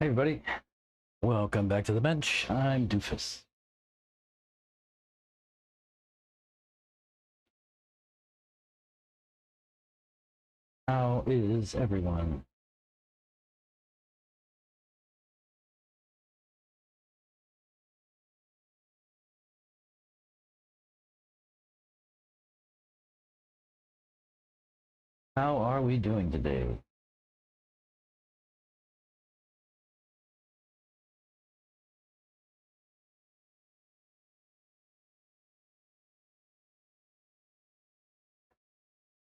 Hey everybody, welcome back to the bench. I'm Doofus. How is everyone? How are we doing today?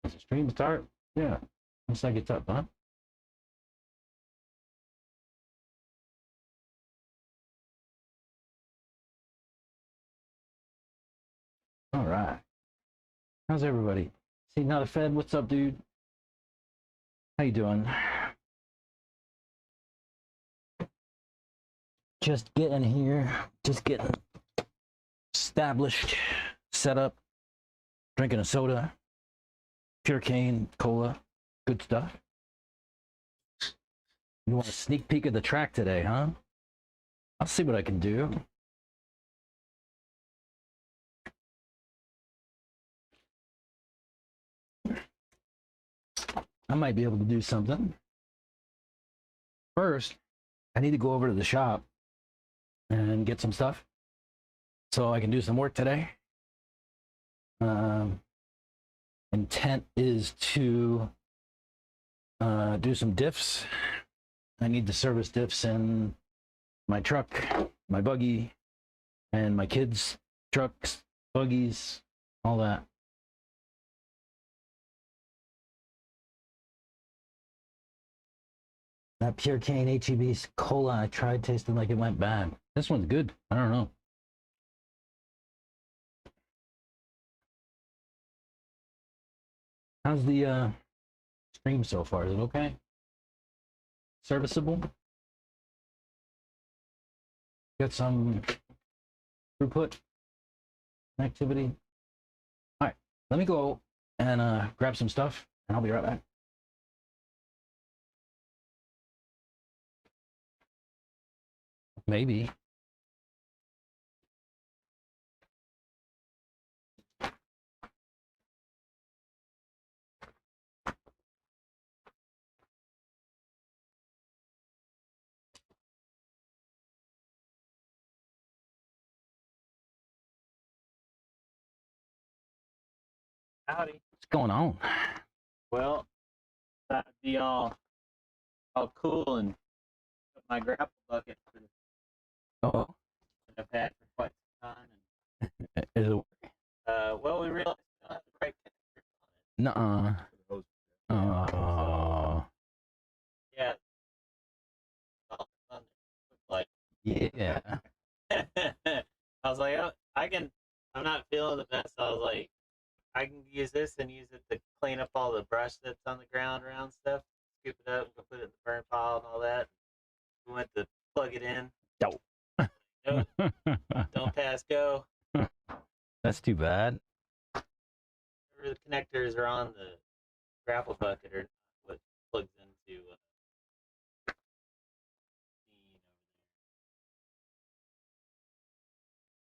Does the stream start? Yeah, looks like it's up, huh? All right. How's everybody? See, now the Fed, what's up, dude? How you doing? Just getting here, just getting established, set up, drinking a soda, pure cane, cola, good stuff. You want a sneak peek of the track today, huh? I'll see what I can do. I might be able to do something. First, I need to go over to the shop and get some stuff so I can do some work today. Intent is to do some diffs. I need to service diffs in my truck, my buggy, and my kids' trucks, buggies, all that. That pure cane HEB cola I tried tasting like it went bad. This one's good. I don't know. How's the stream so far? Is it okay? Serviceable? Got some throughput activity? All right, let me go and grab some stuff, and I'll be right back. Maybe. Howdy. What's going on? Well, that'd be all cool and put my grapple bucket for the Oh, that I've had for quite some time. is it? Well, we realized we don't have the right connector Nuh-uh. on it. Oh, Yeah. All fun. Like, yeah. I was like, oh, I'm not feeling the best. I was like, I can use this and use it to clean up all the brush that's on the ground around stuff. Scoop it up and go put it in the burn pile and all that. We went to plug it in. Dope. Nope, don't pass go. That's too bad. The connectors are on the grapple bucket or what plugs into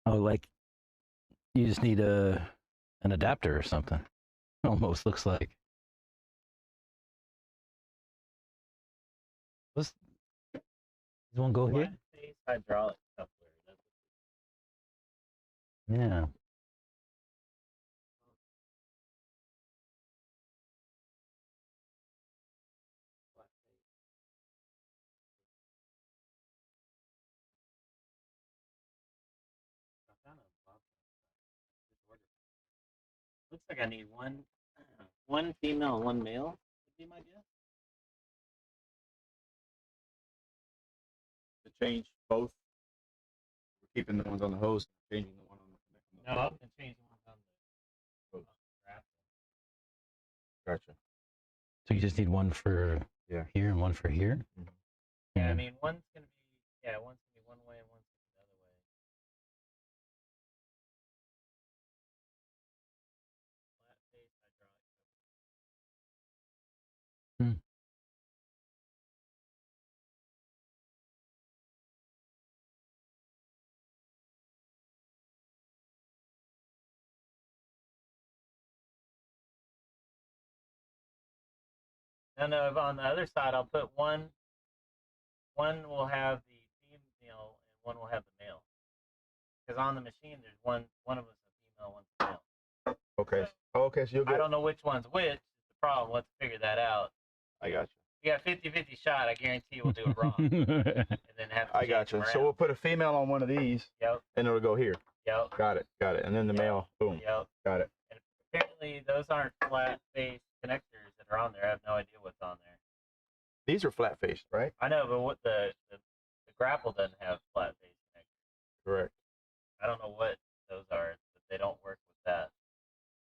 Oh, like you just need an adapter or something. Almost looks like. Let's. You want to go here? hydraulic coupler. Yeah. Looks like I need one female and one male. Would be my guess. To change both. We're keeping the ones on the hose, changing the one on the. No, I can change the ones on the grapple. Gotcha. So you just need one for here and one for here. Mm-hmm. Yeah, I mean one's gonna be one's gonna be one way and one's gonna be the other way. Flat face hydraulic coupler. Hmm. No, no. On the other side, I'll put one. One will have the female, and one will have the male. Because on the machine, there's one. One of us a female, one's a male. Okay. Okay, so you'll I get. don't know which one's which. Is the problem. Let's figure that out. I got You got 50-50 shot. I guarantee we'll do it wrong, and then have to I change got you. them So around. we'll put a female on one of these, Yep. and it'll go here. Yep. Got it. Got it. And then the Yep. male. Boom. Yep. Got it. And apparently, those aren't flat face connectors that are on there. I have no idea what's on there. These are flat faced, right? I know, but what the grapple doesn't have flat face connectors. Correct. I don't know what those are, but they don't work with that.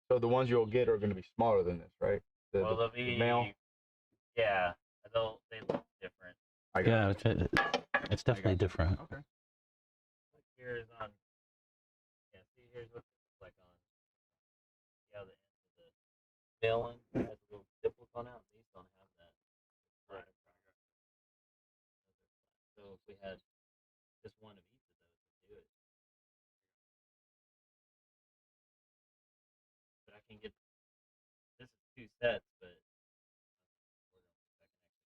So the ones you'll get are going to be smaller than this, right? Well, they'll be male. Yeah, they look different. I got Yeah, you. it's definitely different. Okay. Like here's on. Yeah, see, here's what it looks like on. See how the end of the male one has a little stipple going out. These don't have that. Right. So if we had just one of each of those to do it, but I can get this is 2 sets, but we're gonna see if I can actually get them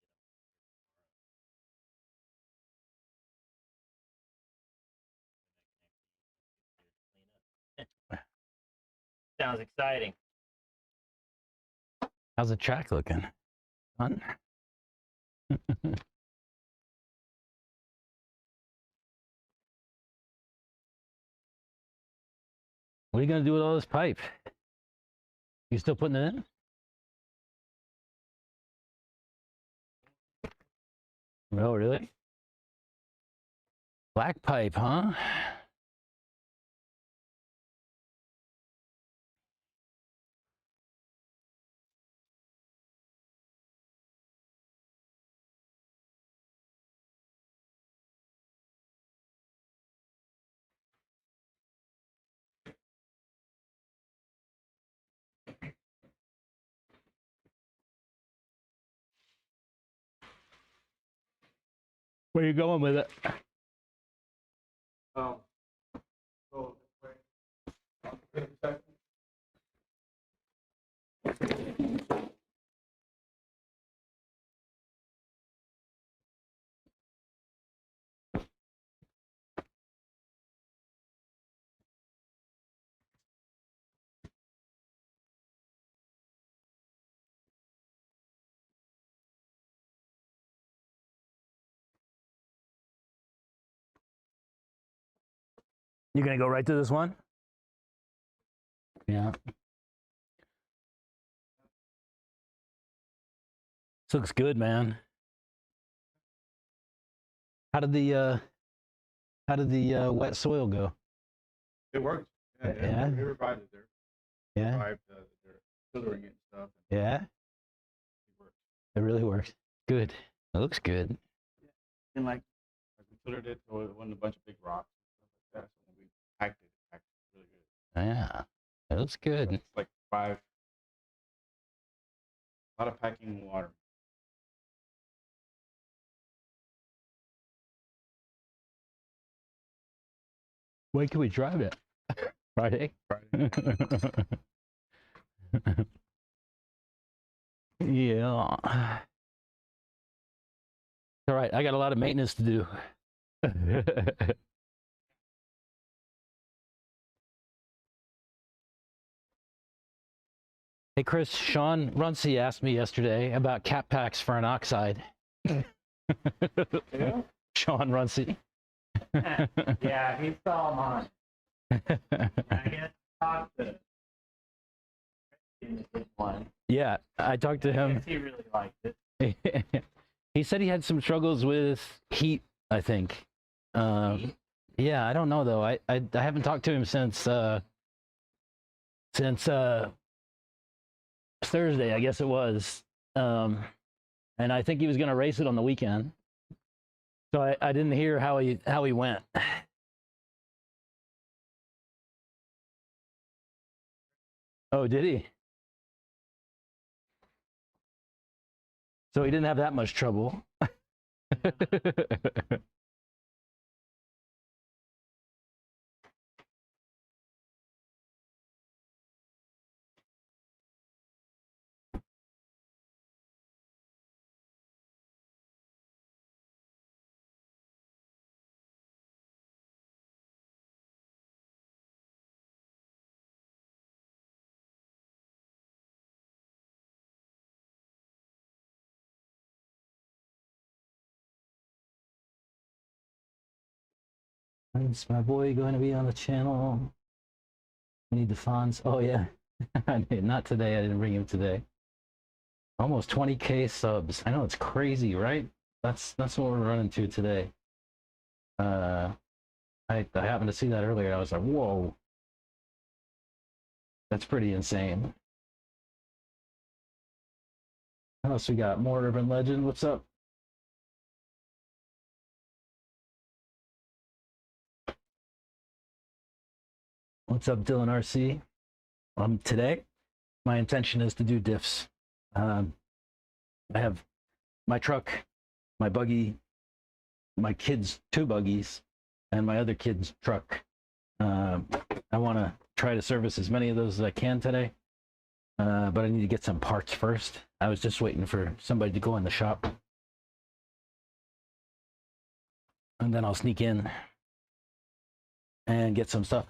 here tomorrow. Sounds exciting. How's the track looking? Fun? What are you gonna do with all this pipe? You still putting it in? Oh, really? Black pipe, huh? Where you going with it? You gonna go right to this one? Yeah. This looks good, man. How did the wet soil go? It works. Yeah. They revived it. Yeah. Revived they're filtering it and stuff. Yeah. It works. It really works. Good. It looks good. And like we filtered it, so it wasn't a bunch of big rocks and stuff like that. So when we packed it really good. Yeah. It looks good. It's like a lot of packing water. When can we drive it? Friday? Friday. Yeah. All right. I got a lot of maintenance to do. Hey, Chris, Sean Runcie asked me yesterday about cap packs for an oxide. Yeah. Sean Runcie. Yeah, he saw them on. I guess talk to one. Yeah, I talked to him. He really liked it. He said he had some struggles with heat, I think. Yeah, I don't know though. I haven't talked to him since Thursday, I guess it was. And I think he was going to race it on the weekend. So I didn't hear how he went. Oh, did he? So he didn't have that much trouble. Is my boy going to be on the channel? We need the fonts. Oh yeah, not today. I didn't bring him today. Almost 20K subs. I know it's crazy, right? That's what we're running to today. I happened to see that earlier. I was like, whoa, that's pretty insane. What else we got? More urban legend. What's up? What's up, Dylan RC? Today, my intention is to do diffs. I have my truck, my buggy, my kid's 2 buggies, and my other kid's truck. I want to try to service as many of those as I can today, but I need to get some parts first. I was just waiting for somebody to go in the shop, and then I'll sneak in and get some stuff.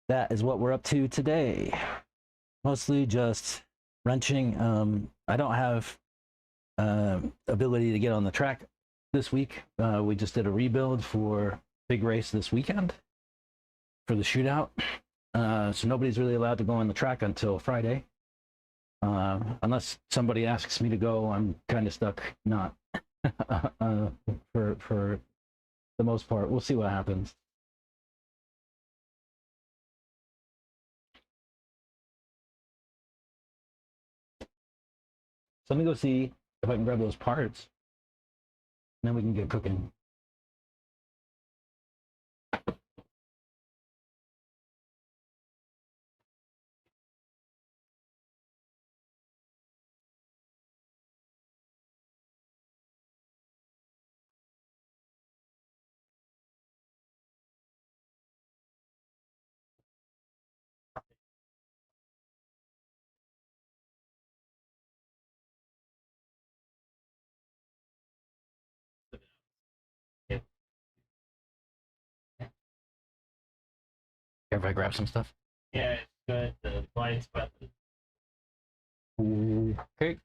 That is what we're up to today. Mostly just wrenching. I don't have ability to get on the track this week. We just did a rebuild for big race this weekend for the shootout. So nobody's really allowed to go on the track until Friday. Unless somebody asks me to go, I'm kind of stuck not for the most part. We'll see what happens. So let me go see if I can grab those parts, and then we can get cooking. Care if I grab some stuff? Yeah, it's good. The blind spot. Okay.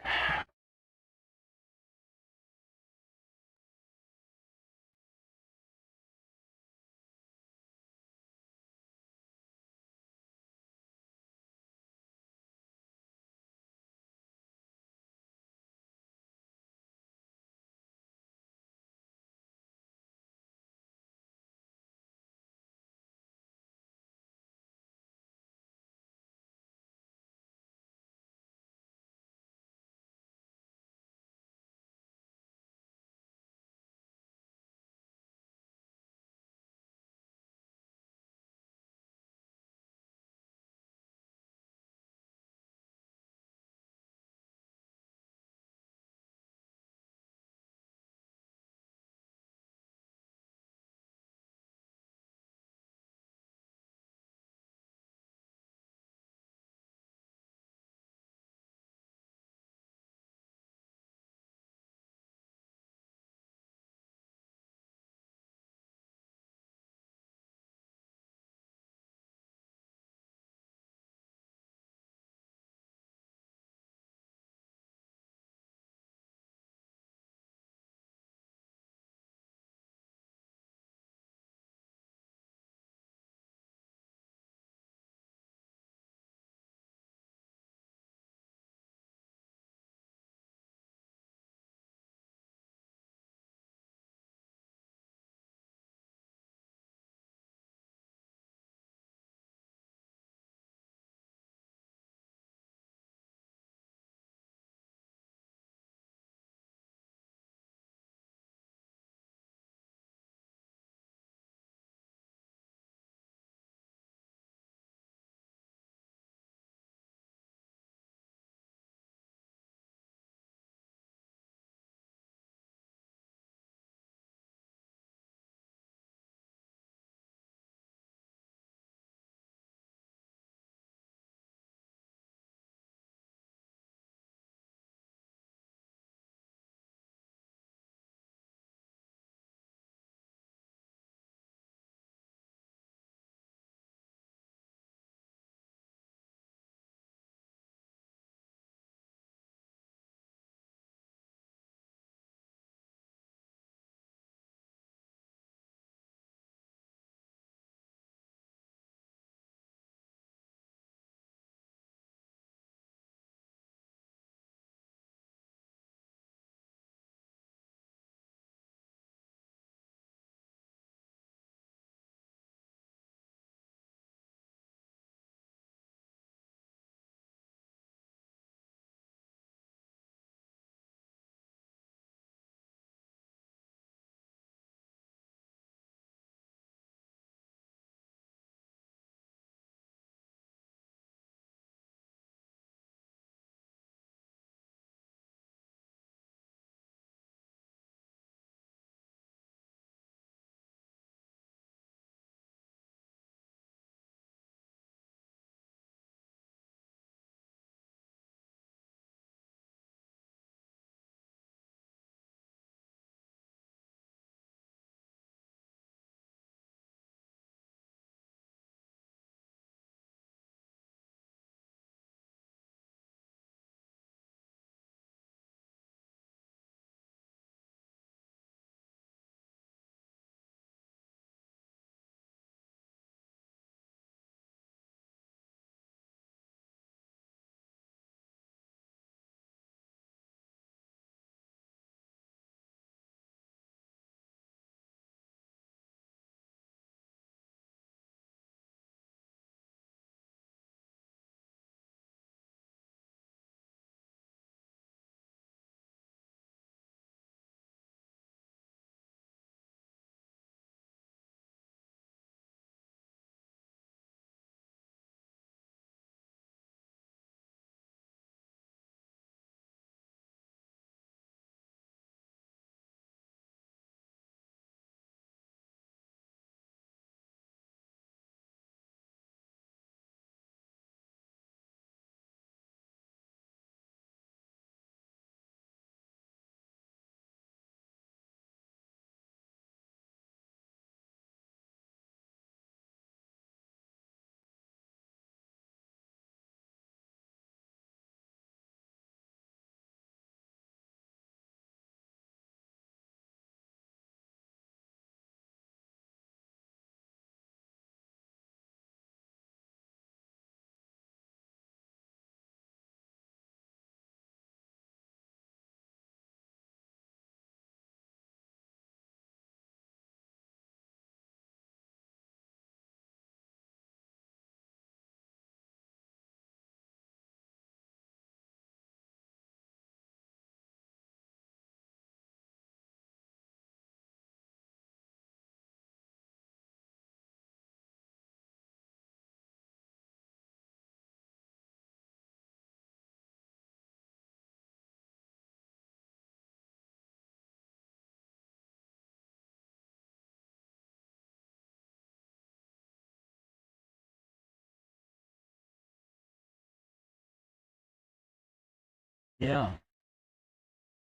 Yeah.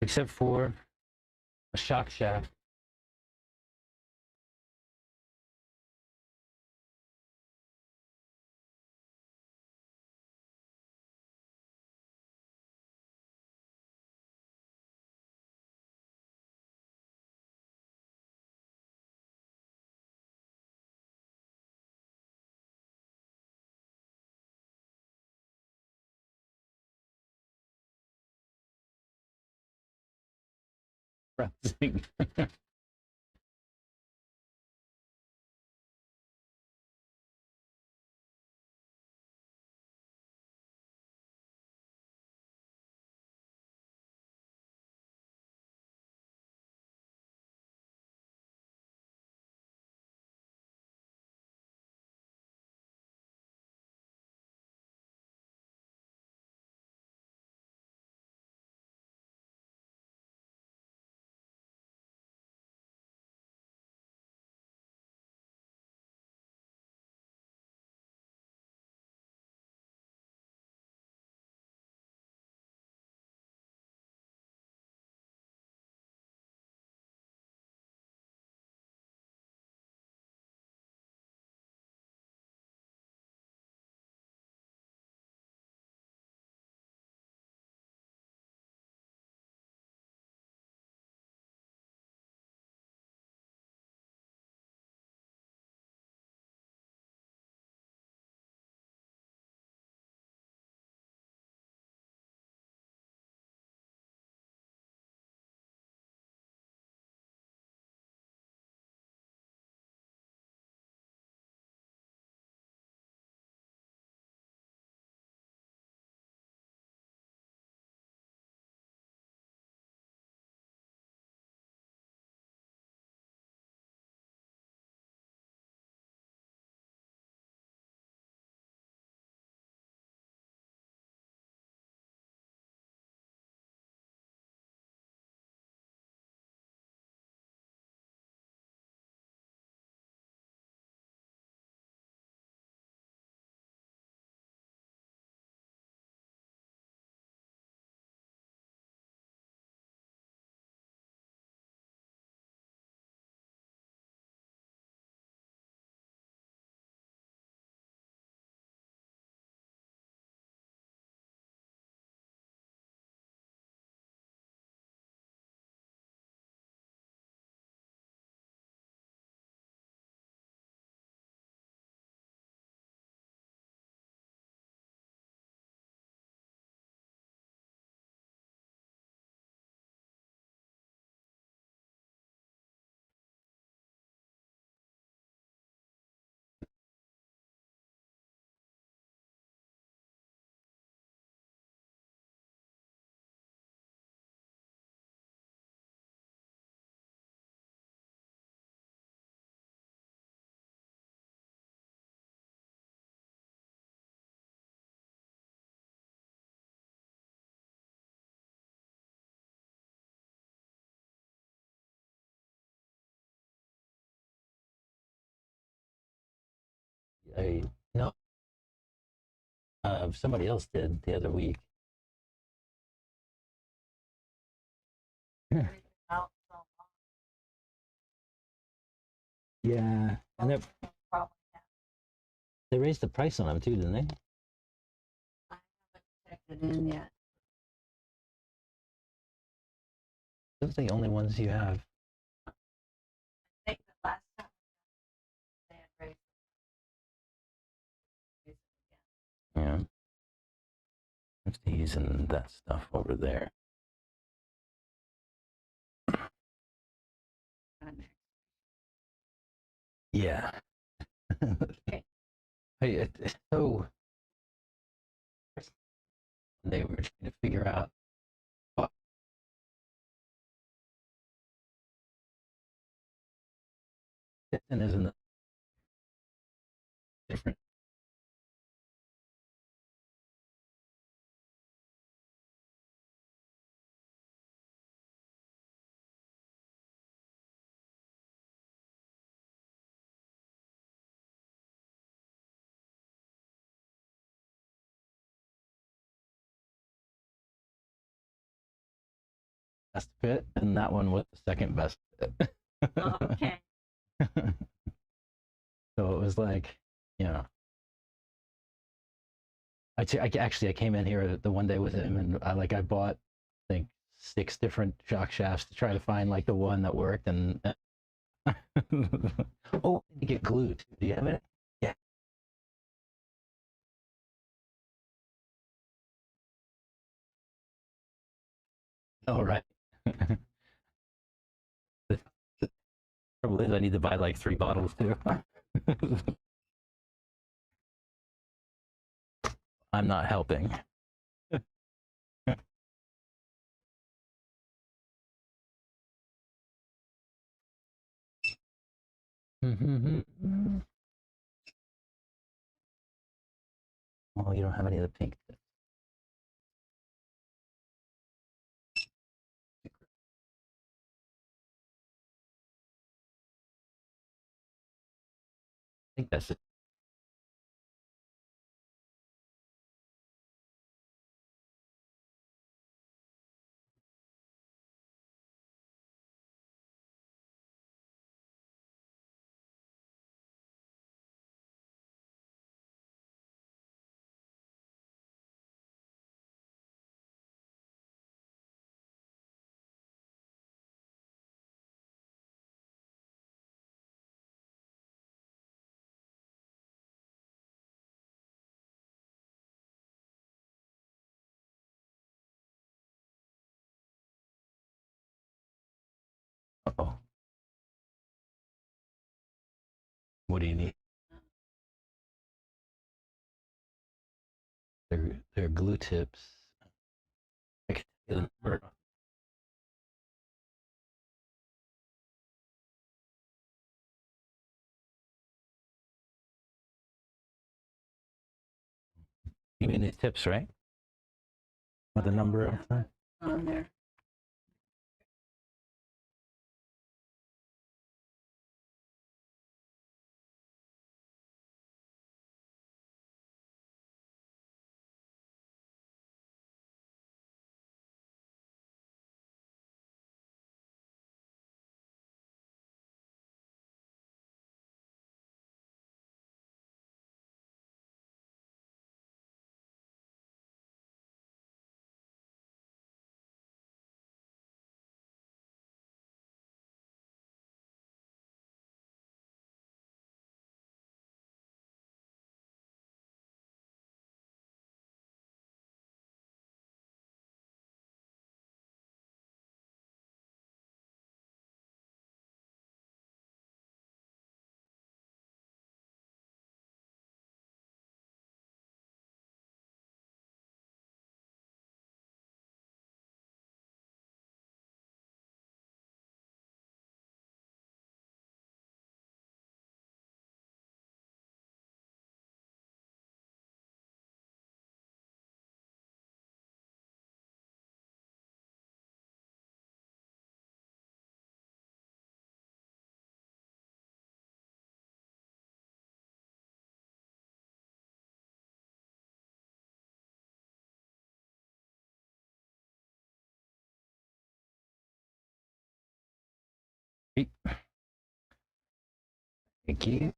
Except for a shock shaft. Pressing. I no, somebody else did the other week. Yeah, and they raised the price on them too, didn't they? I haven't checked it in yet. Those are the only ones you have. I think the last time they had raised it again. Yeah. These and that stuff over there. Yeah. Okay. Hey, so they were trying to figure out what and isn't different. best fit, and that one was the second best fit. Oh, okay. So it was like, you know, I came in here the one day with him, and I bought, I think, 6 different shock shafts to try to find like the one that worked, and oh, you get glue too. Do you have it? Yeah. All right. The trouble is, I need to buy like 3 bottles too. I'm not helping. Oh, you don't have any of the pink. I think that's it. Uh-oh. What do you need? They're glue tips. I can tell you the number. You mean these tips, right? With the number On there. Thank you.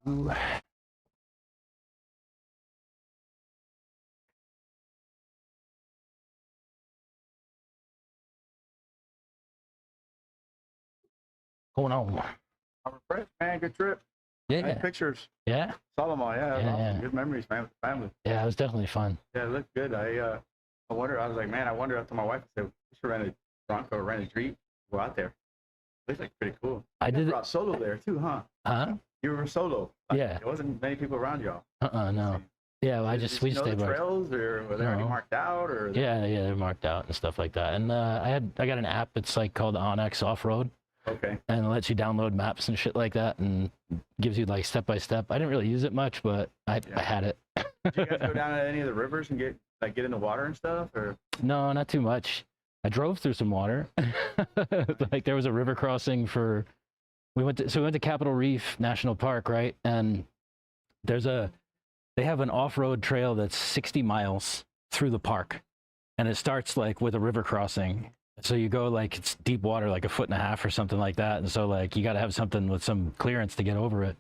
Going on. I'm impressed, man. Good trip. Yeah. Nice pictures. Yeah. Saw them all. Yeah, Yeah, awesome. yeah. Good memories, man, with the family. Yeah, it was definitely fun. Yeah, it looked good. I wonder. I was like, man, I wonder. I told my wife, I said, we should rent a Bronco, rent a Jeep, go out there. Looks like pretty cool. I did it. Brought solo there too, huh? Huh? You were solo. Like, Yeah. There wasn't many people around y'all. No. Yeah, well, we Did just you know stayed the by. trails, or were they already No. marked out, or? Yeah, they're marked out and stuff like that. And I got an app that's like called Onyx Off Road, Okay. and it lets you download maps and shit like that, and gives you like step by step. I didn't really use it much, but I had it. Did you guys go down to any of the rivers and get in the water and stuff, or? No, not too much. I drove through some water. Like there was a river crossing for. We went to Capitol Reef National Park, right? And they have an off-road trail that's 60 miles through the park, and it starts like with a river crossing, So you go like it's deep water, like 1.5 feet or something like that, and so like you got to have something with some clearance to get over it.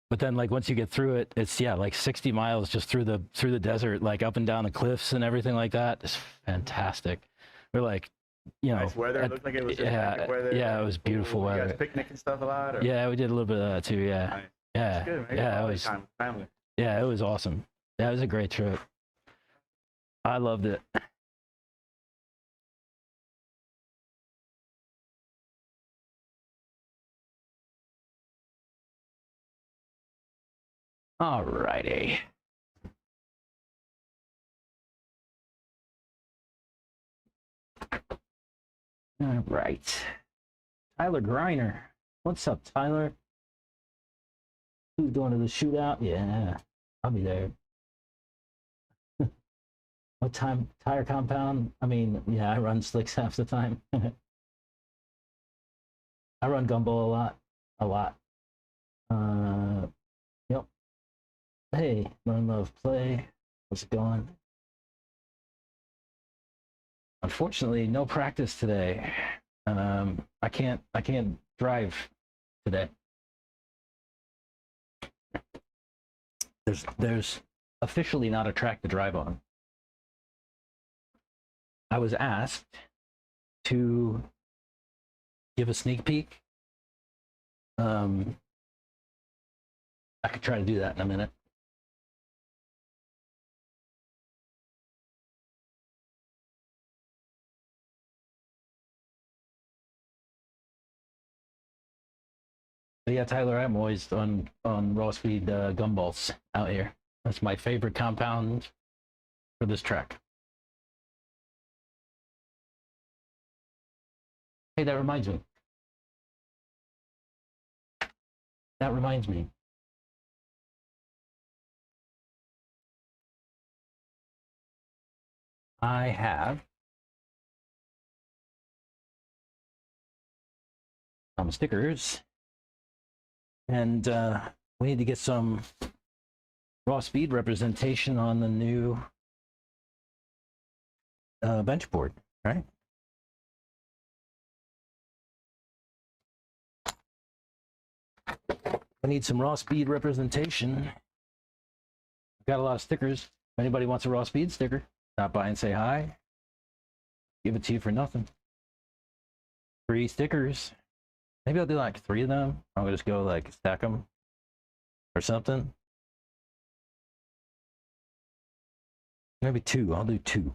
But then like once you get through it, it's like 60 miles just through the desert, like up and down the cliffs and everything like that. It's fantastic. We're like, Nice weather. It looked like it was just perfect weather. Yeah, it was beautiful You weather. guys picnic and stuff a lot? Or? Yeah, we did a little bit of that too. Yeah, Nice. yeah, That's good, man. yeah. It was time with family. Yeah, it was awesome. That was a great trip. I loved it. All righty. All right. Tyler Griner. What's up, Tyler? Who's going to the shootout? Yeah, I'll be there. What time? Tire compound? I mean, yeah, I run slicks half the time. I run gumball a lot. Yep. Hey, Learn Love Play. How's it going? Unfortunately, no practice today. I can't drive today. There's officially not a track to drive on. I was asked to give a sneak peek. I could try to do that in a minute. But yeah, Tyler, I'm always on raw speed gumballs out here. That's my favorite compound for this track. Hey, that reminds me. I have some stickers, and we need to get some raw speed representation on the new bench board, right? I need some raw speed representation. I've got a lot of stickers. If anybody wants a raw speed sticker, stop by and say hi. Give it to you for nothing. 3 stickers. Maybe I'll do like 3 of them. I'll just go like stack them or something. Maybe 2. I'll do 2.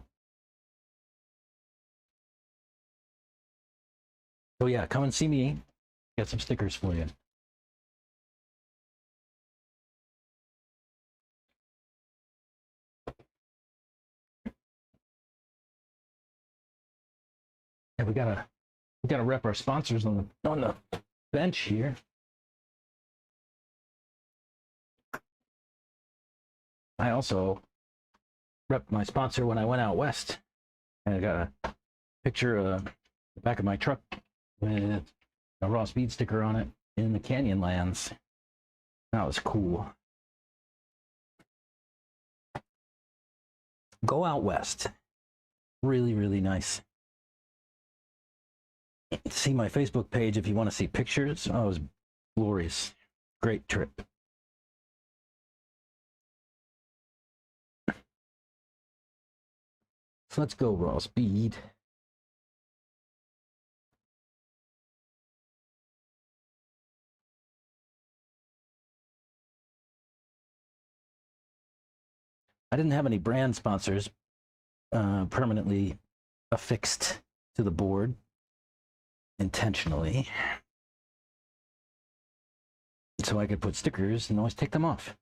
So yeah, come and see me. Get some stickers for you. Yeah, we gotta rep our sponsors on the bench here. I also rep my sponsor when I went out west, and I got a picture of the back of my truck with a raw speed sticker on it in the Canyonlands. That was cool. Go out west. Really, really nice. See my Facebook page if you want to see pictures. Oh, it was glorious. Great trip. So let's go raw speed. I didn't have any brand sponsors permanently affixed to the board intentionally, so I could put stickers and always take them off.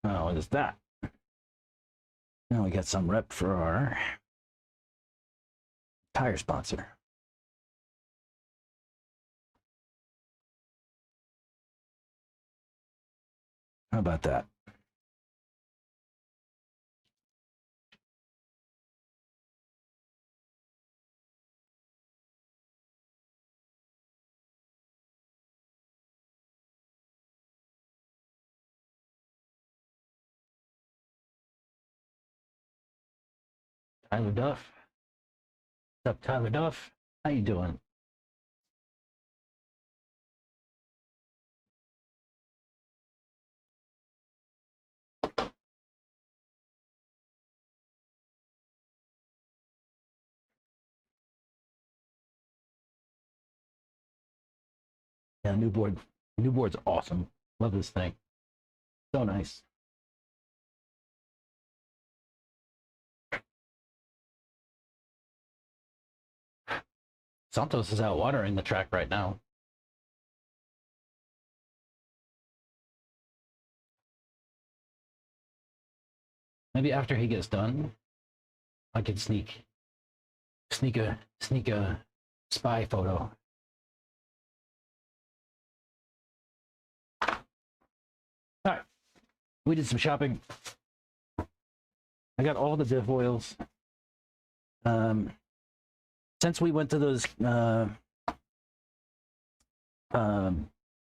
Oh, what is that? Now we got some rep for our tire sponsor. How about that? Tyler Duff. What's up, Tyler Duff? How you doing? Yeah, new board. New board's awesome. Love this thing. So nice. Santos is out watering the track right now. Maybe after he gets done, I could sneak a spy photo. All right, we did some shopping. I got all the diff oils. Since we went to those PLR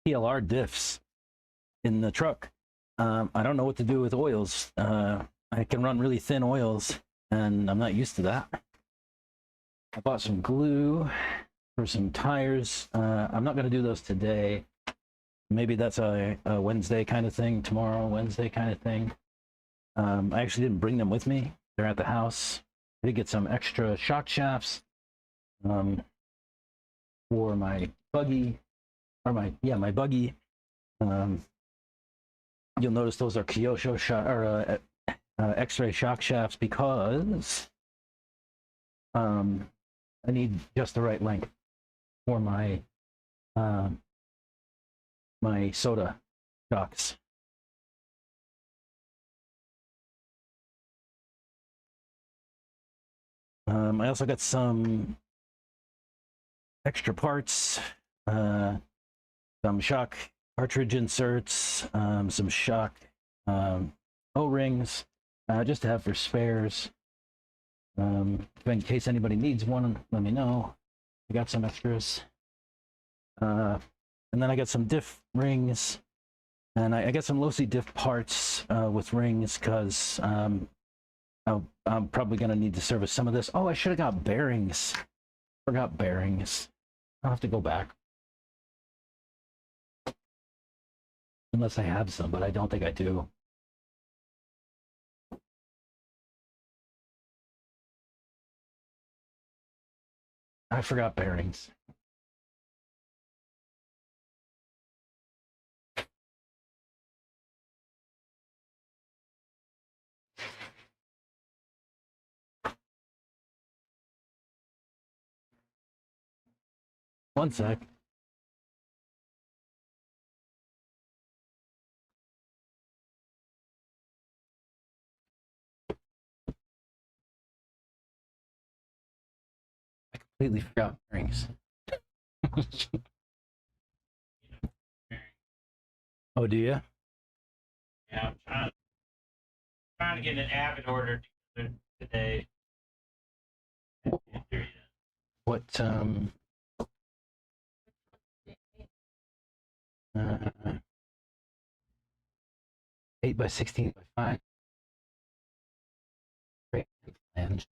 diffs in the truck, I don't know what to do with oils. I can run really thin oils, and I'm not used to that. I bought some glue for some tires. I'm not going to do those today. Maybe that's a Wednesday kind of thing, tomorrow, Wednesday kind of thing. I actually didn't bring them with me. They're at the house. I did get some extra shock shafts for my buggy, or my buggy. You'll notice those are Kyosho X-ray shock shafts because I need just the right length for my my soda shocks. I also got some extra parts, some shock cartridge inserts, some shock O-rings, just to have for spares. In case anybody needs one, let me know. I got some extras. And then I got some diff rings, and I got some low-C diff parts with rings because I'm probably going to need to service some of this. Oh, I should have got bearings. Forgot bearings. I'll have to go back. Unless I have some, but I don't think I do. I forgot bearings. One sec. I completely forgot bearings. Oh, do you? Yeah, I'm trying to get an Avid order today. What, uh, 8 by 16 by 5. Great. And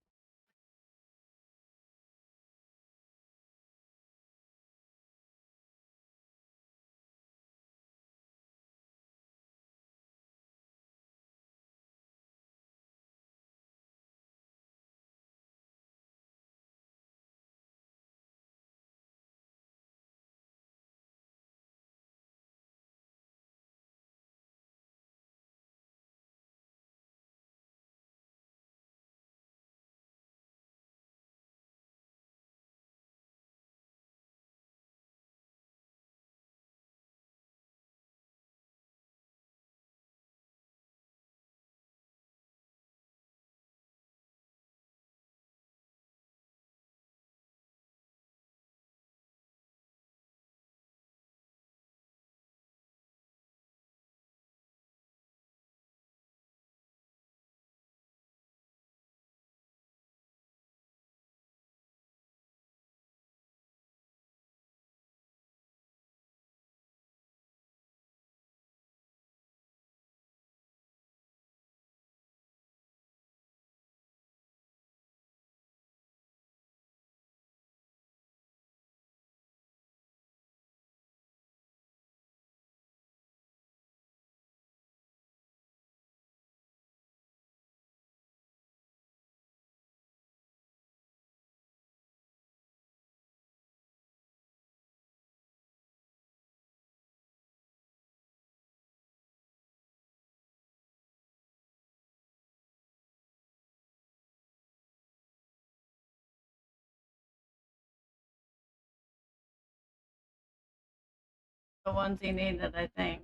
the ones he needed, I think.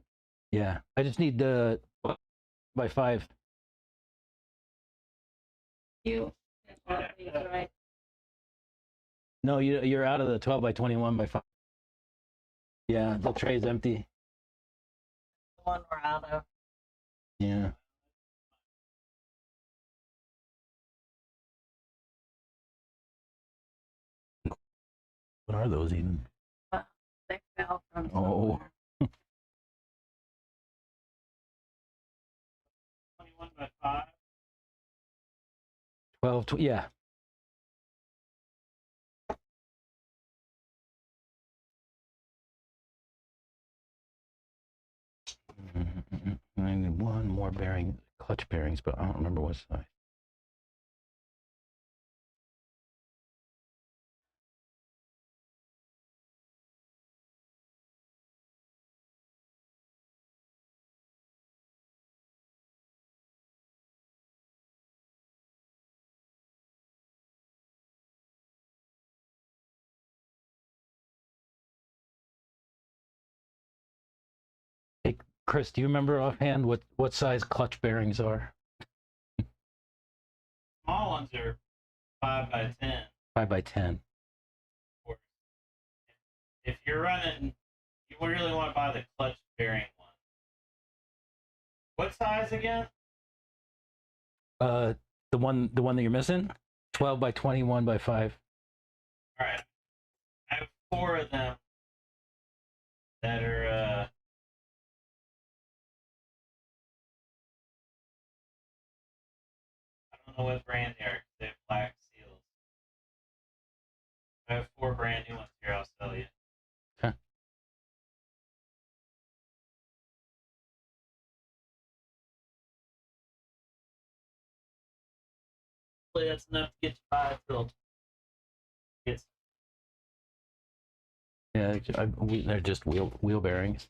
Yeah, I just need the by 5. You, right? No, you're out of the 12 by 21 by 5. Yeah, the tray's empty. The one we're out of. Yeah. What are those even? They fell from Oh. somewhere. 21 by 5. 12, yeah. I need one more bearing, clutch bearings, but I don't remember what size. Hey, Chris, do you remember offhand what size clutch bearings are? Small ones are 5 by 10. 5 by 10. Of course. If you're running, you really want to buy the clutch bearing one. What size again? The one that you're missing? 12 by 21 by 5. All right. I have 4 of them that are I don't know what brand they are. They have black seals. I have 4 brand new ones here. I'll sell you. Okay. Hopefully that's enough to get you by till it's Yeah, they're just wheel bearings.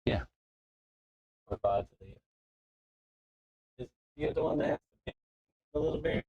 Yeah. what odds are they? Is you're the one that has to pick a little bit.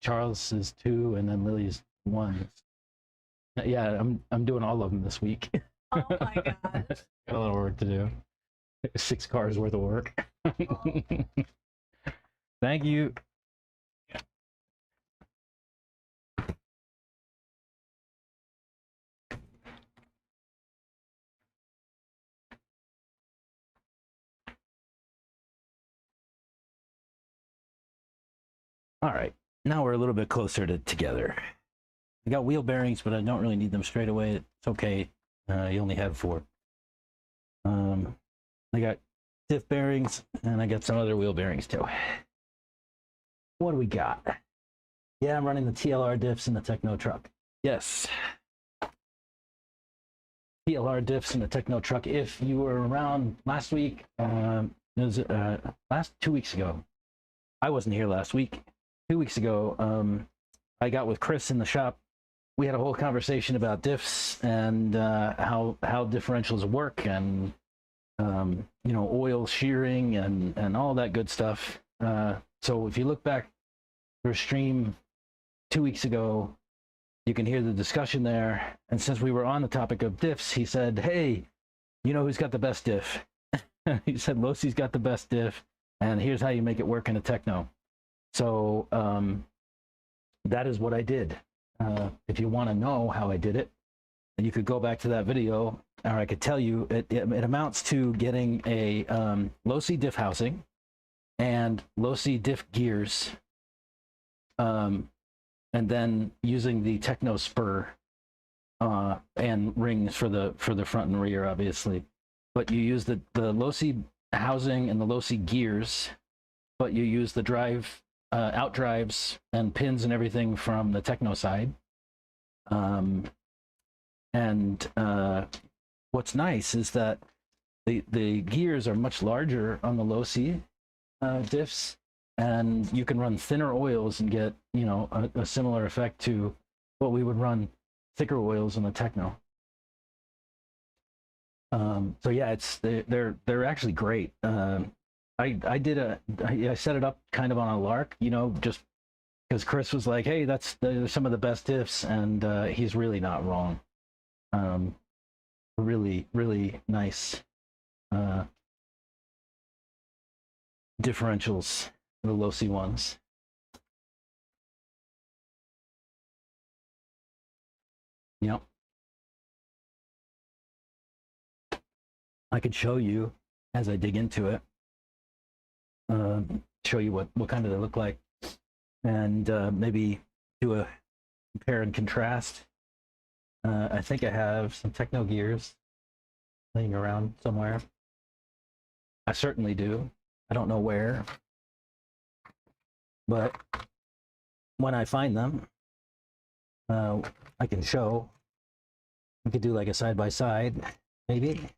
Charles is 2, and then Lily's 1. Yeah, I'm doing all of them this week. Oh my gosh. Got a little work to do. 6 cars worth of work. Thank you. All right, now we're a little bit closer together. I got wheel bearings, but I don't really need them straight away. It's okay. You only have 4. I got diff bearings, and I got some other wheel bearings too. What do we got? Yeah, I'm running the TLR diffs in the Techno truck. Yes. PLR diffs in the Techno truck. If you were around last week, it was last 2 weeks ago. I wasn't here last week. 2 weeks ago, I got with Chris in the shop. We had a whole conversation about diffs and how differentials work, and oil shearing and all that good stuff. So if you look back through stream 2 weeks ago, you can hear the discussion there. And since we were on the topic of diffs, he said, "Hey, you know who's got the best diff?" He said, "Losi's got the best diff, and here's how you make it work in a Techno." So that is what I did. If you want to know how I did it, you could go back to that video, or I could tell you. It amounts to getting a Losi diff housing and Losi diff gears, and then using the Techno spur and rings for the front and rear, obviously. But you use the Losi housing and the Losi gears, but you use the drive out drives and pins and everything from the Techno side. What's nice is that the gears are much larger on the Losi diffs, and you can run thinner oils and get a similar effect to what we would run thicker oils in the Techno. So yeah, they're actually great. I set it up kind of on a lark, just because Chris was like, "Hey, they're some of the best diffs," and he's really not wrong. Really, really nice differentials, the Losi ones. Yep. I could show you as I dig into it. Show you what kind of they look like, and maybe do a compare and contrast. I think I have some Techno gears laying around somewhere. I certainly do. I don't know where, but when I find them, I can show. We could do like a side by side, maybe.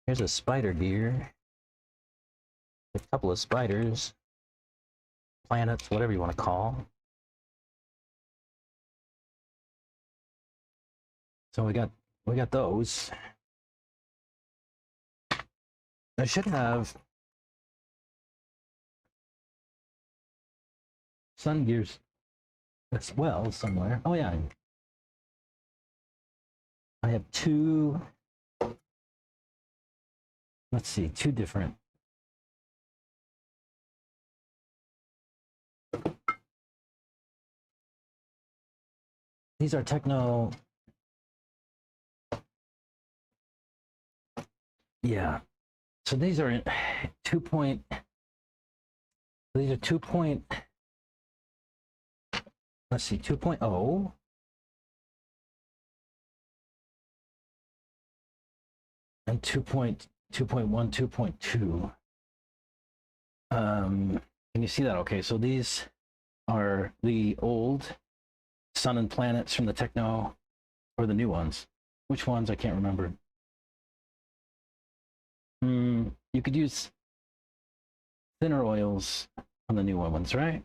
Here's a spider gear. A couple of spiders, planets, whatever you want to call. So we got those. I should have sun gears as well somewhere. Oh yeah, I have two. Let's see, two different. These are Techno. Yeah. So these are 2 point. These are 2 point. Let's see, 2.0. And 2.1, 2.2. Can you see that? Okay, so these are the old Sun and Planets from the Techno, or the new ones. Which ones? I can't remember. You could use thinner oils on the new ones, right?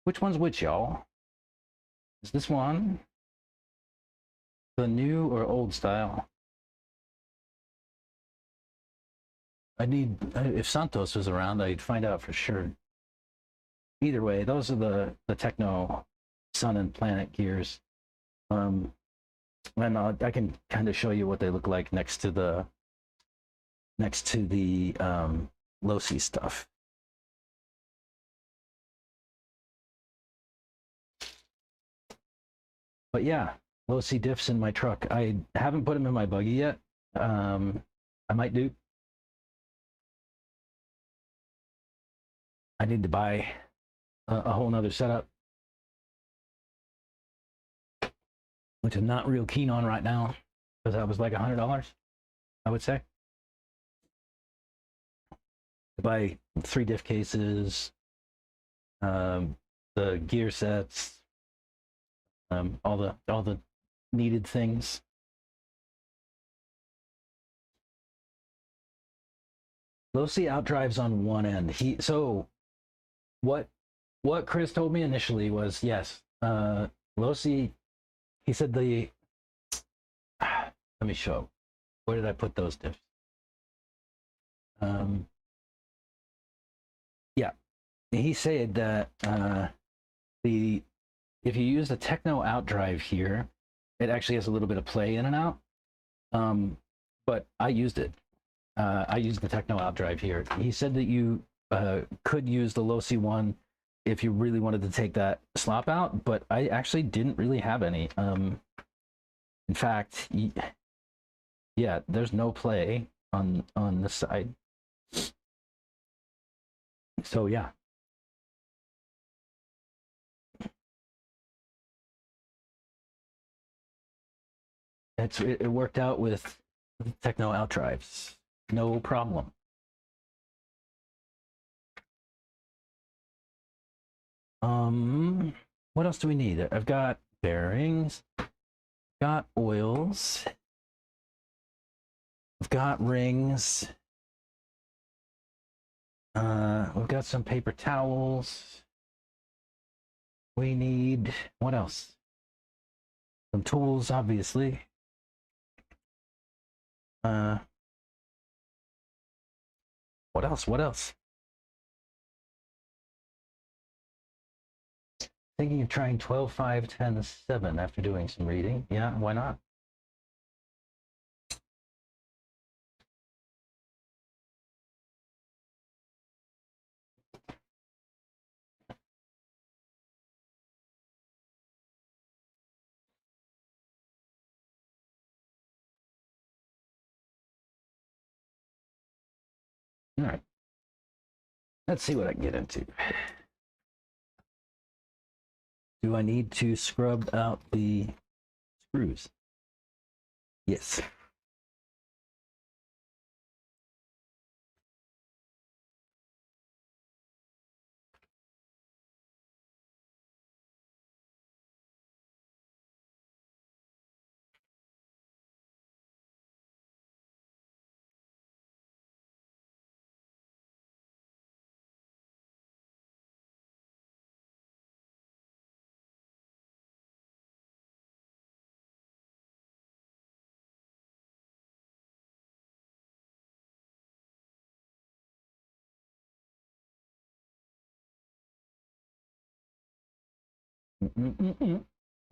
Which one's which, y'all? Is this one the new or old style? If Santos was around, I'd find out for sure. Either way, those are the Techno Sun and Planet gears. And I can kind of show you what they look like next to the Losi stuff. But yeah, Losi diffs in my truck. I haven't put them in my buggy yet. I might do. I need to buy a whole nother setup, which I'm not real keen on right now, because that was like $100, I would say. To buy 3 diff cases, the gear sets, all the needed things. Losi outdrives on one end. What Chris told me initially was yes. Losi, he said let me show. Where did I put those diffs? Yeah, he said that if you use the techno outdrive here, it actually has a little bit of play in and out. But I used it. I used the techno outdrive here. He said that you could use the Losi one if you really wanted to take that slop out, but I actually didn't really have any. In fact, yeah, there's no play on this side. So yeah. It worked out with techno outdrives. No problem. What else do we need? I've got bearings, got oils, I've got rings, we've got some paper towels. We need, what else? Some tools, obviously. What else? What else? Thinking of trying 12, 5, 10, 7 after doing some reading. Yeah, why not? All right. Let's see what I can get into. Do I need to scrub out the screws? Yes.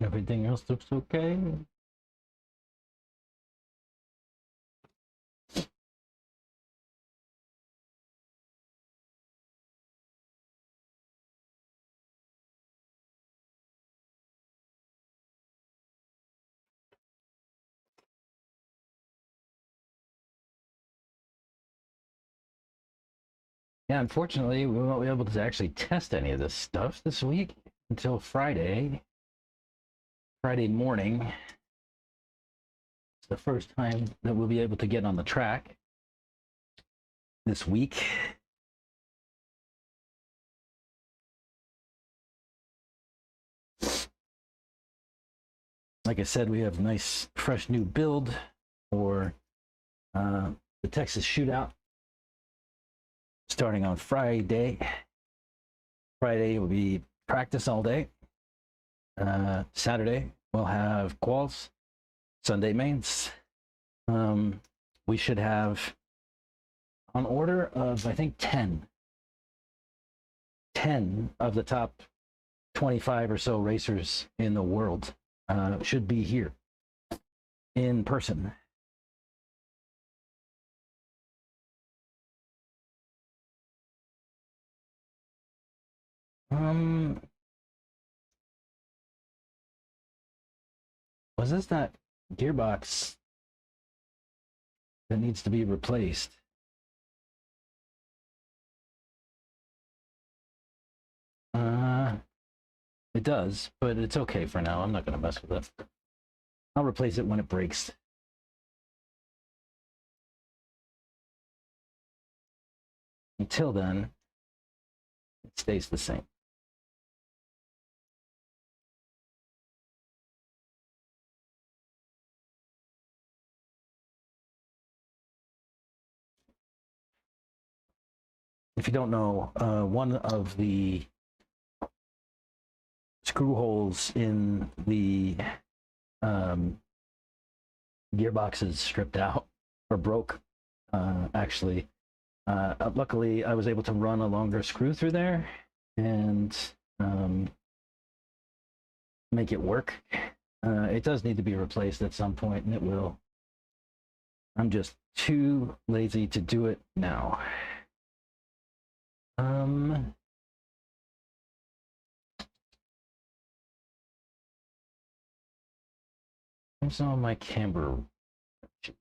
Everything else looks okay. Yeah, unfortunately, we won't be able to actually test any of this stuff this week until Friday morning. It's the first time that we'll be able to get on the track this week. Like I said, we have a nice, fresh new build for the Texas Shootout starting on Friday. Friday will be practice all day. Saturday, we'll have quals. Sunday, mains. We should have on order of, I think, 10 of the top 25 or so racers in the world should be here in person. Was this that gearbox that needs to be replaced? It does, but it's okay for now. I'm not going to mess with it. I'll replace it when it breaks. Until then, it stays the same. if you don't know, one of the screw holes in the gearbox is stripped out or broke, actually. Luckily, I was able to run a longer screw through there and make it work. It does need to be replaced at some point, and it will. I'm just too lazy to do it now. Where's all my camber wrenches?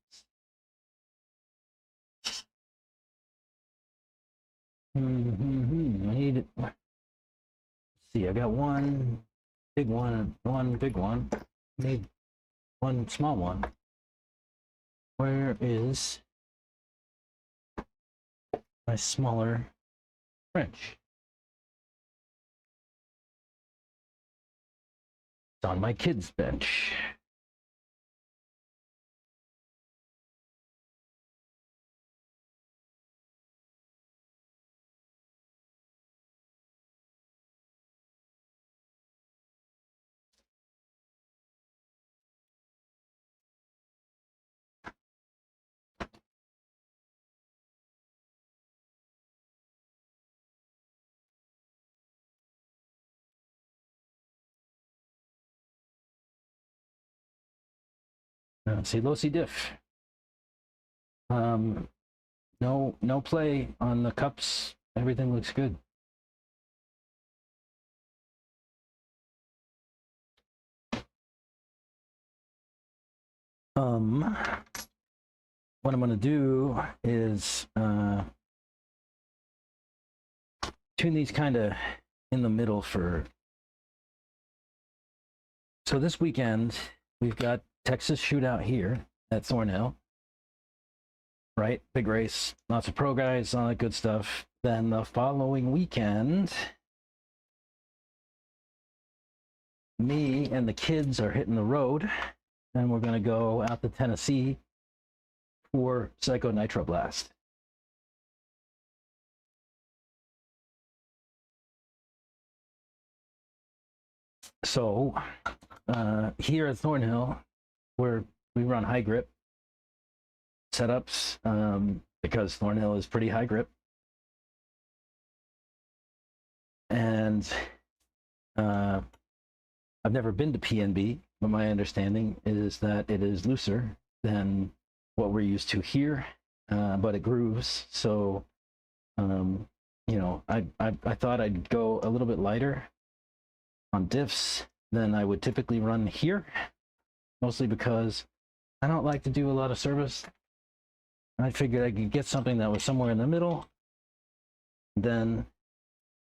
I need. Let's see, I got one big one and one big one. I need one small one. Where is my smaller wrench? It's on my kid's bench. See, low-C diff. No play on the cups. Everything looks good. What I'm gonna do is tune these kind of in the middle for. So this weekend we've got Texas Shootout here at Thornhill. Right, big race, lots of pro guys, all that good stuff. Then the following weekend, me and the kids are hitting the road, and we're gonna go out to Tennessee for Psycho Nitro Blast. So here at Thornhill, where we run high grip setups, because Thornhill is pretty high grip, and I've never been to PNB, but my understanding is that it is looser than what we're used to here, but it grooves. So, you know, I thought I'd go a little bit lighter on diffs than I would typically run here, mostly because I don't like to do a lot of service. I figured I could get something that was somewhere in the middle. Then,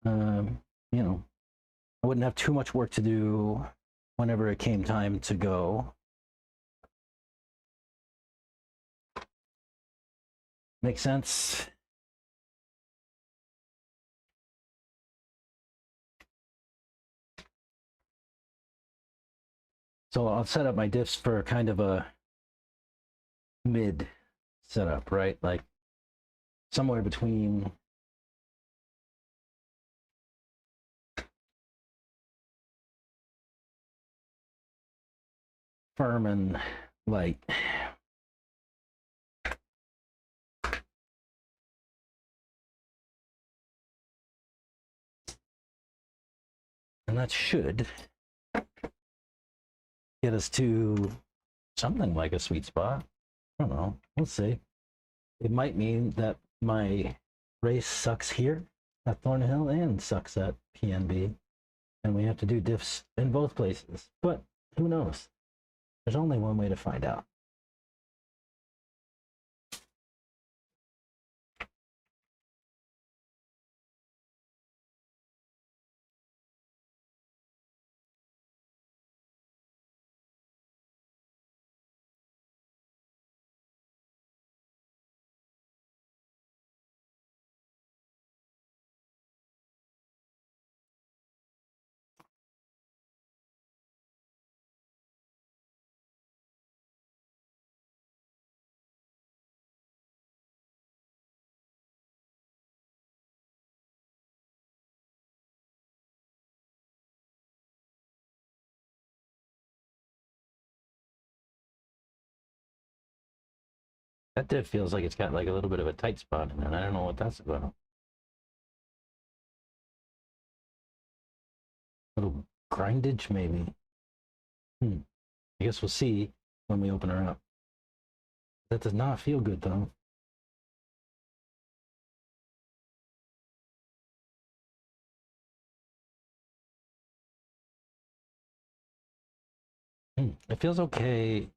you know, I wouldn't have too much work to do whenever it came time to go. Make sense? So I'll set up my diffs for kind of a mid setup, right? Like somewhere between firm and light. And that should get us to something like a sweet spot. I don't know. We'll see. It might mean that my race sucks here at Thornhill and sucks at PNB, and we have to do diffs in both places. But who knows? There's only one way to find out. That diff feels like it's got like a little bit of a tight spot in it. I don't know what that's about. Little grindage, maybe. I guess we'll see when we open her up. That does not feel good, though. It feels okay.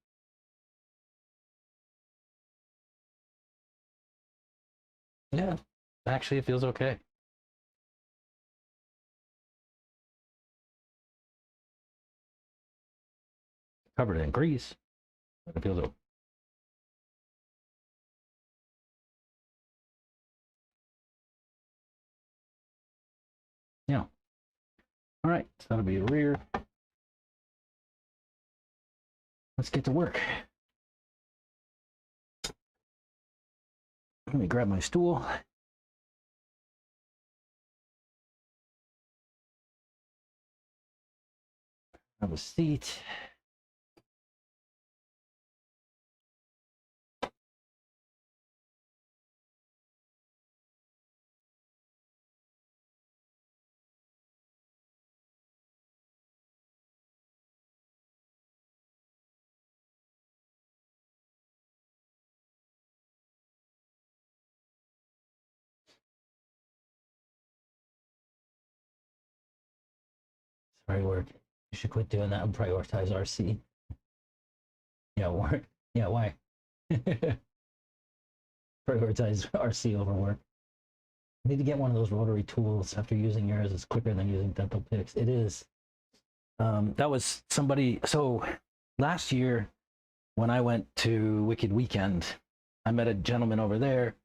Yeah, actually, it feels okay. Covered in grease, but it feels okay. Yeah. All right, so that'll be a rear. Let's get to work. Let me grab my stool. Have a seat. Sorry, work. You should quit doing that and prioritize RC. Yeah, work. Yeah, why? Prioritize RC over work. I need to get one of those rotary tools after using yours. It's quicker than using dental picks. It is. That was somebody. So last year, when I went to Wicked Weekend, I met a gentleman over there,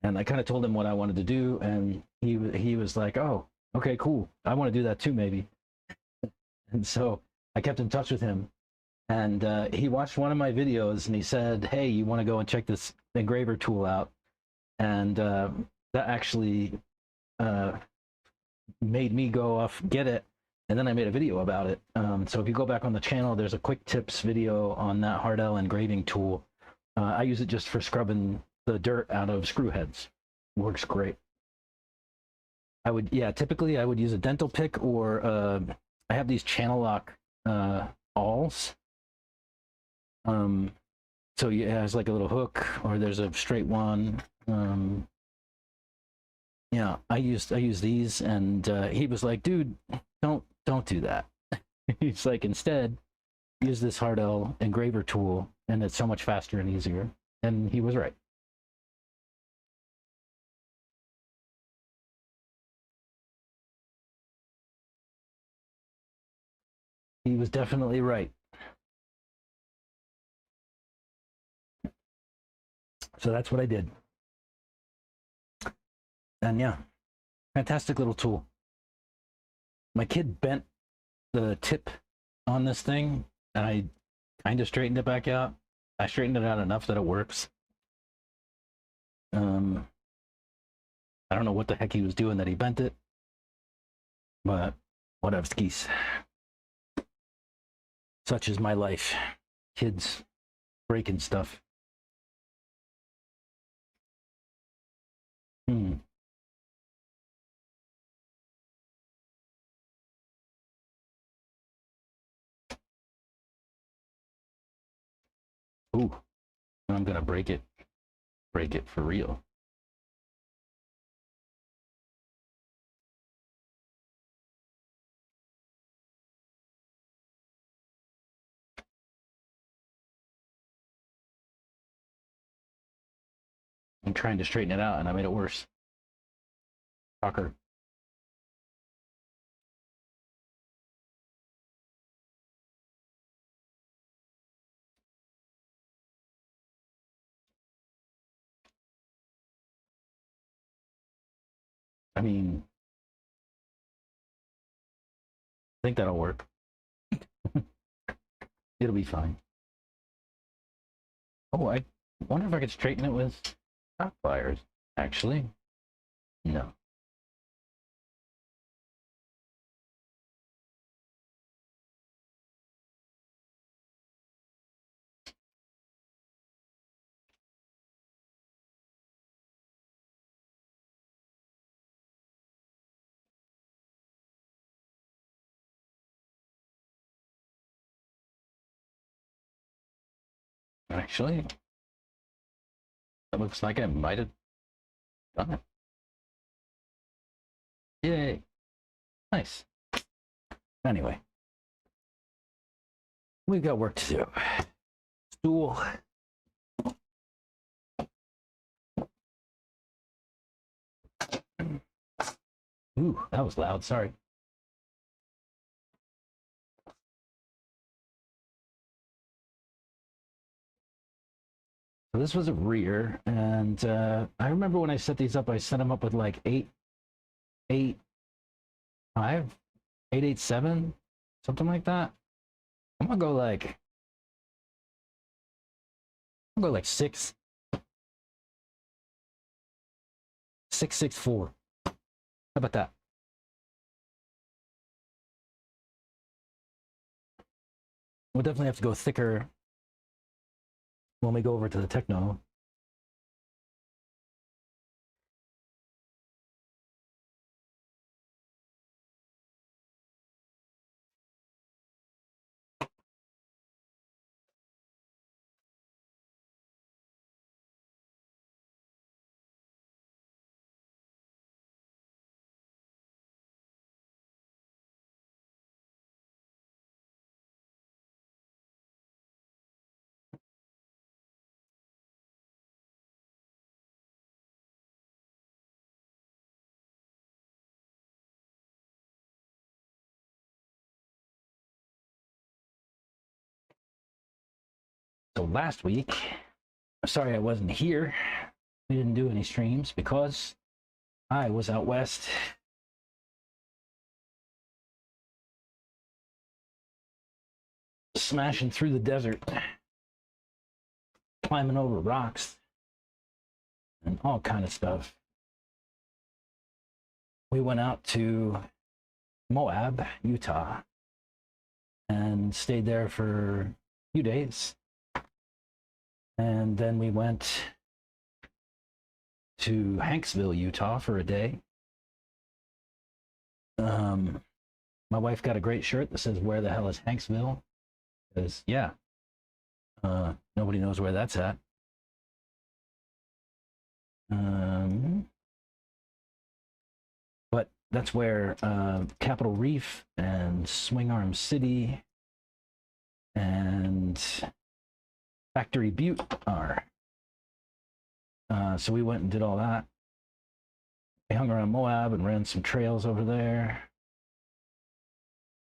and I kind of told him what I wanted to do, and he was like, "Oh, okay, cool. I want to do that too, maybe." And so I kept in touch with him, and he watched one of my videos, and he said, "Hey, you want to go and check this engraver tool out?" And that actually made me go off get it, and then I made a video about it. So if you go back on the channel, there's a quick tips video on that hard L engraving tool. I use it just for scrubbing the dirt out of screw heads. Works great. Typically I would use a dental pick, or I have these channel lock awls. So it has like a little hook, or there's a straight one. Yeah, I use these, and he was like, "Dude, don't do that." He's like, "Instead, use this hard L engraver tool, and it's so much faster and easier." And he was right. He was definitely right. So that's what I did. And yeah, fantastic little tool. My kid bent the tip on this thing, and I kind of straightened it back out. I straightened it out enough that it works. I don't know what the heck he was doing that he bent it, but whatever skis. Such is my life. Kids breaking stuff. Ooh, I'm gonna break it for real. I'm trying to straighten it out, and I made it worse. Shocker. I mean, I think that'll work. It'll be fine. Oh, I wonder if I could straighten it with shock pliers. Actually, no. Actually, that looks like I might have done it. Yay. Nice. Anyway, we've got work to do. Stool. Ooh, that was loud. Sorry. So this was a rear, and I remember when I set these up, I set them up with like 885, 887, something like that. I'm gonna go like 664. How about that? We'll definitely have to go thicker when we go over to the Techno. So last week, sorry I wasn't here. We didn't do any streams because I was out west. Smashing through the desert, climbing over rocks, and all kind of stuff. We went out to Moab, Utah, and stayed there for a few days. And then we went to Hanksville, Utah for a day. My wife got a great shirt that says, "Where the hell is Hanksville?" Because, yeah, nobody knows where that's at. But that's where Capitol Reef and Swing Arm City and Factory Butte are. So we went and did all that. We hung around Moab and ran some trails over there.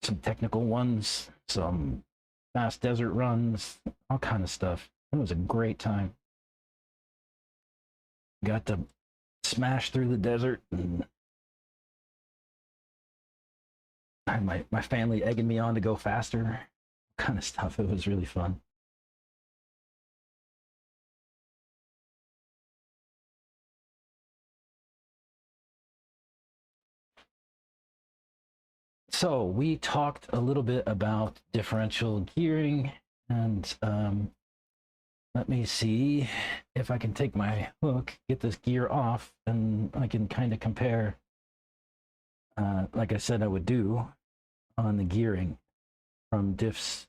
Some technical ones, some fast desert runs, all kind of stuff. It was a great time. Got to smash through the desert and I had my family egging me on to go faster, kind of stuff. It was really fun. So we talked a little bit about differential gearing, and let me see if I can take my hook, get this gear off, and I can kind of compare, like I said I would do, on the gearing from diffs,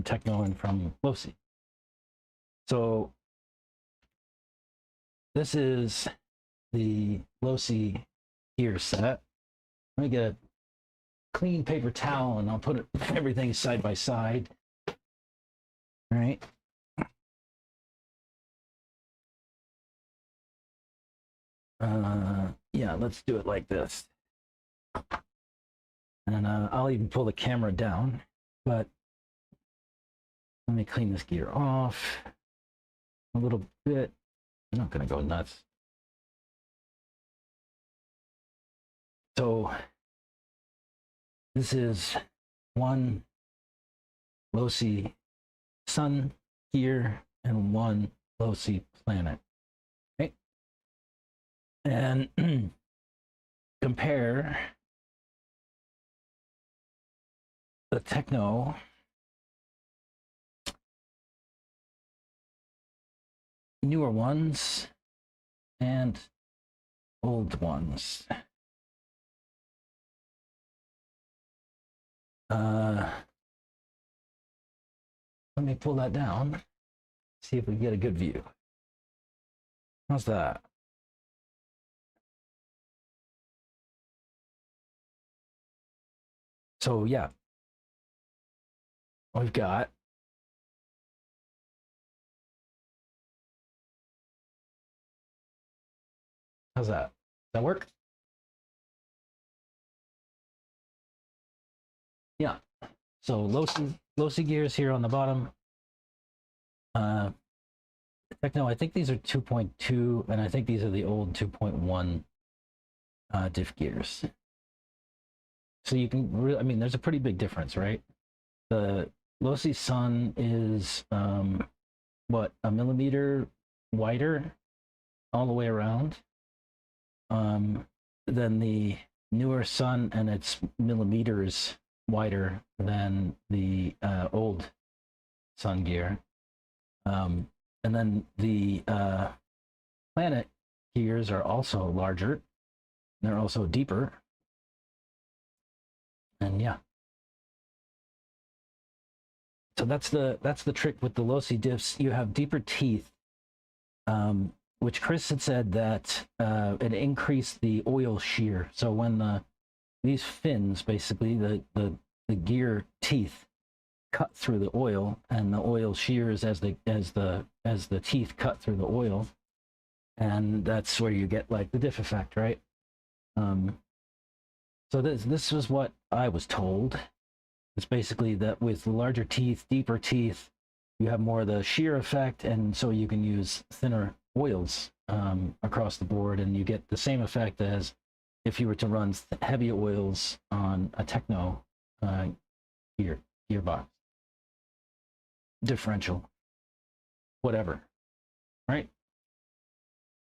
Techno, and from Losi. So this is the Losi gear set. Let me get a clean paper towel and I'll put everything side by side. All right. Yeah, let's do it like this. And I'll even pull the camera down, but let me clean this gear off a little bit. I'm not gonna go nuts. So this is one Losi Sun gear and one Losi Planet. Okay. And compare the Techno newer ones and old ones. Let me pull that down. See if we get a good view. How's that? So yeah, we've got how's that? Does that work? Yeah. So low C gears here on the bottom. Techno, I think these are 2.2, and I think these are the old 2.1 diff gears. So you can really, I mean, there's a pretty big difference, right? The low C Sun is what, a millimeter wider all the way around. Then the newer Sun, and it's millimeters wider than the old Sun gear. And then the Planet gears are also larger. They're also deeper. And yeah. So that's the trick with the low C diffs. You have deeper teeth, which Chris had said that it increased the oil shear. So when these fins, basically the gear teeth, cut through the oil, and the oil shears as the teeth cut through the oil, and that's where you get like the diff effect, right? So this was what I was told. It's basically that with larger teeth, deeper teeth, you have more of the shear effect, and so you can use thinner oils across the board, and you get the same effect as if you were to run heavy oils on a Techno gearbox, differential, whatever, right?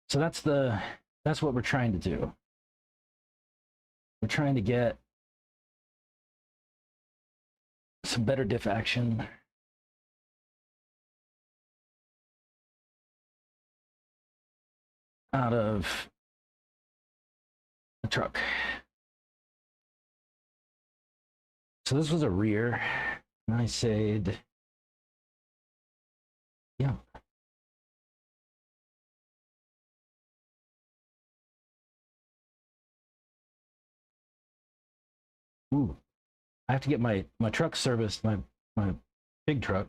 So that's what we're trying to do. We're trying to get some better diff action. Out of the truck. So this was a rear, and I said, yeah. Ooh, I have to get my truck serviced, my big truck,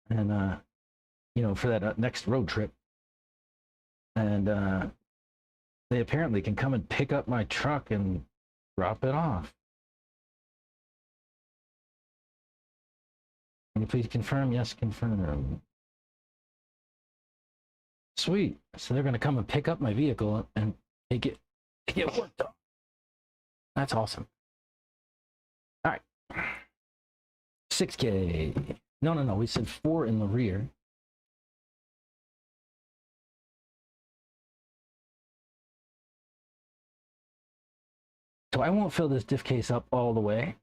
and for that next road trip. And they apparently can come and pick up my truck and drop it off. Can you please confirm? Yes, confirm. Sweet. So they're going to come and pick up my vehicle and take it worked on. That's awesome. All right. 6K. No. We said 4 in the rear. So I won't fill this diff case up all the way.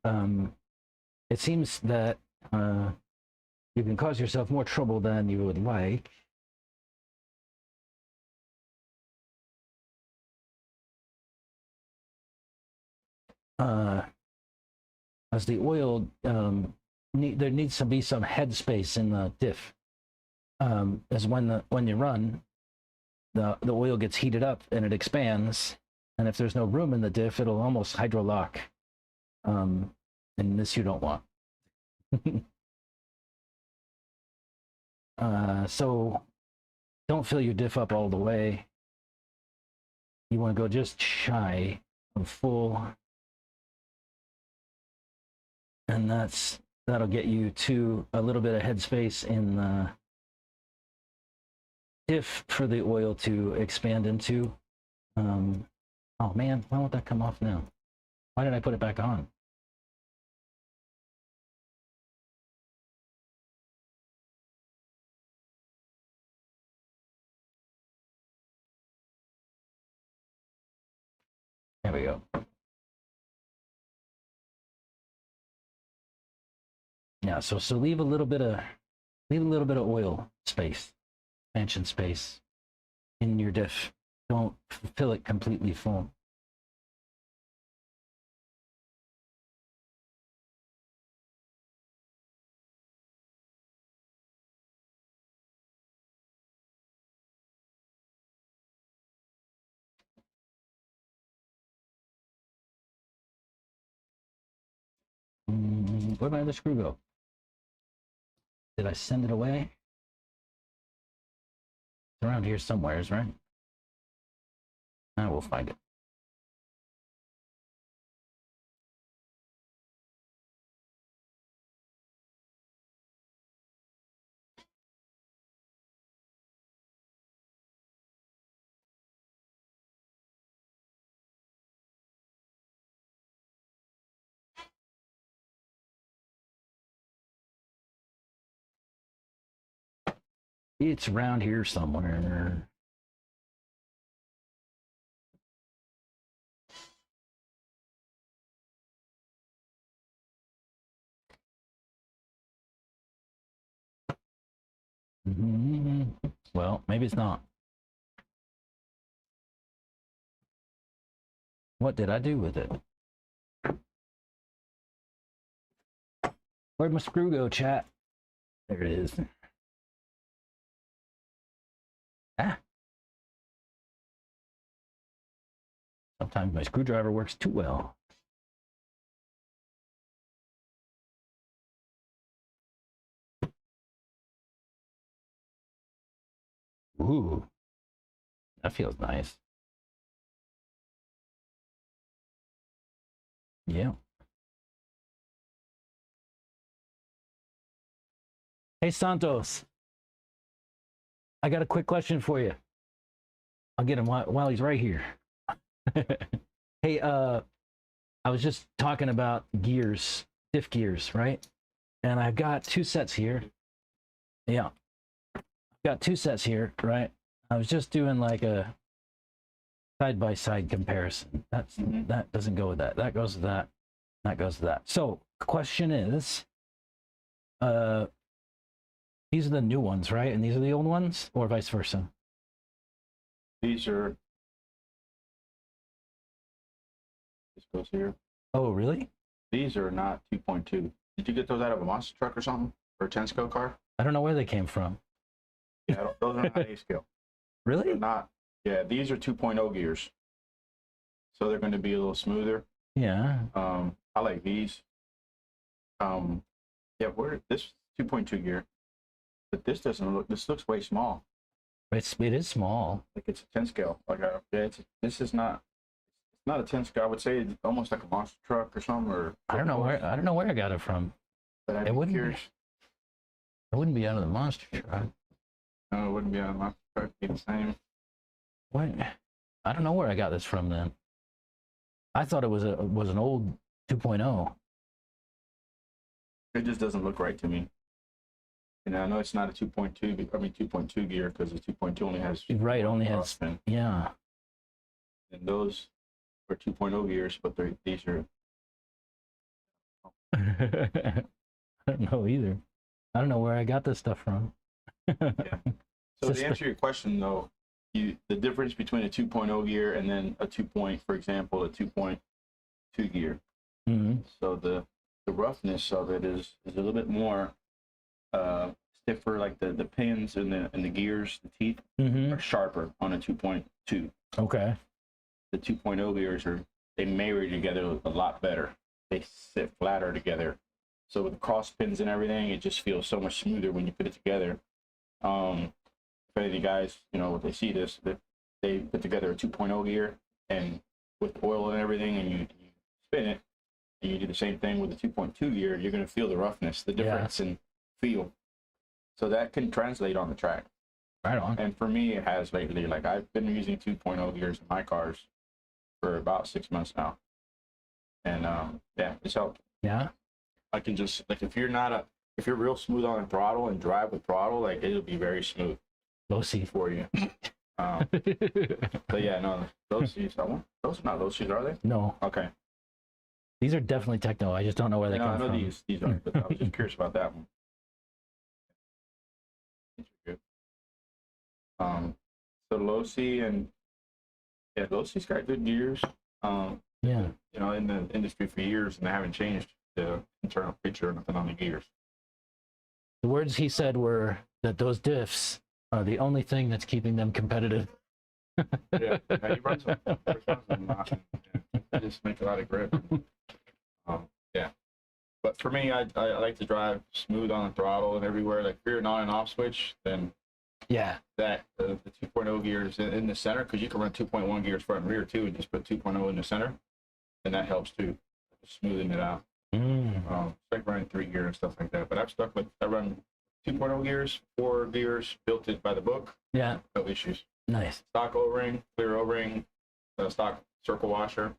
It seems that you can cause yourself more trouble than you would like. As the oil, there needs to be some headspace in the diff. As when you run, the oil gets heated up and it expands, and if there's no room in the diff, it'll almost hydrolock. And this you don't want. So don't fill your diff up all the way. You want to go just shy of full, and that'll get you to a little bit of headspace in the diff for the oil to expand into. Oh man, why won't that come off now? Why did I put it back on? There we go. Yeah, so leave a little bit of oil space, expansion space in your diff. Don't fill it completely full. Where'd my other screw go? Did I send it away? It's around here somewheres, right? I will find it. It's around here somewhere. Well, maybe it's not. What did I do with it? Where'd my screw go, chat? There it is. Ah. Sometimes my screwdriver works too well. Ooh, that feels nice. Yeah. Hey, Santos. I got a quick question for you. I'll get him while he's right here. Hey, I was just talking about gears, diff gears, right? And I've got two sets here. Yeah. I've got two sets here, right? I was just doing like a side-by-side comparison. That doesn't go with that. That goes with that. That goes with that. So, question is, these are the new ones, right? And these are the old ones, or vice versa? These are. This goes here. Oh, really? These are not 2.2. Did you get those out of a monster truck or something? Or a 10-scale car? I don't know where they came from. Yeah, those are not A-scale. Really? They're not. Yeah, these are 2.0 gears. So they're going to be a little smoother. Yeah. I like these. Yeah, this 2.2 gear. But this doesn't look, this looks way small. It is small. Like it's a 10 scale. This is not, it's not a 10 scale. I would say it's almost like a monster truck or something. Or I don't know where I got it from. But I'd It be wouldn't be- curious. It wouldn't be out of the monster truck. No, it wouldn't be on a monster truck. It'd be the same. What? I don't know where I got this from then. I thought it was an old 2.0. It just doesn't look right to me. And I know it's not a 2.2, 2.2 gear because the 2.2 only has Right, only has spin. yeah. And those are 2.0 gears, but these are. I don't know either. I don't know where I got this stuff from. Yeah. So Just to answer your question though, the difference between a 2.0 gear and then a 2.2 gear. Mm-hmm. So the roughness of it is a little bit more stiffer, like the pins and the gears, the teeth Mm-hmm. are sharper on a 2.2. Okay. The 2.0 gears they marry together a lot better. They sit flatter together. So with the cross pins and everything, it just feels so much smoother when you put it together. If any of you guys, they see this, that they put together a 2.0 gear and with oil and everything, and you spin it, and you do the same thing with the 2.2 gear, you're going to feel the roughness, the difference in feel. So that can translate on the track. Right on. And for me, it has lately. Like I've been using 2.0 gears in my cars for about 6 months now. And yeah, it's helped. Yeah. I can just, like, if you're real smooth on the throttle and drive with throttle, like it'll be very smooth Low C. for you. But yeah, no, those seats, those are not those seats, are they? No. Okay. These are definitely techno. I just don't know where they No, I come know from. these are, but I was just curious about that one. These are good. So low C and yeah, low C's got good gears. Yeah. In the industry for years, and they haven't changed the internal picture or nothing on the gears. The words he said were that those diffs are the only thing that's keeping them competitive. Yeah, you run some. Just make a lot of grip. Yeah. But for me, I like to drive smooth on the throttle and everywhere. Like if you're an on and off switch, then Yeah. that the 2.0 gears in the center, because you can run 2.1 gears front and rear too, and just put 2.0 in the center, and that helps too, smoothing it out. It's like running 3 gear and stuff like that. But I run 2.0 gears, 4 gears, built it by the book. Yeah. No issues. Nice. Stock O-ring, clear O-ring, stock circle washer,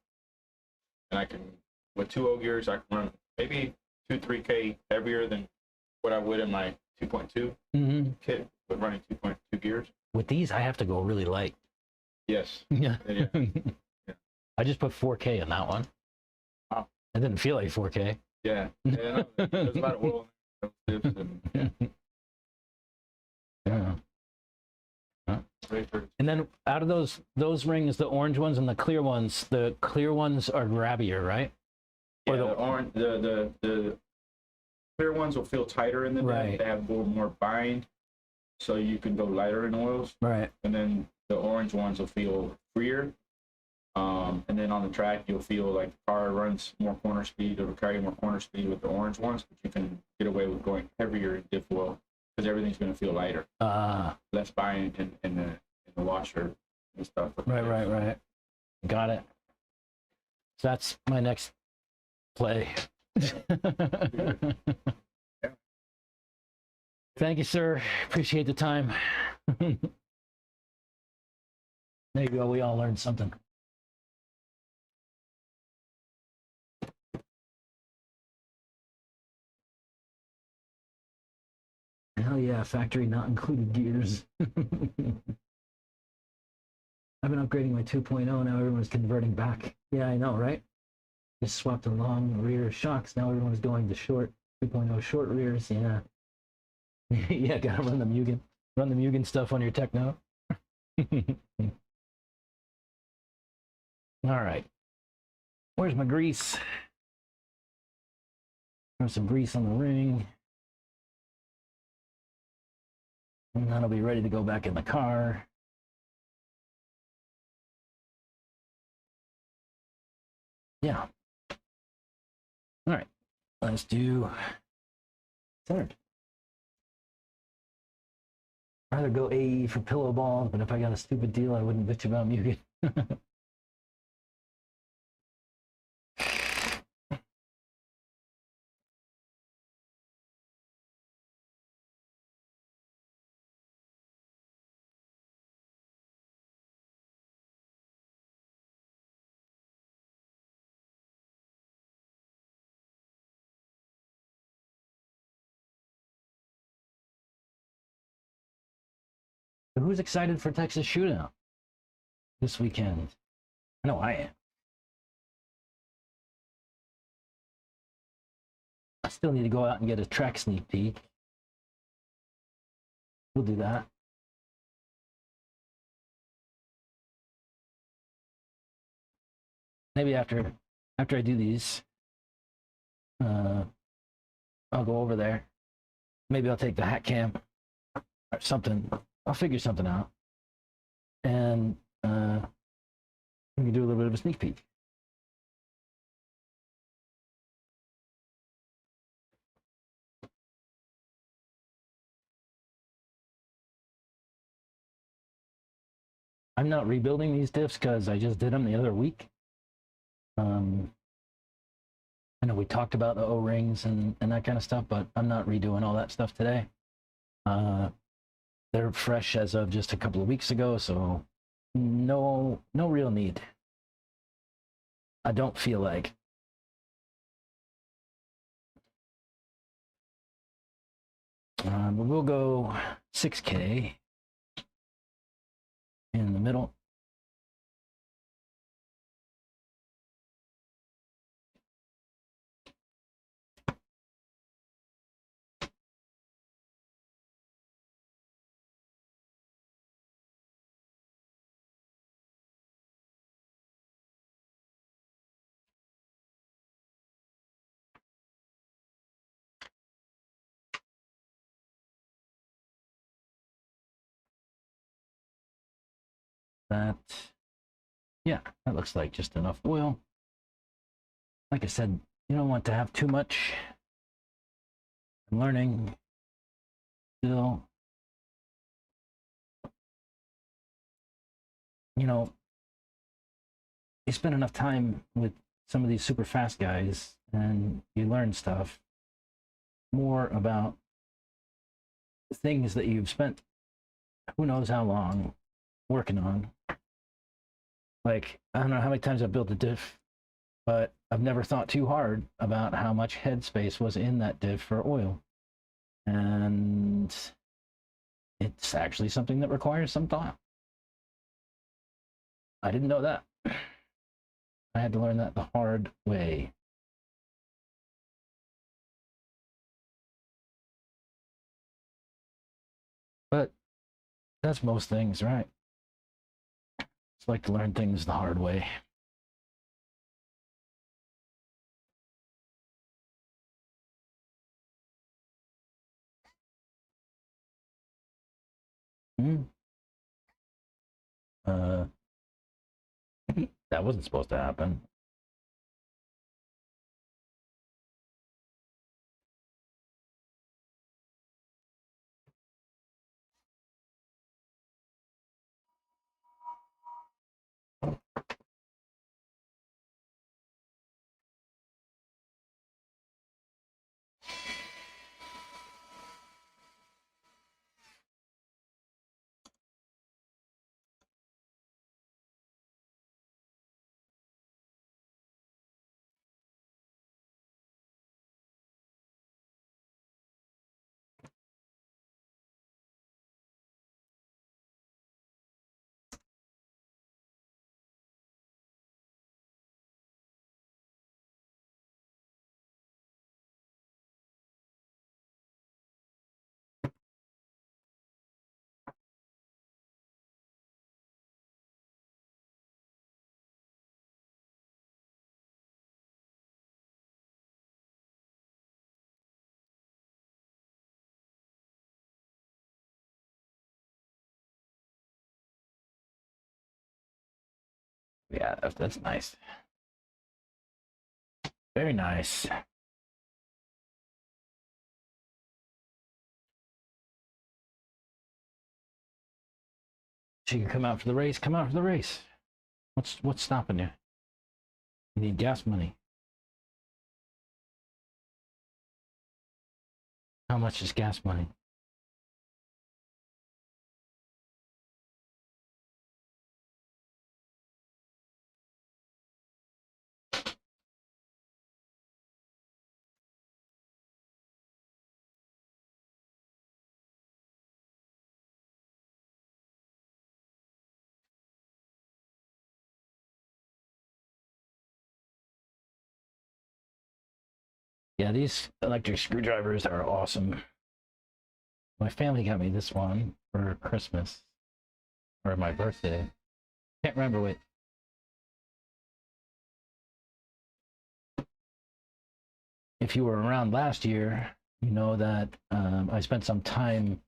and I can with 2.0 gears I can run maybe 2-3K heavier than what I would in my 2.2 kit, but running 2.2 gears. With these, I have to go really light. Yes. Yeah. Yeah. I just put 4K in that one. Wow. It didn't feel like 4K. Yeah. No, there's a lot of oil in those tips and Yeah. ready for And then out of those rings, the orange ones and the clear ones are grabbier, right? yeah, Or the orange the clear ones will feel tighter in the Right. neck. They have a little more bind, so you can go lighter in oils. Right. And then the orange ones will feel freer. And then on the track, you'll feel like the car runs more corner speed. It'll carry more corner speed with the orange ones, but you can get away with going heavier in diff oil because everything's going to feel lighter. Less bind in the washer and stuff. Right. Got it. So that's my next play. Thank you, sir. Appreciate the time. There you go. We all learned something. Hell yeah, factory not included gears. I've been upgrading my 2.0, now everyone's converting back. Yeah, I know, right? Just swapped the long rear shocks, now everyone's going to short 2.0 short rears, yeah. Yeah, gotta run the Mugen stuff on your Techno. All right. Where's my grease? There's some grease on the ring. And then I'll be ready to go back in the car. Yeah. All right. Let's do third. I'd rather go AE for pillow balls, but if I got a stupid deal, I wouldn't bitch about Mugen. Who's excited for Texas Shootout this weekend? I know I am. I still need to go out and get a track sneak peek. We'll do that. Maybe after I do these, I'll go over there. Maybe I'll take the hat cam or something. I'll figure something out, and we can do a little bit of a sneak peek. I'm not rebuilding these diffs because I just did them the other week. I know we talked about the O-rings and that kind of stuff, but I'm not redoing all that stuff today. They're fresh as of just a couple of weeks ago, so no real need. I don't feel like. But we'll go 6K in the middle. That, yeah, that looks like just enough oil. Like I said, you don't want to have too much I'm learning still. You know, you spend enough time with some of these super fast guys and you learn stuff more about things that you've spent who knows how long working on. Like, I don't know how many times I've built a diff, but I've never thought too hard about how much headspace was in that diff for oil. And it's actually something that requires some thought. I didn't know that. I had to learn that the hard way. But that's most things, right? It's like to learn things the hard way. Hmm. Uh, that wasn't supposed to happen. Yeah, that's nice. Very nice. So you can come out for the race. Come out for the race. What's stopping you? You need gas money. How much is gas money? Yeah, these electric screwdrivers are awesome. My family got me this one for Christmas or my birthday. Can't remember what. If you were around last year, you know that I spent some time.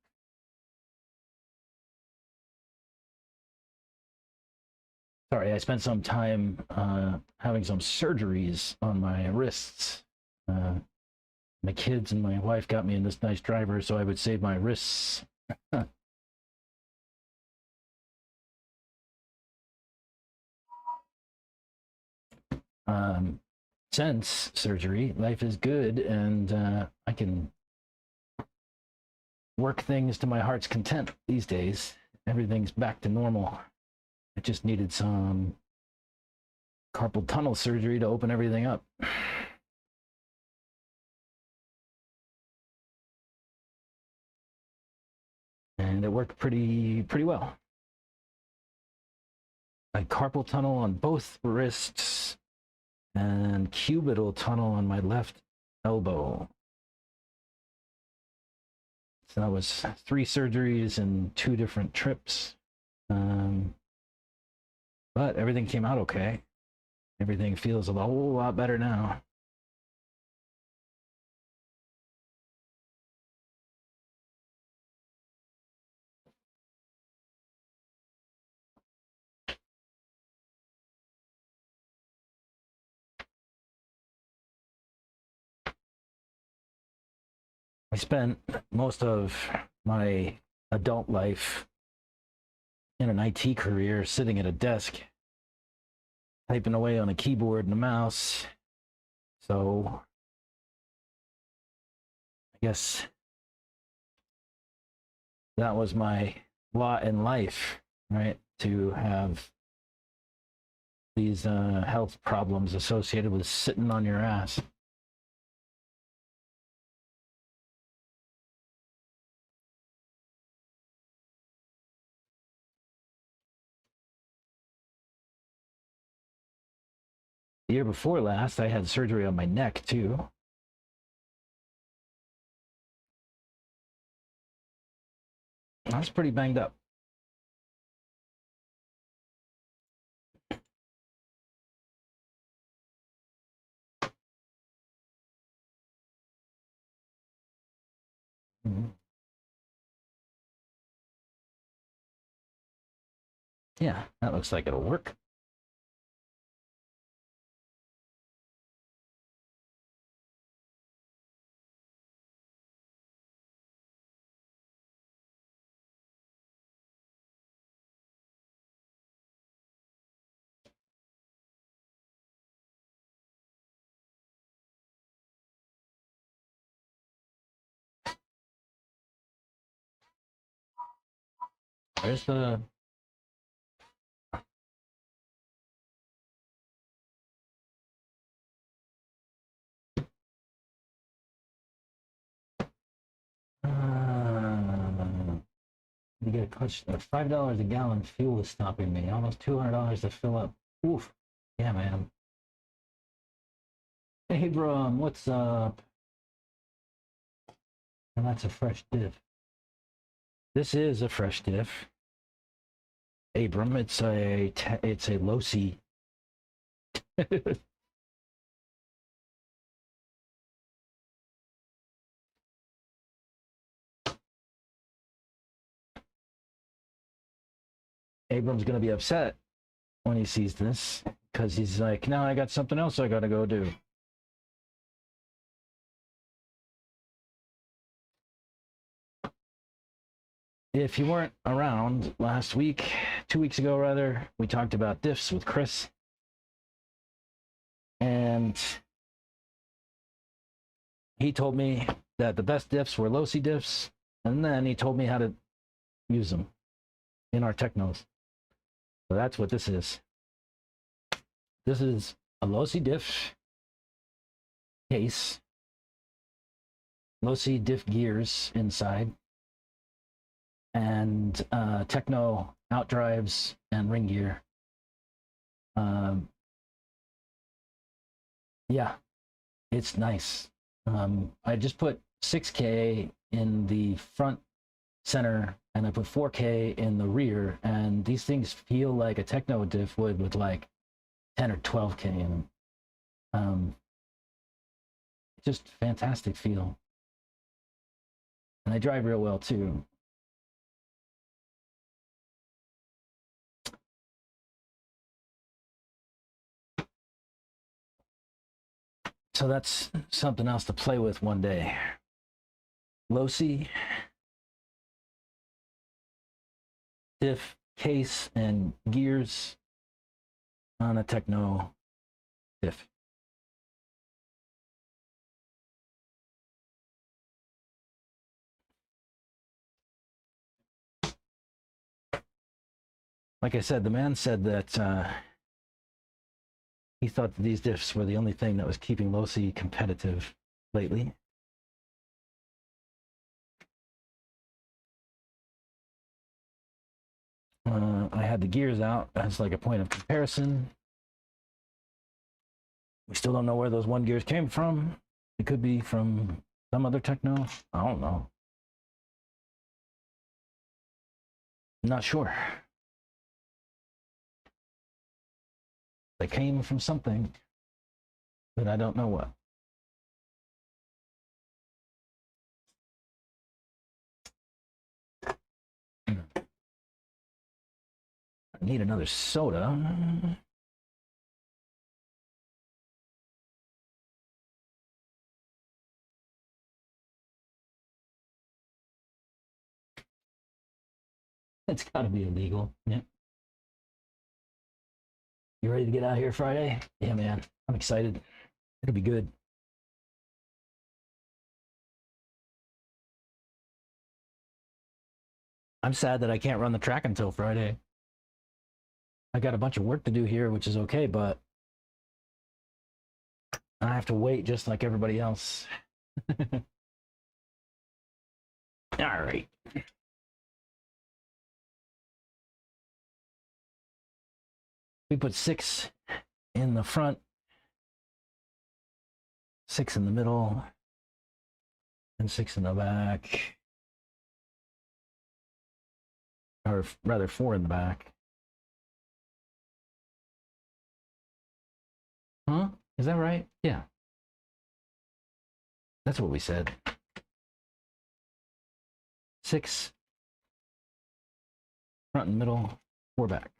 Sorry, I spent some time having some surgeries on my wrists. My kids and my wife got me in this nice driver so I would save my wrists. Since surgery, life is good, and I can work things to my heart's content these days. Everything's back to normal. I just needed some carpal tunnel surgery to open everything up. And it worked pretty well. I had carpal tunnel on both wrists and cubital tunnel on my left elbow. So that was 3 surgeries and 2 different trips. But everything came out okay. Everything feels a whole lot better now. I spent most of my adult life in an IT career sitting at a desk, typing away on a keyboard and a mouse. So I guess that was my lot in life, right? To have these health problems associated with sitting on your ass. The year before last, I had surgery on my neck too. I was pretty banged up. Mhm. Yeah, that looks like it'll work. There's the you get a clutch. $5 a gallon fuel is stopping me. Almost $200 to fill up. Oof. Yeah, man. Hey, Brom, what's up? And that's a fresh diff. This is a fresh diff. Abram, it's a low C. Abram's gonna be upset when he sees this because he's like, now I got something else I gotta go do. If you weren't around last week, 2 weeks ago rather, we talked about diffs with Chris. And he told me that the best diffs were low C diffs, and then he told me how to use them in our technos. So that's what this is. This is a low C diff case, low C diff gears inside, and techno outdrives and ring gear. Yeah, it's nice. I just put 6K in the front center and I put 4K in the rear, and these things feel like a techno diff would with like 10 or 12K in them. Just fantastic feel. And they drive real well too. So that's something else to play with one day. Low C, diff, case, and gears on a techno diff. Like I said, the man said that he thought that these diffs were the only thing that was keeping low C competitive lately. I had the gears out as like a point of comparison. We still don't know where those one gears came from. It could be from some other techno. I don't know. Not sure. They came from something, but I don't know what. I need another soda. It's got to be illegal. Yeah. You ready to get out here Friday? Yeah, man. I'm excited. It'll be good. I'm sad that I can't run the track until Friday. I got a bunch of work to do here, which is okay, but I have to wait just like everybody else. All right. We put 6 in the front, 6 in the middle, and 6 in the back. Or rather, 4 in the back. Huh? Is that right? Yeah. That's what we said. 6 front and middle, 4 back.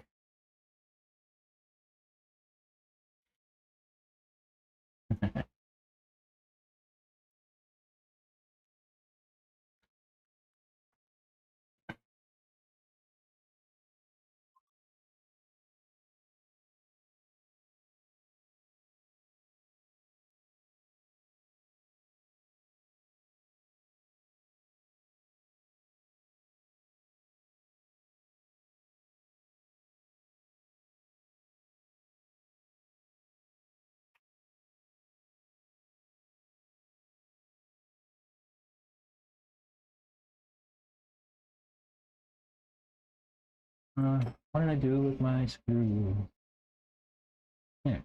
What did I do with my screw? Yeah.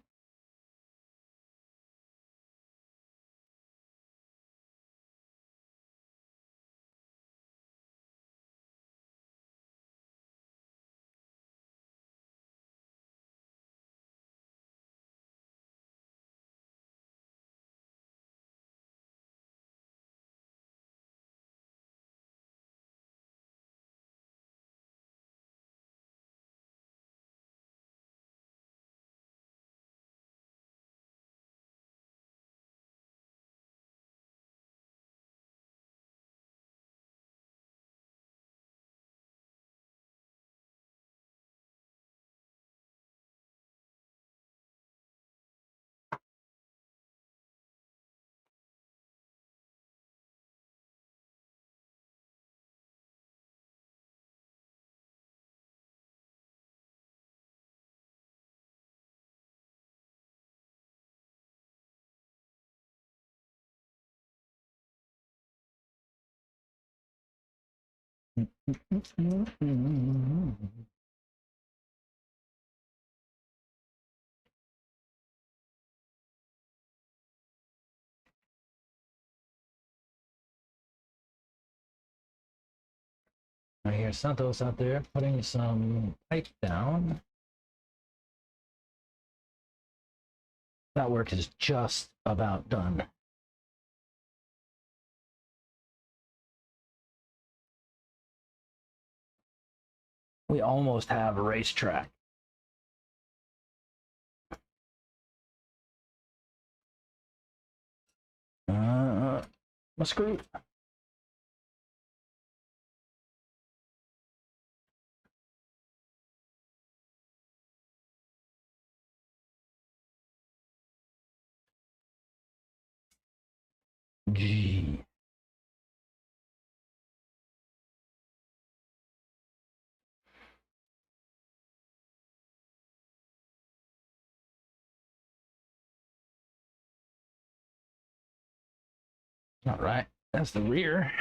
I hear Santos out there putting some pipe down. That work is just about done. We almost have a racetrack. My screw. Gee. All right, that's the rear.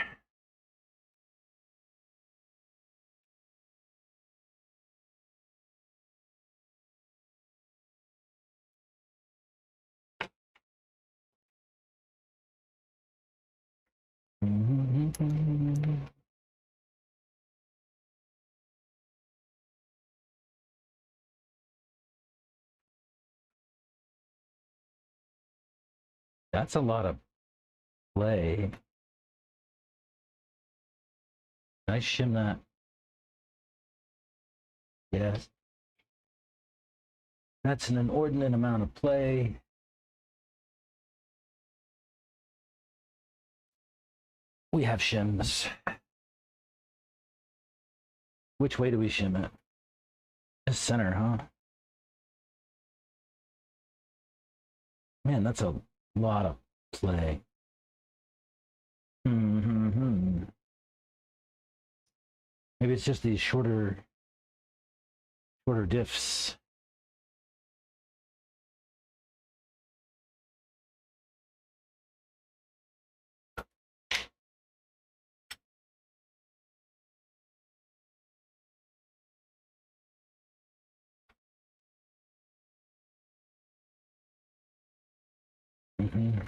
That's a lot of play. Nice shim that. Yes. That's an inordinate amount of play. We have shims. Which way do we shim it? This center, huh? Man, that's a lot of play. Mm-hmm. Maybe it's just these shorter diffs. Mm-hmm.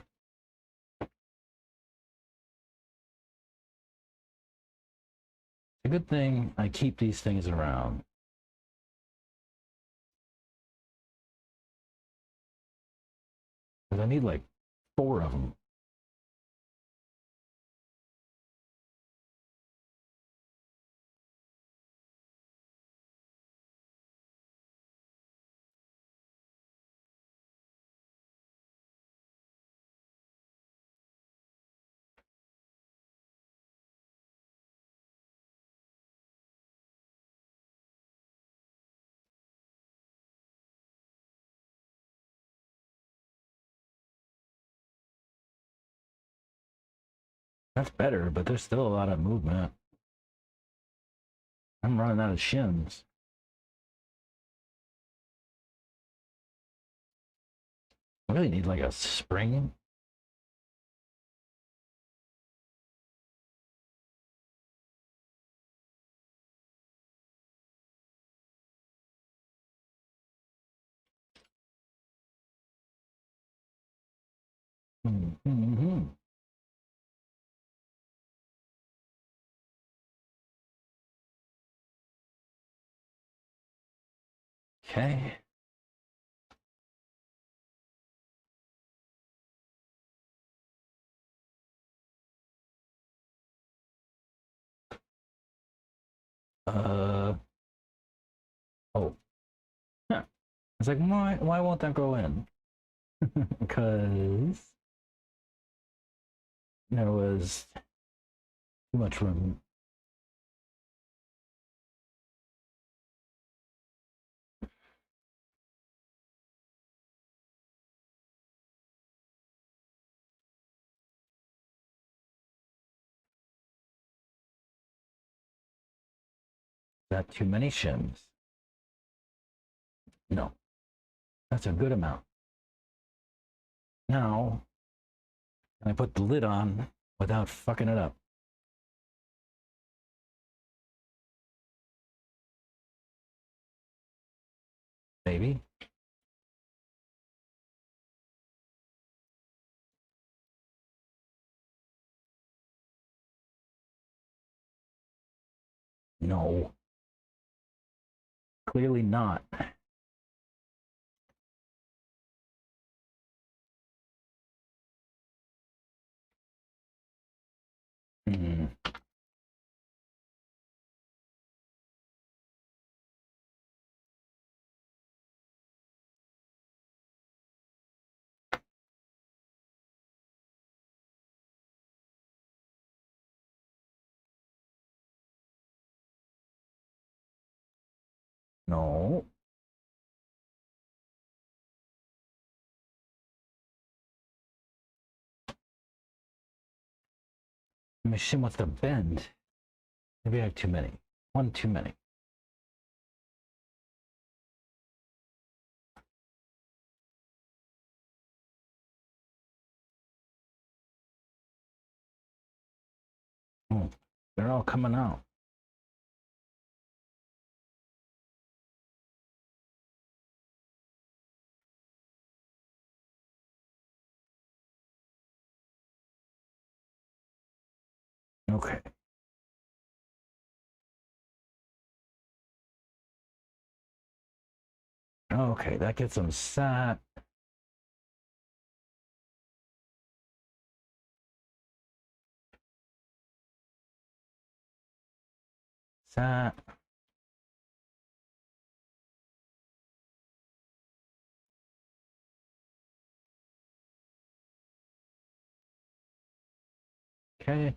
It's a good thing I keep these things around. Because I need like 4 of them. That's better, but there's still a lot of movement. I'm running out of shims. I really need like a spring. Mm-hmm. Okay. Oh. Huh. It's like, why won't that go in? Because there was too much room. Is that too many shims? No. That's a good amount. Now, can I put the lid on without fucking it up? Maybe. No. Clearly not. Hmm. No. The machine wants to bend. Maybe I have too many. One too many. Oh, they're all coming out. Okay. Okay, that gets them sat. Sat. Okay.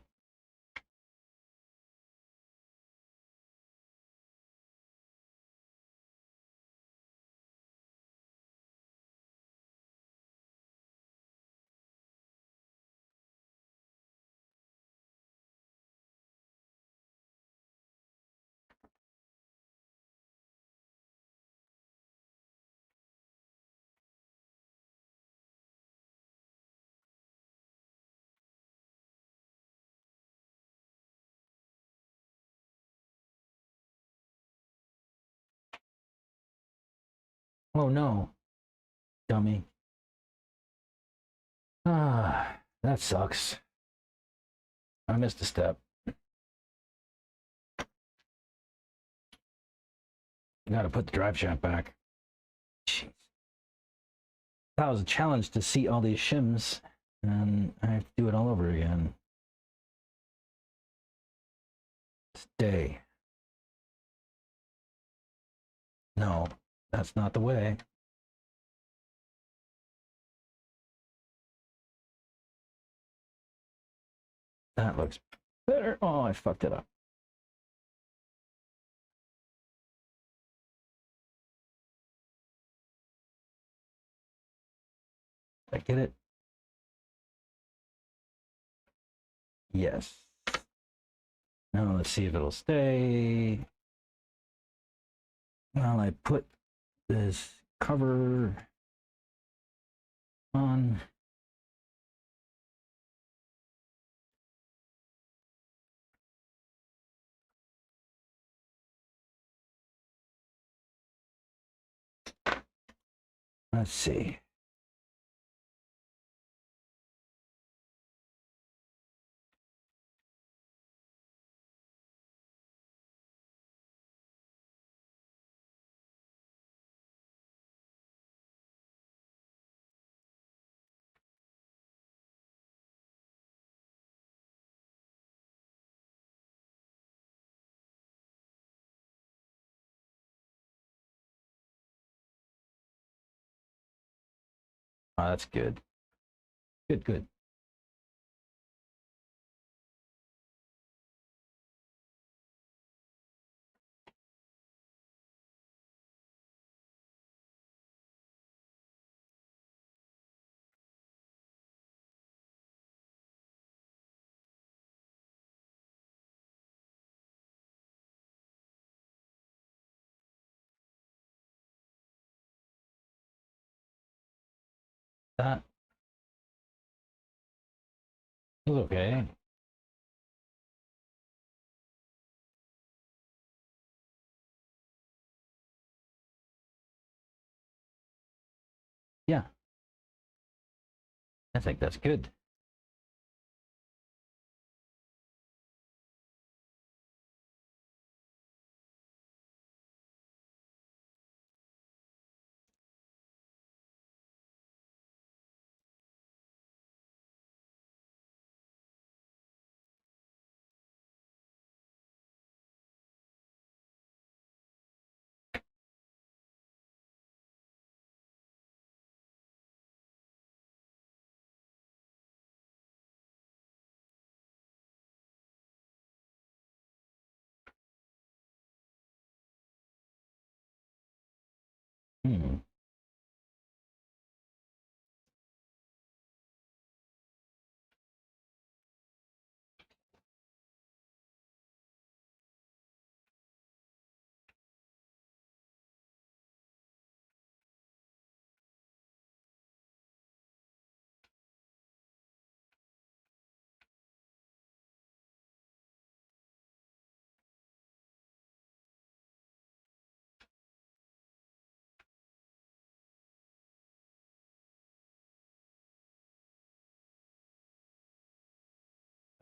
Oh no, dummy. Ah, that sucks. I missed a step. Gotta put the drive shaft back. Jeez. That was a challenge to see all these shims, and I have to do it all over again. Stay. No, that's not the way. That looks better. Oh, I fucked it up. Did I get it? Yes. Now let's see if it'll stay. Well, I put this cover on. Let's see. Oh, that's good. Good, good. That was okay. Yeah, I think that's good. Hmm.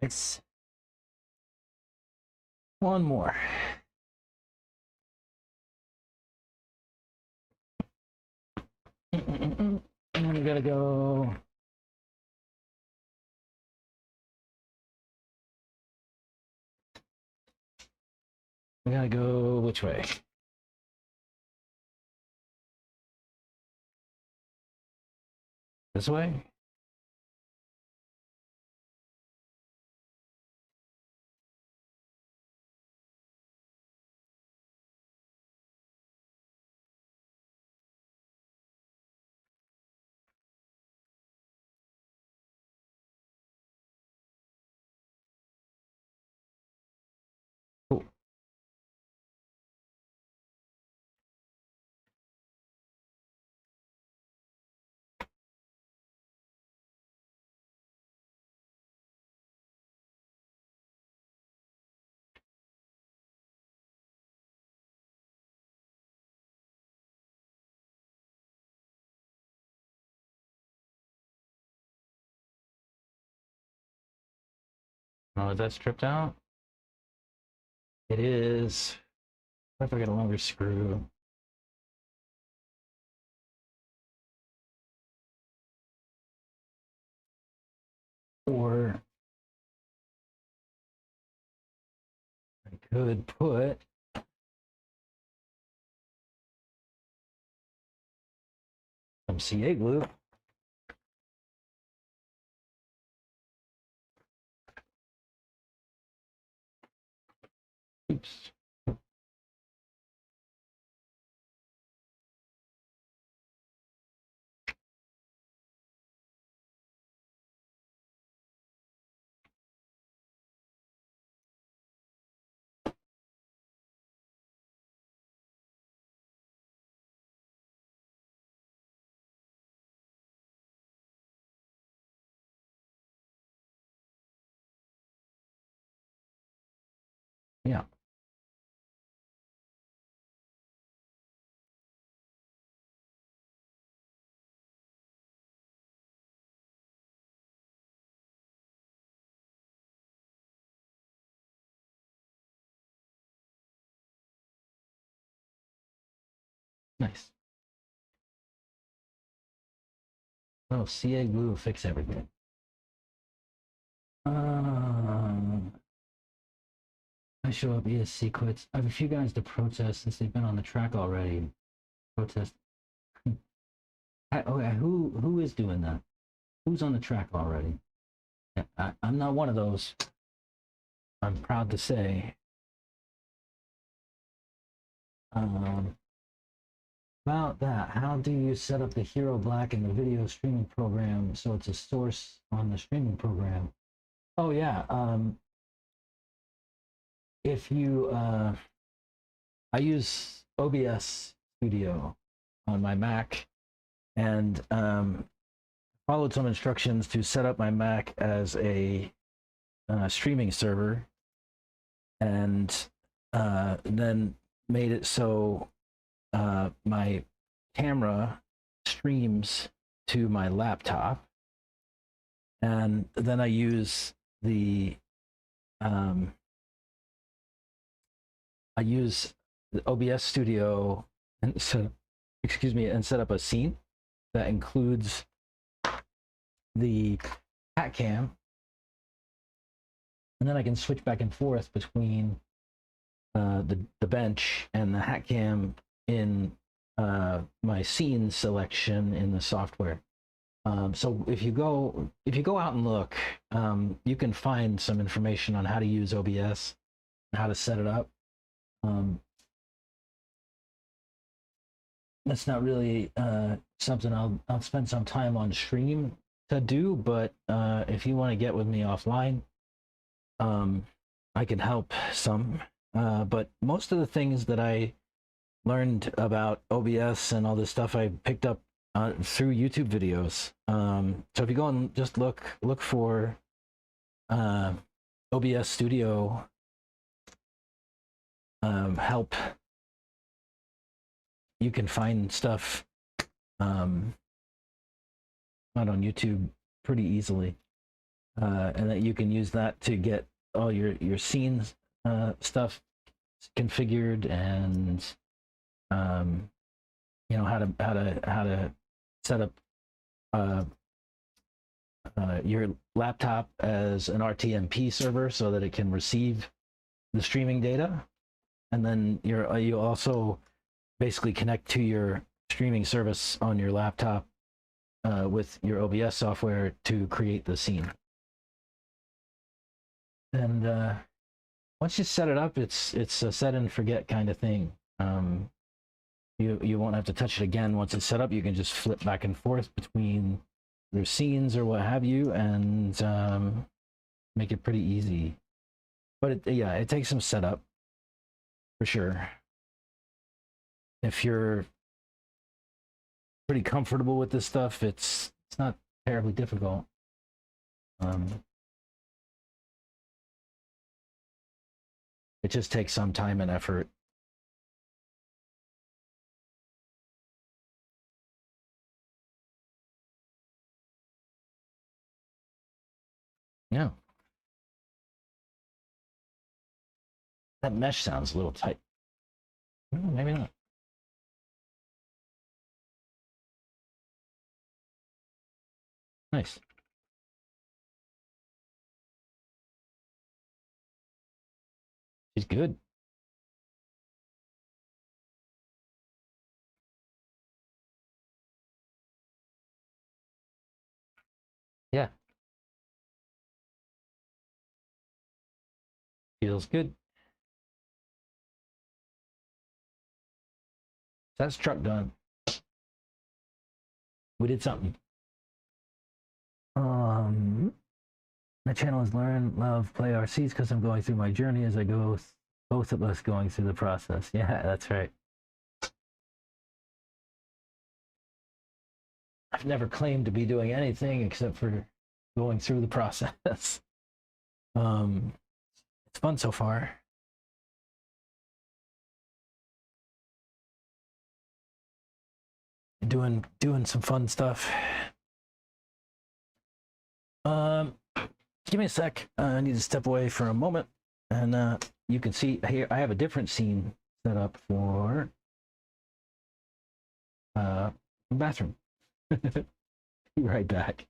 It's one more. And then we gotta go. We gotta go which way? This way? Cool. Oh, is that stripped out? It is. What if I get a longer screw? Or I could put some CA glue. Oops. Yeah. Nice. Oh, CA glue will fix everything. I show up ESC quits. I have a few guys to protest since they've been on the track already. Protest. Okay, who is doing that? Who's on the track already? I'm not one of those. I'm proud to say. About that, how do you set up the Hero Black in the video streaming program so it's a source on the streaming program? Oh yeah, if you, I use OBS Studio on my Mac, and followed some instructions to set up my Mac as a streaming server, and then made it so my camera streams to my laptop, and then I use the OBS Studio and set up a scene that includes the hat cam, and then I can switch back and forth between the bench and the hat cam in my scene selection in the software. So if you go out and look, you can find some information on how to use OBS and how to set it up. That's not really something I'll spend some time on stream to do, but if you want to get with me offline, I can help some. But most of the things that I learned about OBS and all this stuff I picked up through YouTube videos. So if you go and just look for OBS Studio help, you can find stuff out on YouTube pretty easily, and that you can use that to get all your scenes stuff configured, and you know how to set up your laptop as an RTMP server so that it can receive the streaming data, and then you also basically connect to your streaming service on your laptop with your OBS software to create the scene. And once you set it up, it's a set and forget kind of thing. You won't have to touch it again. Once it's set up, you can just flip back and forth between your scenes or what have you, and make it pretty easy. But it takes some setup for sure. If you're pretty comfortable with this stuff, it's not terribly difficult. It just takes some time and effort. Yeah. That mesh sounds a little tight. Maybe not. Nice. She's good. Yeah. Feels good. That's truck done. We did something. My channel is learn, love, play RCs because I'm going through my journey as I go. Both of us going through the process. Yeah, that's right. I've never claimed to be doing anything except for going through the process. It's fun so far. Doing some fun stuff. Give me a sec. I need to step away for a moment, and you can see here I have a different scene set up for bathroom. Be right back.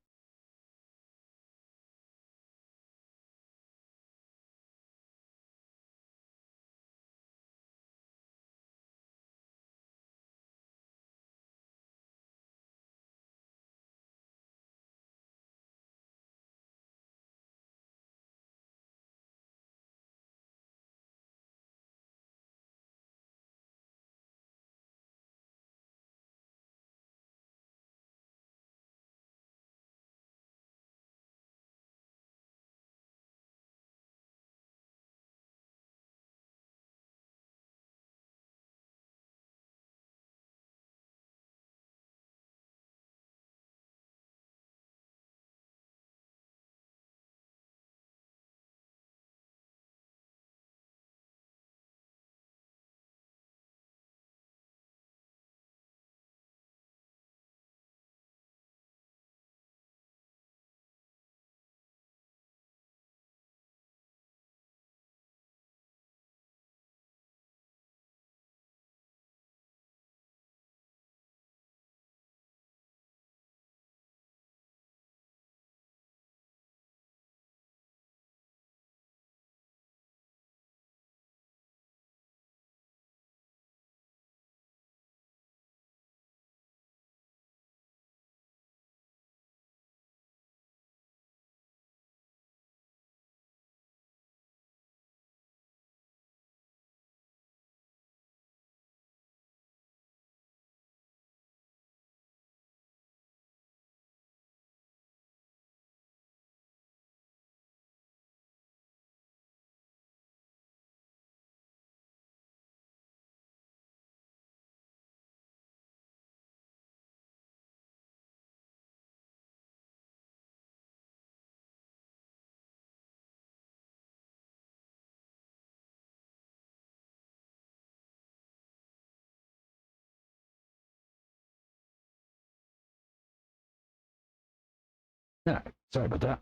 Yeah, sorry about that.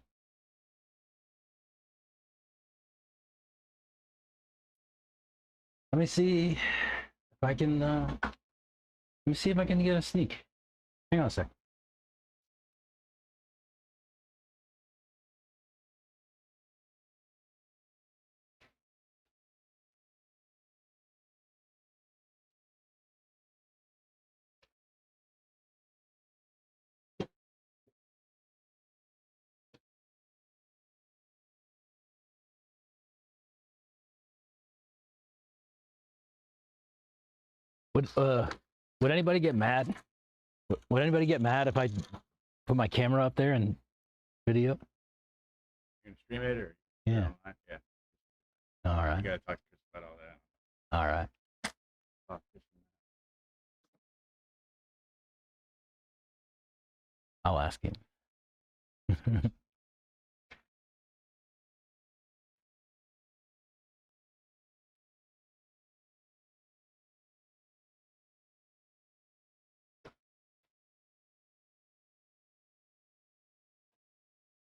Let me see if I can. Let me see if I can get a sneak. Hang on a sec. Would anybody get mad? Would anybody get mad if I put my camera up there and video? You can stream it or Yeah. yeah. All You right. gotta talk to Chris about all that. All right. Talk to Chris. I'll ask him.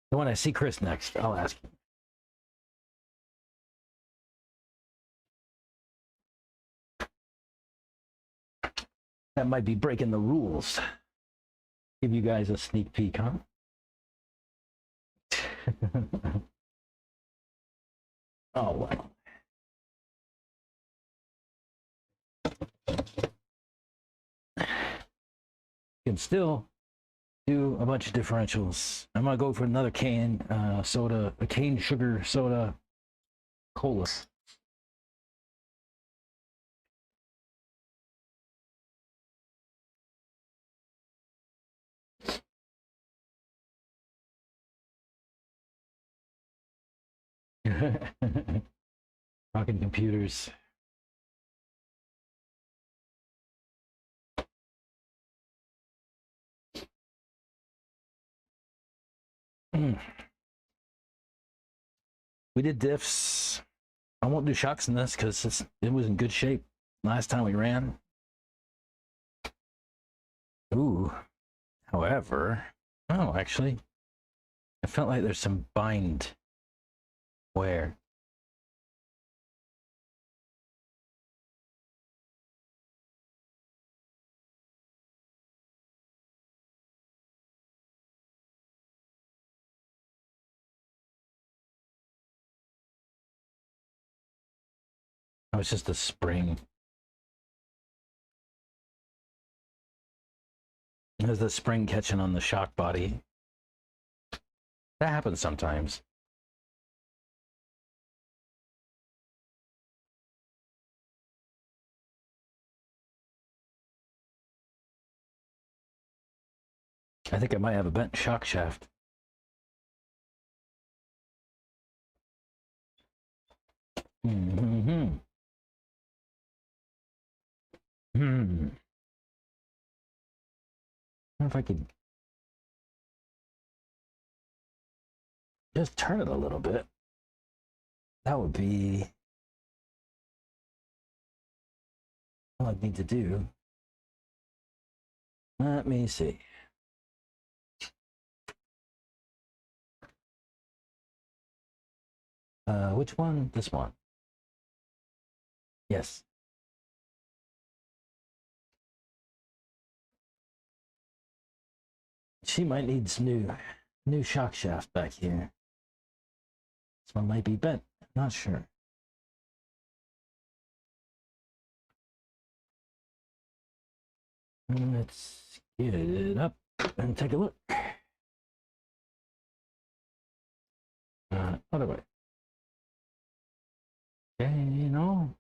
When I see Chris next, I'll ask him. That might be breaking the rules. Give you guys a sneak peek, huh? Oh, well. You can still do a bunch of differentials. I'm gonna go for another cane soda, a cane sugar soda cola. Talking computers. We did diffs. I won't do shocks in this because it was in good shape last time we ran. Ooh. However, oh, actually, I felt like there's some bind wear. Oh, it's just a spring. There's the spring catching on the shock body. That happens sometimes. I think I might have a bent shock shaft. Mm-hmm. Hmm. I wonder if I could just turn it a little bit. That would be all I'd need to do. Let me see. Which one? This one. Yes. She might need some new shock shaft back here. This one might be bent. Not sure. Let's get it up and take a look. Other way. Okay, no.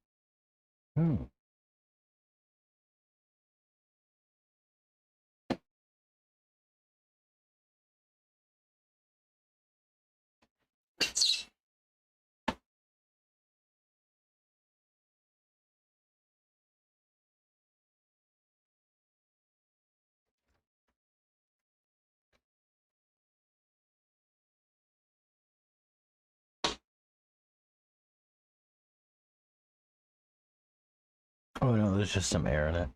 Oh no, there's just some air in it.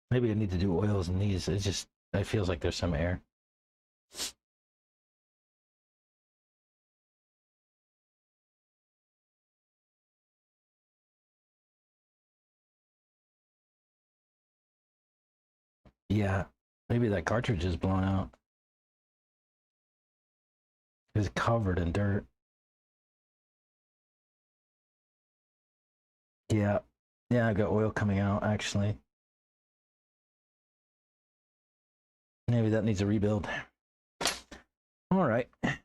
Maybe I need to do oils in these. It feels like there's some air. Yeah, maybe that cartridge is blown out. It's covered in dirt. Yeah, yeah, I got oil coming out actually. Maybe that needs a rebuild. All right. I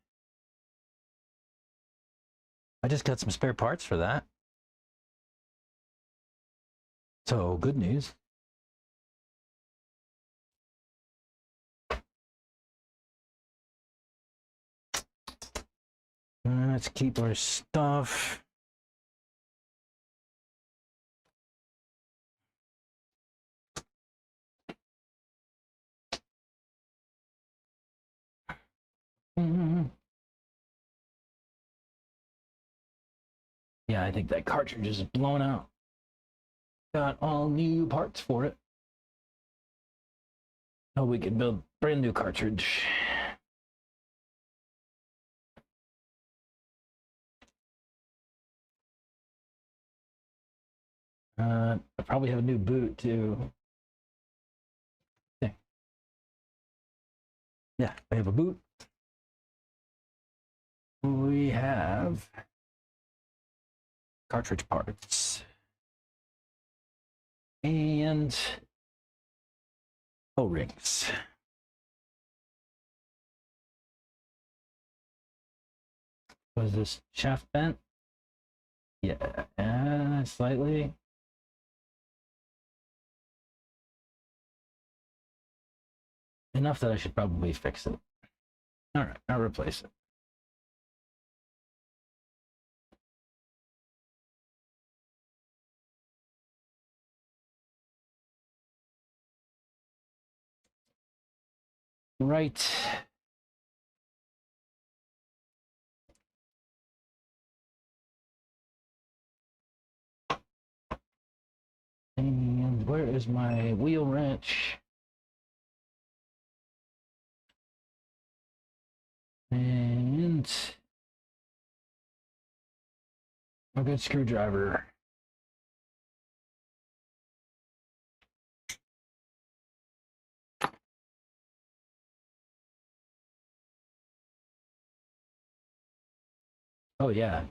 just got some spare parts for that. So, good news. Let's keep our stuff. Yeah, I think that cartridge is blown out. Got all new parts for it. Oh, we could build brand new cartridge. I probably have a new boot too. Yeah, we have a boot. We have cartridge parts and O-rings. Was this shaft bent? Yeah, slightly. Enough that I should probably fix it. All right, I'll replace it. Right. And where is my wheel wrench? And a good screwdriver. Oh yeah,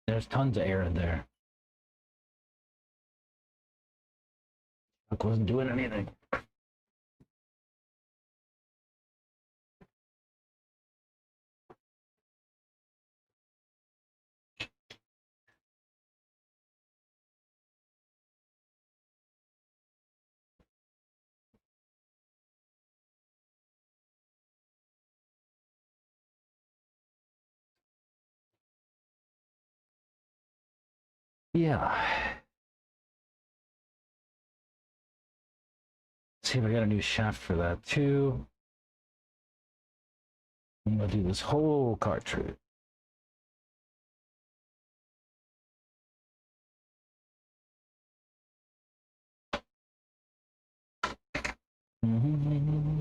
there's tons of air in there. Truck wasn't doing anything. Yeah. Let's see if I got a new shaft for that too. I'm gonna do this whole cartridge. Mm-hmm.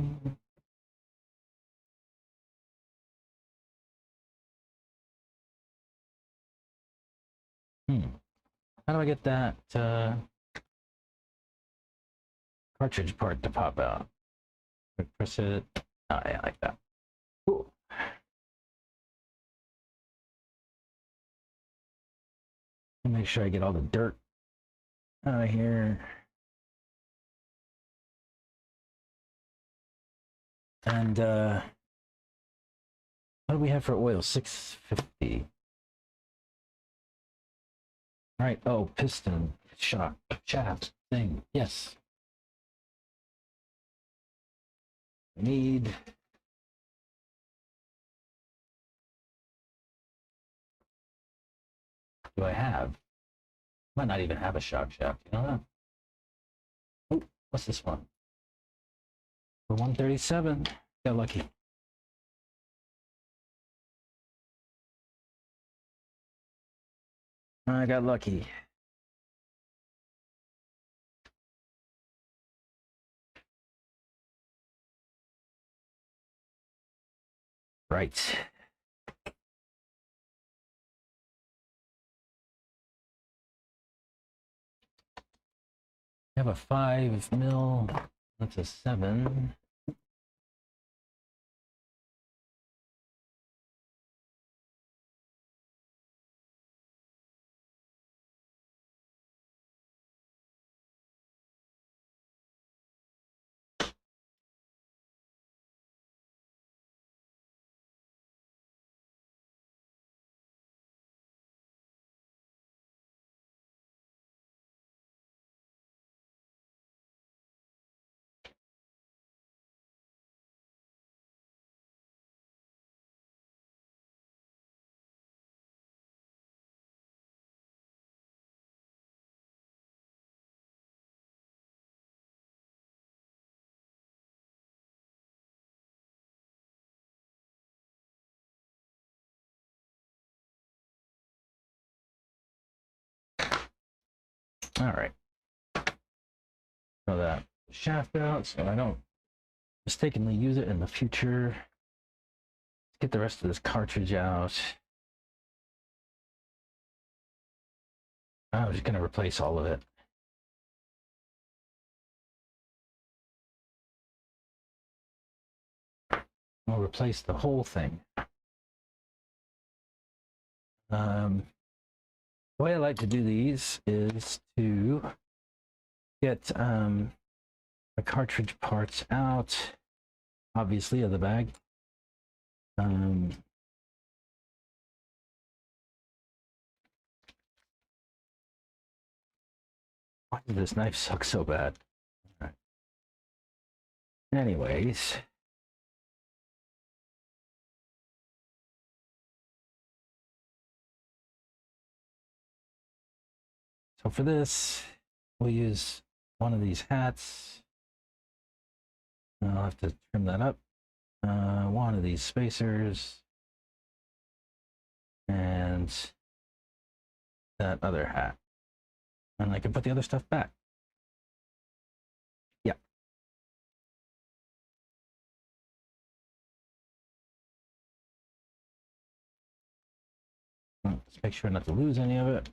How do I get that cartridge part to pop out? Press it. Oh, yeah, like that. Cool. Make sure I get all the dirt out of here. And what do we have for oil? 650. All right. Oh, piston, shock, shaft thing. Yes. Need. Do I have? Might not even have a shock shaft. You know that? Oh, what's this one? For 137. Got lucky. I got lucky. Right. I have a 5 mil. That's a 7. All right. Throw that shaft out so I don't mistakenly use it in the future. Let's get the rest of this cartridge out. I'm just going to replace all of it. We'll replace the whole thing. The way I like to do these is to get the cartridge parts out, obviously, of the bag. Why does this knife suck so bad? All right. Anyways. So for this, we'll use one of these hats. I'll have to trim that up. One of these spacers. And that other hat. And I can put the other stuff back. Yeah. Let's make sure not to lose any of it.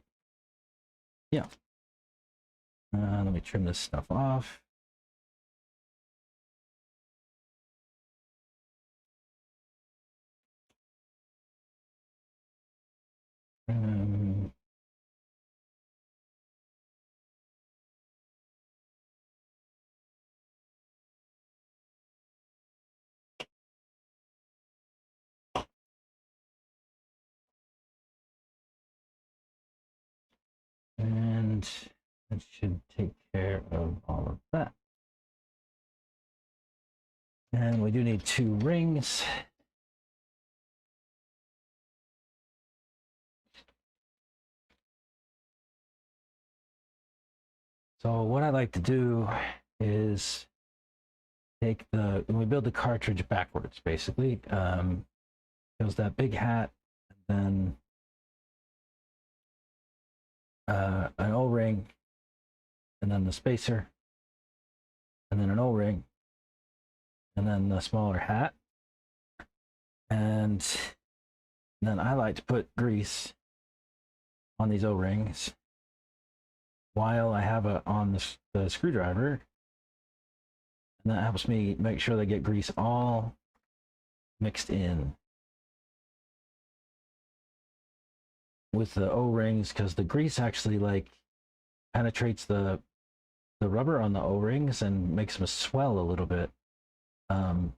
Yeah. Let me trim this stuff off. And that should take care of all of that. And we do need 2 rings. So what I like to do is take when we build the cartridge backwards, basically. Goes that big hat, and then an O-ring, and then the spacer, and then an O-ring, and then the smaller hat. And then I like to put grease on these O-rings while I have it on the screwdriver. And that helps me make sure they get grease all mixed in with the O-rings, because the grease actually like penetrates the rubber on the O-rings and makes them swell a little bit. And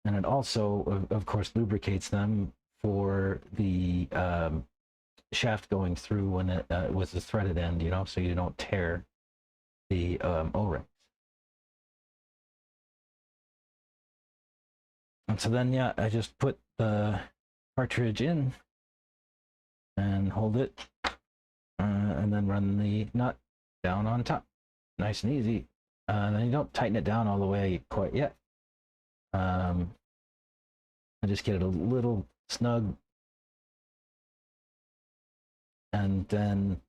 it also, of course, lubricates them for the shaft going through when it with the threaded end, you know, so you don't tear the O-rings. And so then, yeah, I just put the cartridge in and hold it, and then run the nut down on top. Nice and easy. Then you don't tighten it down all the way quite yet. I just get it a little snug, and then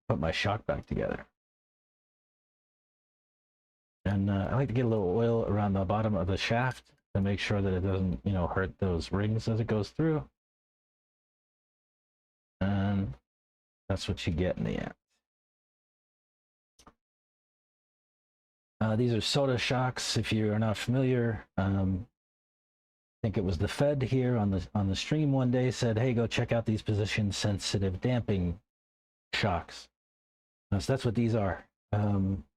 put my shock back together. And I like to get a little oil around the bottom of the shaft to make sure that it doesn't, you know, hurt those rings as it goes through. And that's what you get in the end. These are soda shocks. If you're not familiar, I think it was the Fed here on the stream one day said, "Hey, go check out these position-sensitive damping shocks." So that's what these are.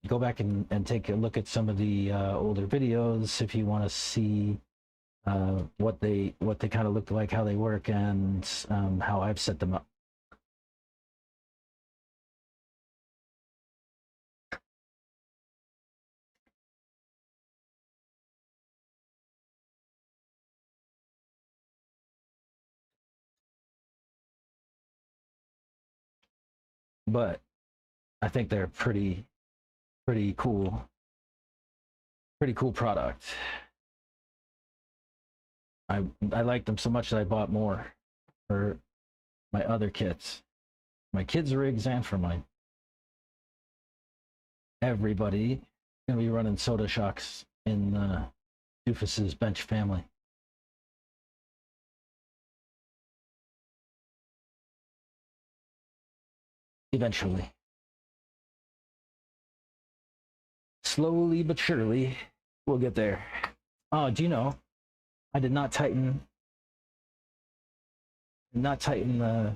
Go back and take a look at some of the older videos if you want to see what they kind of look like, how they work, and how I've set them up. But I think they're pretty cool product. I liked them so much that I bought more for my other kits, my kids' rigs, and for mine. Everybody gonna be running soda shocks in Doofus's bench family. Eventually. Slowly but surely, we'll get there. Oh, do you know, I did not tighten the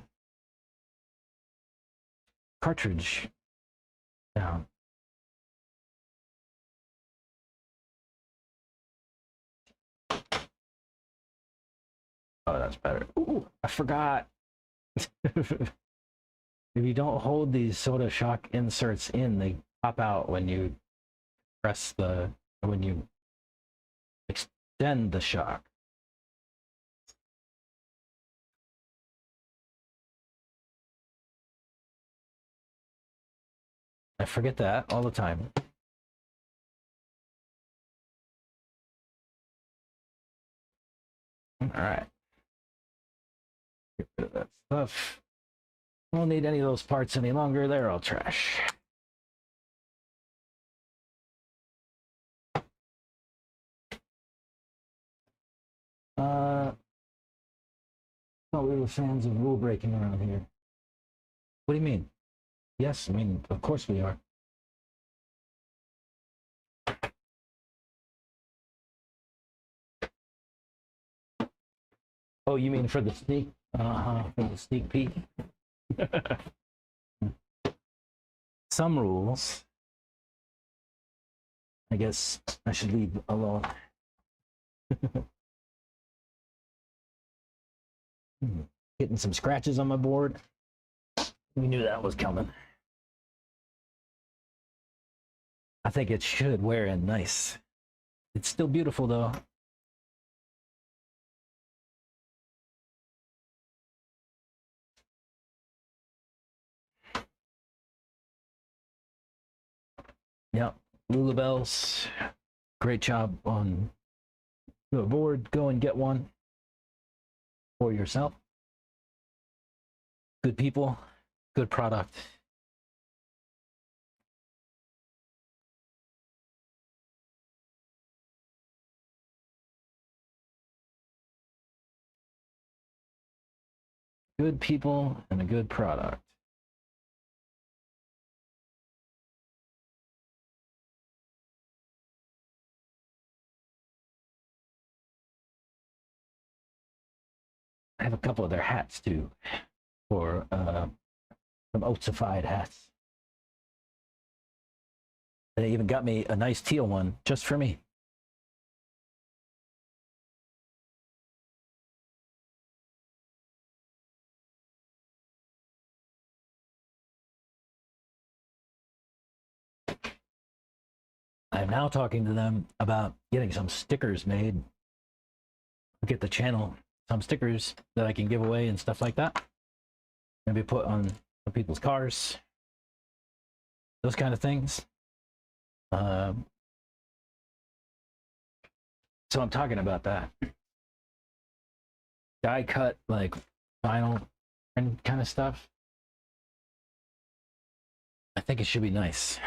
cartridge down. Oh, that's better. Ooh, I forgot. If you don't hold these soda shock inserts in, they pop out when you when you extend the shock. I forget that all the time. All right. Get rid of that stuff. Won't need any of those parts any longer. They're all trash. Thought we were fans of rule breaking around here. What do you mean? Yes, I mean, of course we are. Oh, you mean for the sneak? For the sneak peek. Some rules, I guess I should leave alone. Getting some scratches on my board. We knew that was coming. I think it should wear in nice. It's still beautiful though. Yep, Lulabells, great job on your board. Go and get one for yourself. Good people, good product. Good people and a good product. I have a couple of their hats too, for some oatsified hats. They even got me a nice teal one just for me. I'm now talking to them about getting some stickers made. Get the channel some stickers that I can give away and stuff like that. Maybe put on some people's cars. Those kind of things. So I'm talking about that. Die cut, like vinyl and kind of stuff. I think it should be nice.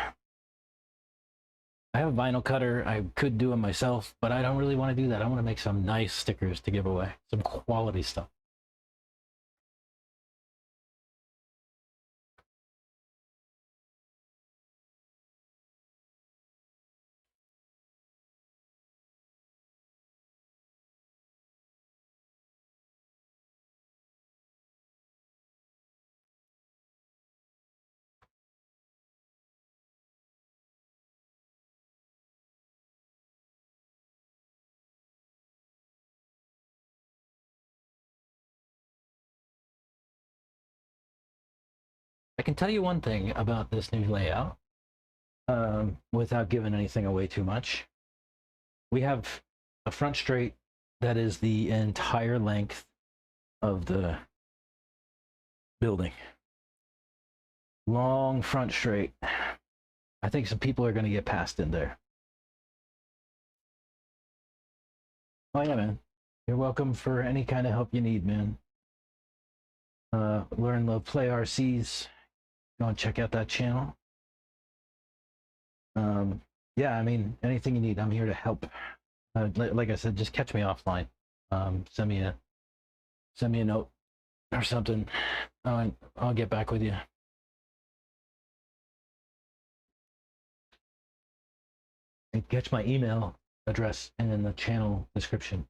I have a vinyl cutter. I could do it myself, but I don't really want to do that. I want to make some nice stickers to give away, some quality stuff. I can tell you one thing about this new layout, without giving anything away too much. We have a front straight that is the entire length of the building. Long front straight. I think some people are going to get passed in there. Oh yeah, man. You're welcome for any kind of help you need, man. Learn, love, play RCs. Go and check out that channel. yeah, I mean, anything you need, I'm here to help. Like I said, just catch me offline. Send me a note or something. I'll get back with you. And catch my email address and in the channel description.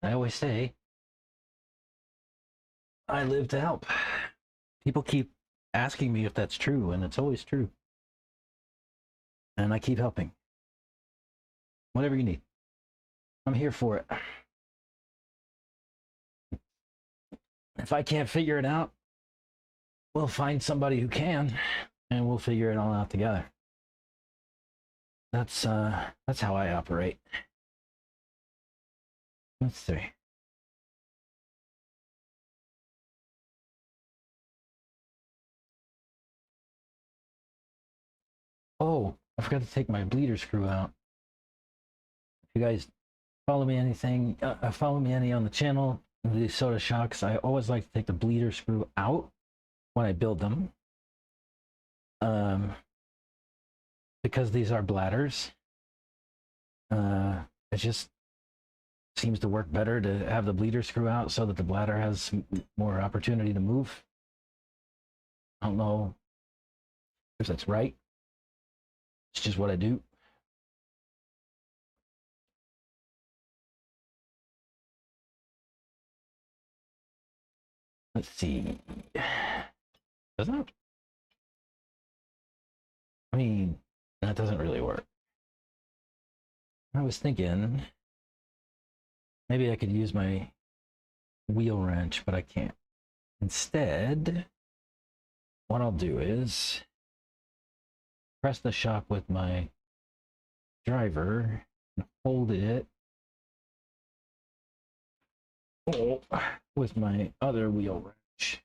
I always say, I live to help. People keep asking me if that's true, and it's always true. And I keep helping. Whatever you need, I'm here for it. If I can't figure it out, we'll find somebody who can, and we'll figure it all out together. That's how I operate. Let's see. Oh, I forgot to take my bleeder screw out. If you guys follow me any on the channel, the soda shocks, I always like to take the bleeder screw out when I build them. Because these are bladders, it just seems to work better to have the bleeder screw out so that the bladder has more opportunity to move. I don't know if that's right. It's just what I do. Let's see. Does that? I mean, that doesn't really work. I was thinking maybe I could use my wheel wrench, but I can't. Instead, what I'll do is press the shock with my driver and hold it with my other wheel wrench.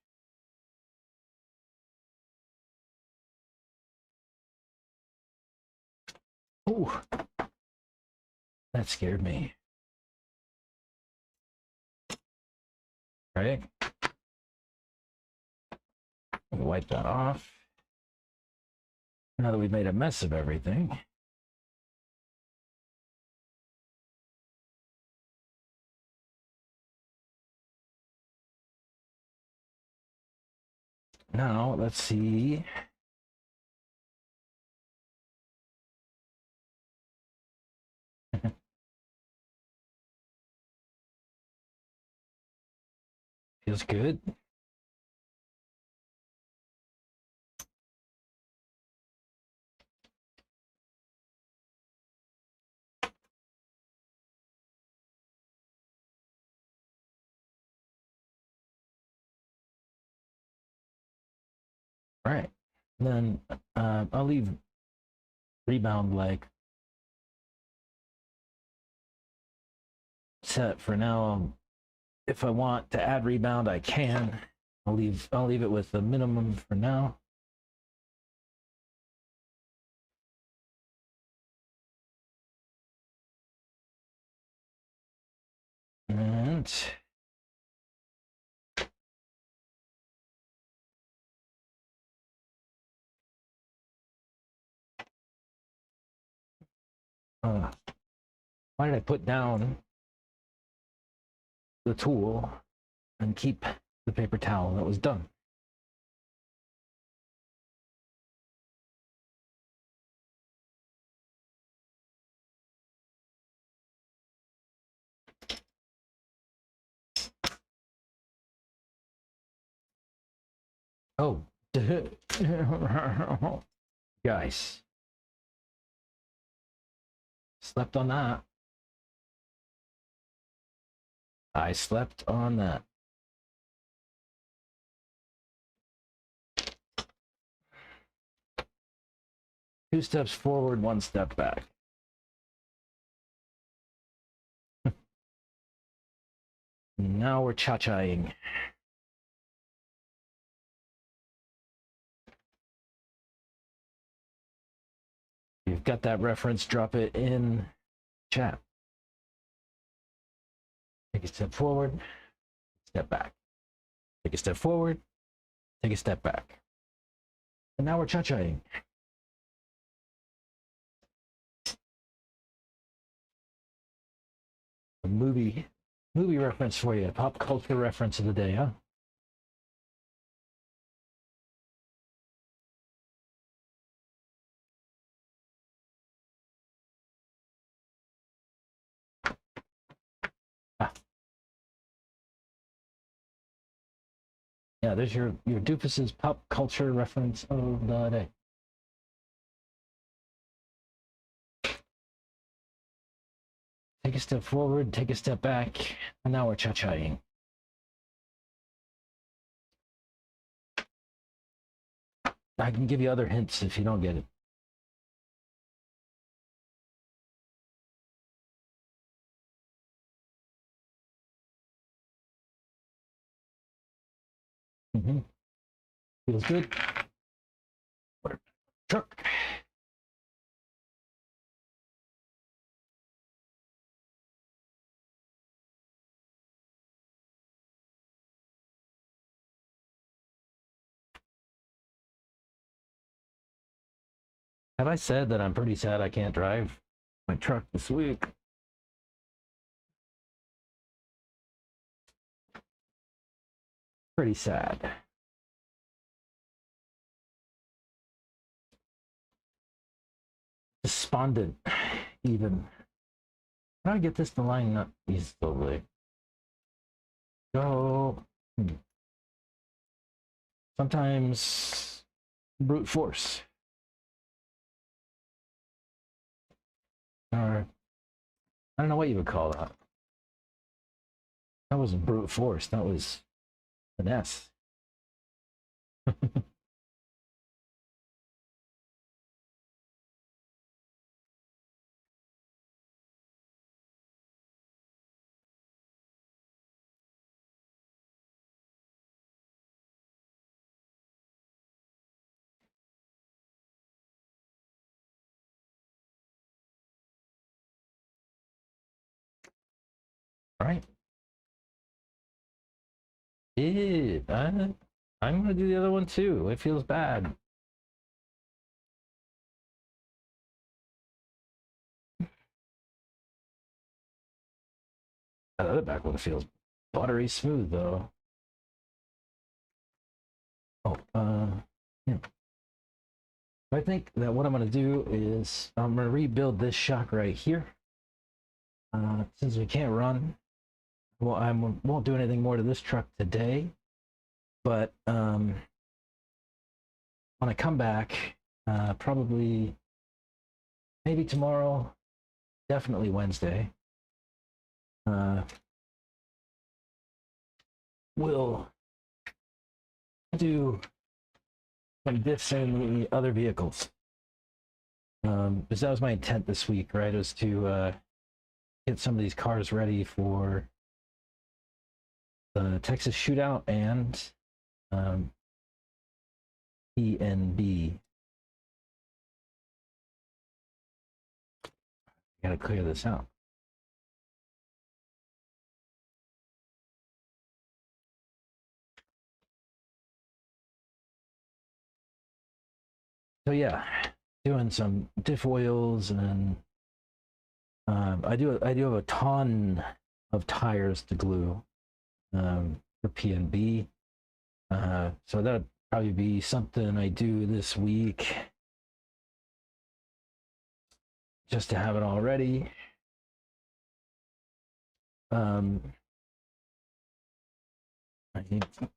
Oh, that scared me. Right? Wipe that off. Now that we've made a mess of everything. Now, let's see. Feels good. Right. Then I'll leave rebound leg set for now. If I want to add rebound, I can. I'll leave it with the minimum for now. And why did I put down the tool and keep the paper towel that was done? Oh, guys, slept on that. I slept on that. Two steps forward, one step back. Now we're cha-chaing. You've got that reference, drop it in chat. Take a step forward, step back. Take a step forward, take a step back. And now we're cha-chaing. A movie reference for you, pop culture reference of the day, huh? Yeah, there's your Doofus's pop culture reference of the day. Take a step forward, take a step back, and now we're cha-chaing. I can give you other hints if you don't get it. Mm-hmm. Feels good. Truck. Have I said that I'm pretty sad I can't drive my truck this week? Pretty sad. Despondent, even. How do I get this to line up easily? Go. Sometimes brute force. Or I don't know what you would call that. That wasn't brute force. That was finesse. All right. I'm gonna do the other one too. It feels bad. That other back one feels buttery smooth though. Oh, yeah. I think that what I'm gonna do is I'm gonna rebuild this shock right here. Since we can't run, well, I won't do anything more to this truck today. But when I come back, probably maybe tomorrow, definitely Wednesday, we'll do some diffs in the other vehicles. Because that was my intent this week, right? Was to get some of these cars ready for the Texas Shootout and PNB. Gotta clear this out. So yeah, doing some diff oils and I do have a ton of tires to glue for PNB. So that'd probably be something I do this week just to have it all ready. I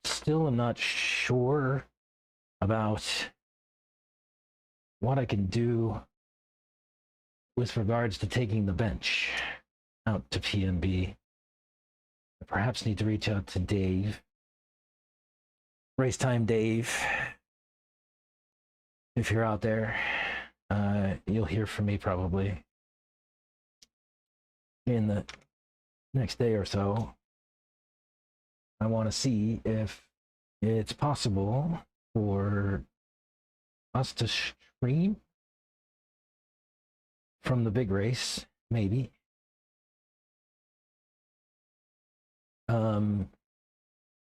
still am not sure about what I can do with regards to taking the bench out to PNB. I perhaps need to reach out to Dave. Race Time Dave. If you're out there, you'll hear from me probably in the next day or so. I want to see if it's possible for us to stream from the big race, maybe.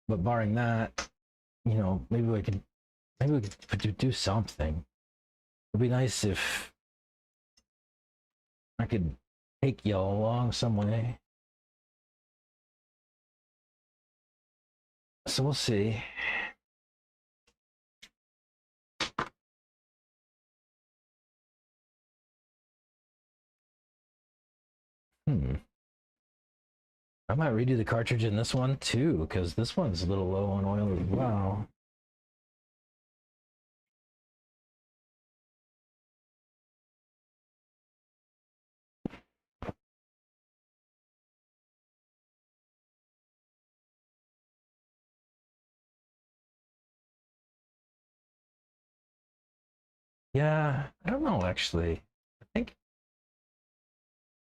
But barring that, you know, maybe we could do something. It'd be nice if I could take y'all along some way. So we'll see. I might redo the cartridge in this one too, because this one's a little low on oil as well. Yeah, I don't know actually. I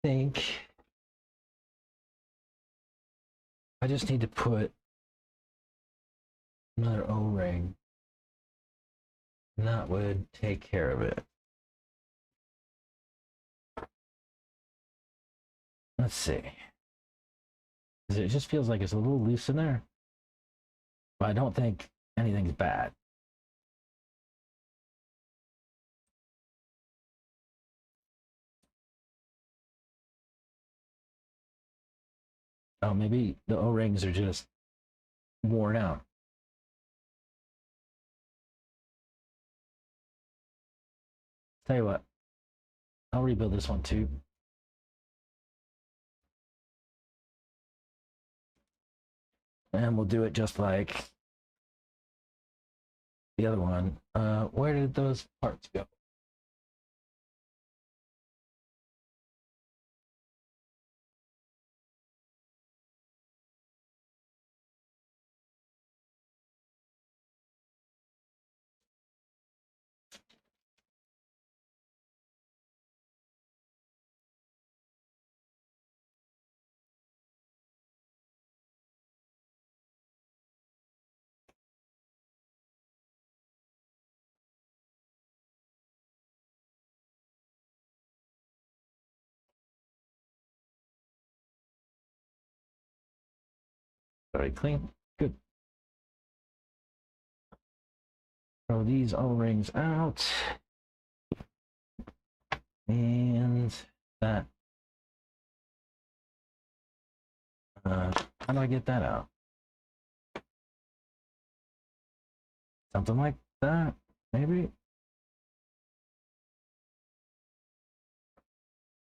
think I just need to put another O-ring, and that would take care of it. Let's see. It just feels like it's a little loose in there, but I don't think anything's bad. Oh, maybe the O-rings are just worn out. Tell you what, I'll rebuild this one too. And we'll do it just like the other one. Where did those parts go? Very clean. Good. Throw these O-rings out. And that. How do I get that out? Something like that, maybe?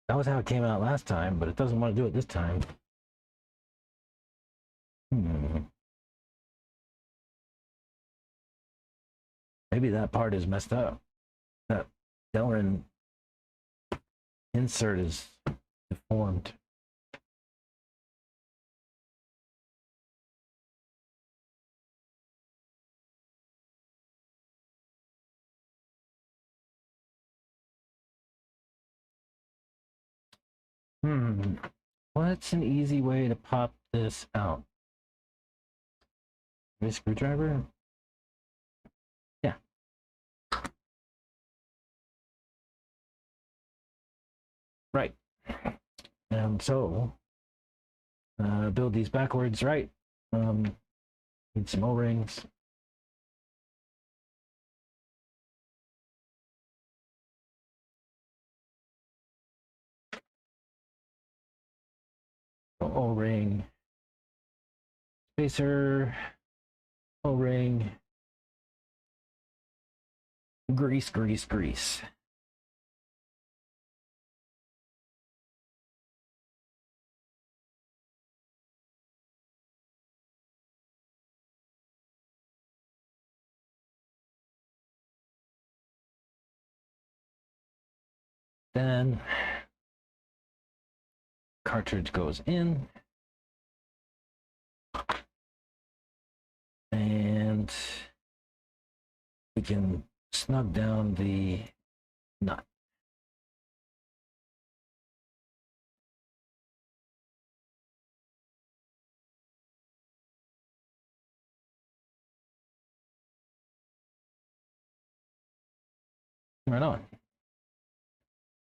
That was how it came out last time, but it doesn't want to do it this time. Maybe that part is messed up. That Delrin insert is deformed. What's an easy way to pop this out? Maybe a screwdriver? Yeah. Right. So build these backwards, right? Need some O-rings. O-ring, spacer, O-ring, grease, grease, grease. Then cartridge goes in. and we can snug down the nut. Right on.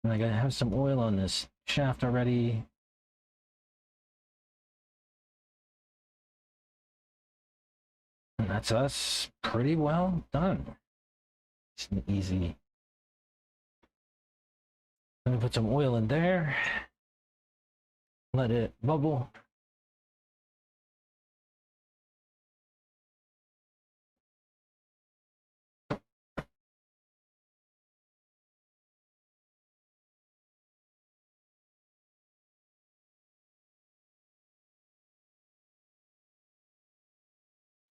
And I gotta have some oil on this shaft already. And that's us pretty well done. It's an easy. Let me put some oil in there. Let it bubble.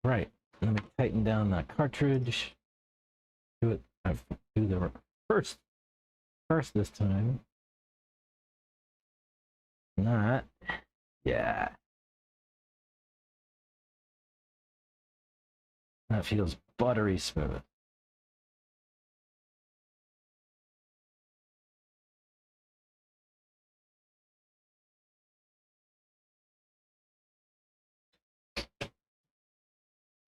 Right. Let me tighten down that cartridge. Do it. Do the first this time. Not. Yeah. That feels buttery smooth.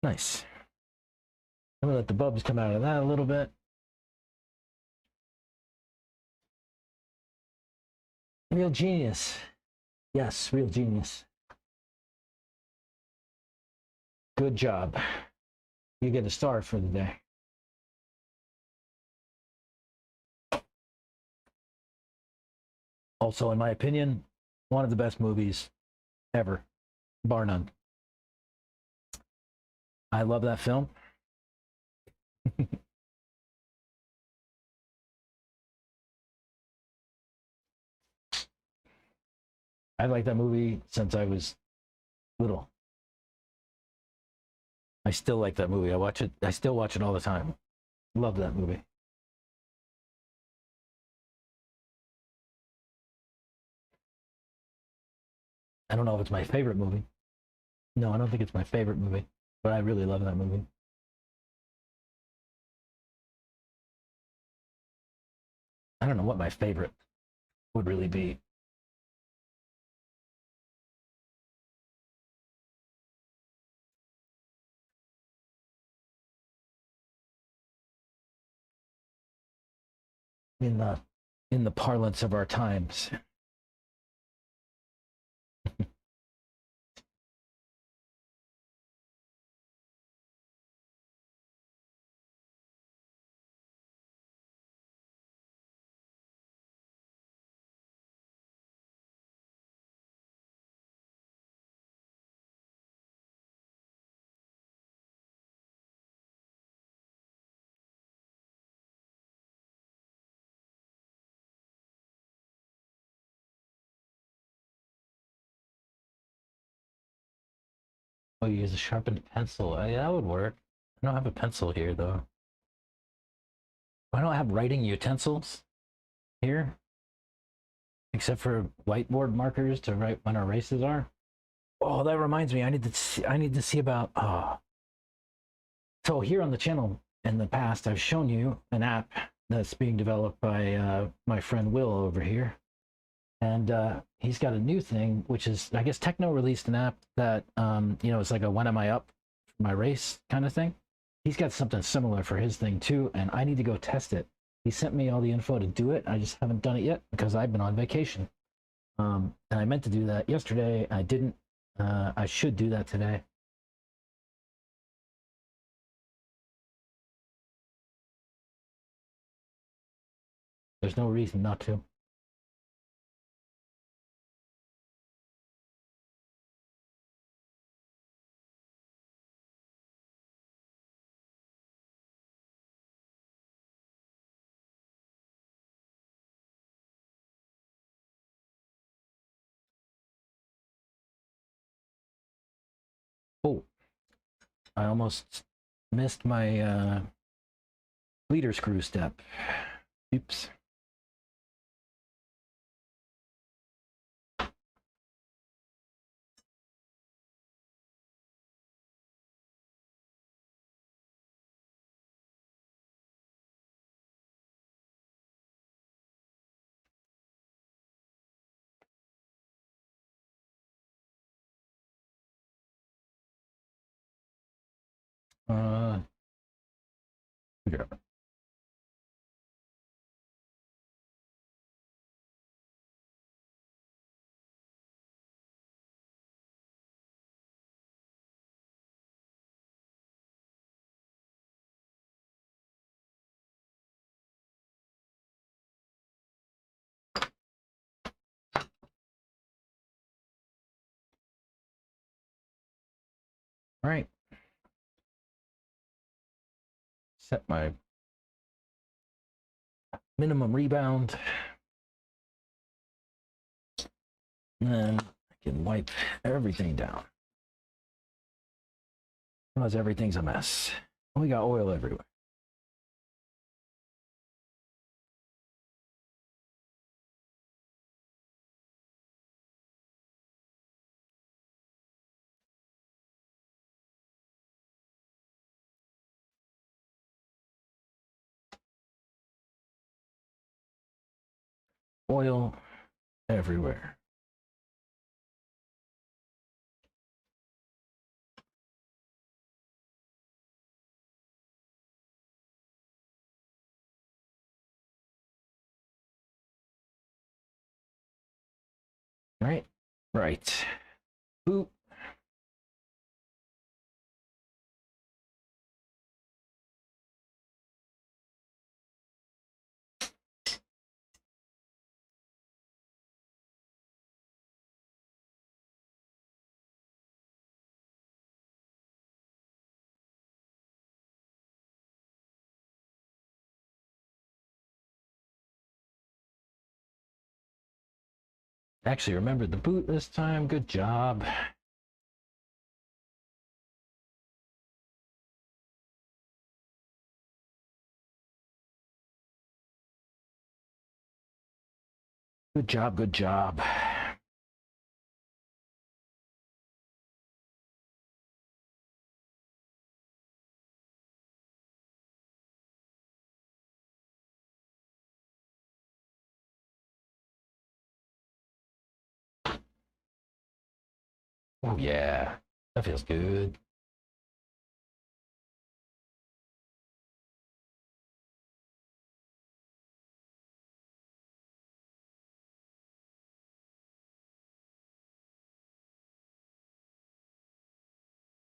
Nice. I'm gonna let the bubs come out of that a little bit. Real genius. Yes, real genius. Good job. You get a star for the day. Also, in my opinion, one of the best movies ever, bar none. I love that film. I like that movie since I was little. I still like that movie. I still watch it all the time. Love that movie. I don't know if it's my favorite movie. No, I don't think it's my favorite movie, but I really love that movie. I don't know what my favorite would really be. In the parlance of our times. Oh, you use a sharpened pencil. Yeah, that would work. I don't have a pencil here though. I don't have writing utensils here, except for whiteboard markers to write when our races are. Oh, that reminds me. I need to see about. So here on the channel in the past, I've shown you an app that's being developed by my friend Will over here, and he's got a new thing, which is, I guess, Techno released an app that it's like a when am I up for my race kind of thing. He's got something similar for his thing too, and I need to go test it. He sent me all the info to do it. I just haven't done it yet because I've been on vacation. And I meant to do that yesterday. I didn't. I should do that today. There's no reason not to. Oh, I almost missed my leader screw step. Oops. Screwdriver. All right. Set my minimum rebound. And then I can wipe everything down. Otherwise, everything's a mess. We got oil everywhere. Oil everywhere. Right? Right. Boop. Actually, remembered the boot this time. Good job. Good job. Good job. Oh, yeah. That feels good.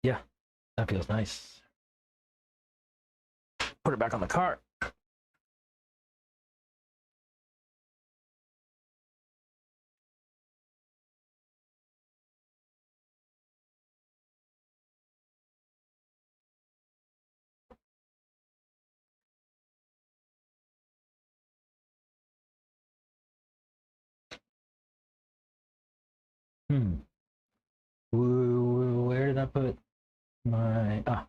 Yeah, that feels nice. Put it back on the cart. Hmm. Where did I put my... Ah.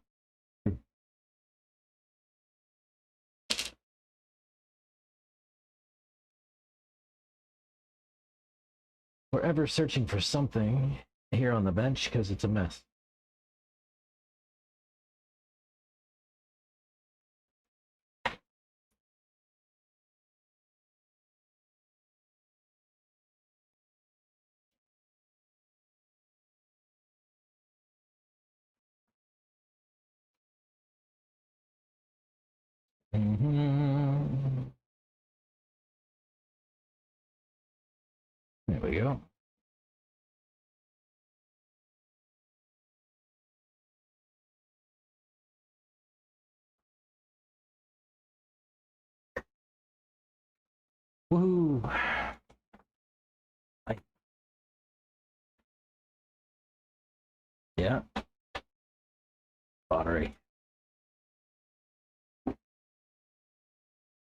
We're ever searching for something here on the bench because it's a mess. Mm-hmm. There we go. Woohoo! Yeah. Pottery.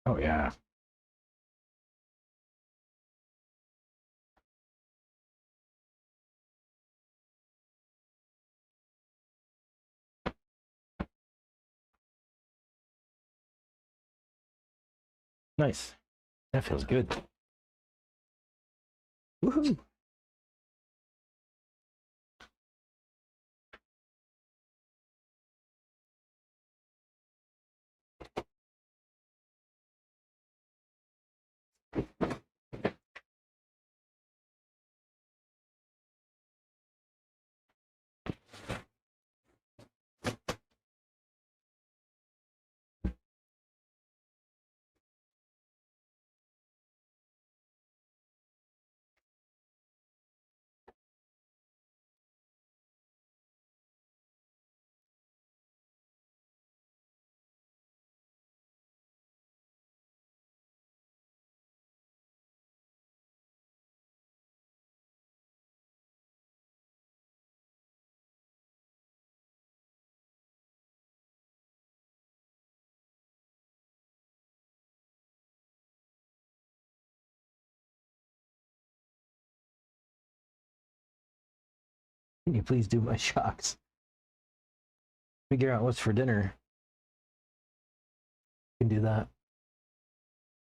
Oh, yeah. Nice. That feels good. Woohoo! Can you please do my shocks? Figure out what's for dinner. Can do that.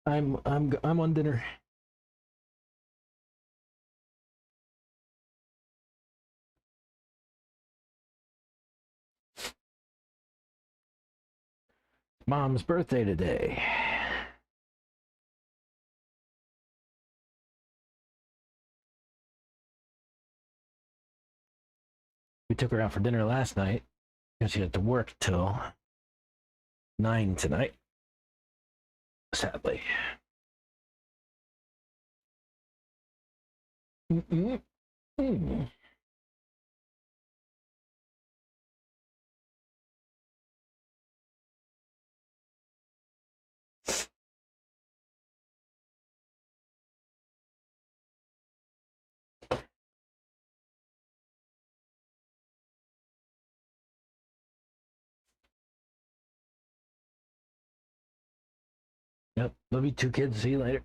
I'm on dinner. Mom's birthday today. We took her out for dinner last night because she had to work till 9 tonight. Sadly. Mm-mm-mm. Yep. Love you two kids. See you later.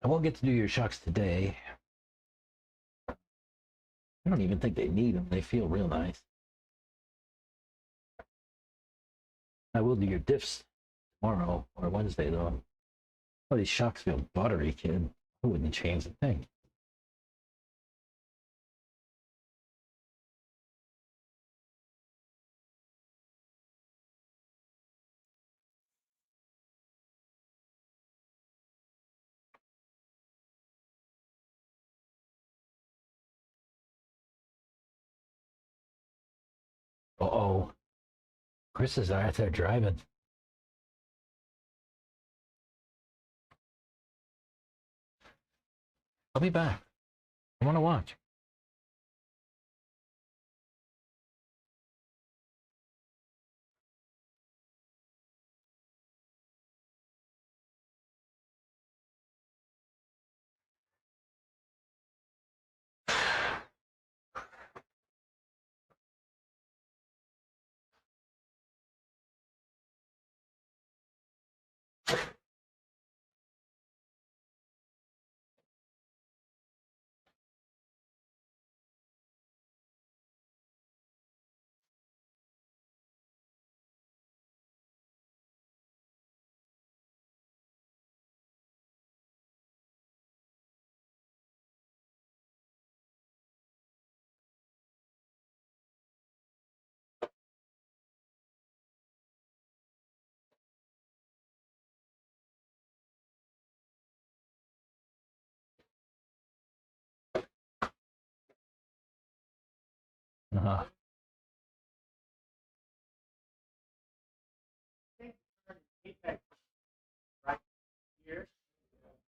I won't get to do your shocks today. I don't even think they need them. They feel real nice. I will do your diffs tomorrow or Wednesday, though. Oh, these shocks feel buttery, kid. I wouldn't change a thing. Uh-oh. Chris is out there driving. I'll be back. I want to watch. Uh-huh. Right here,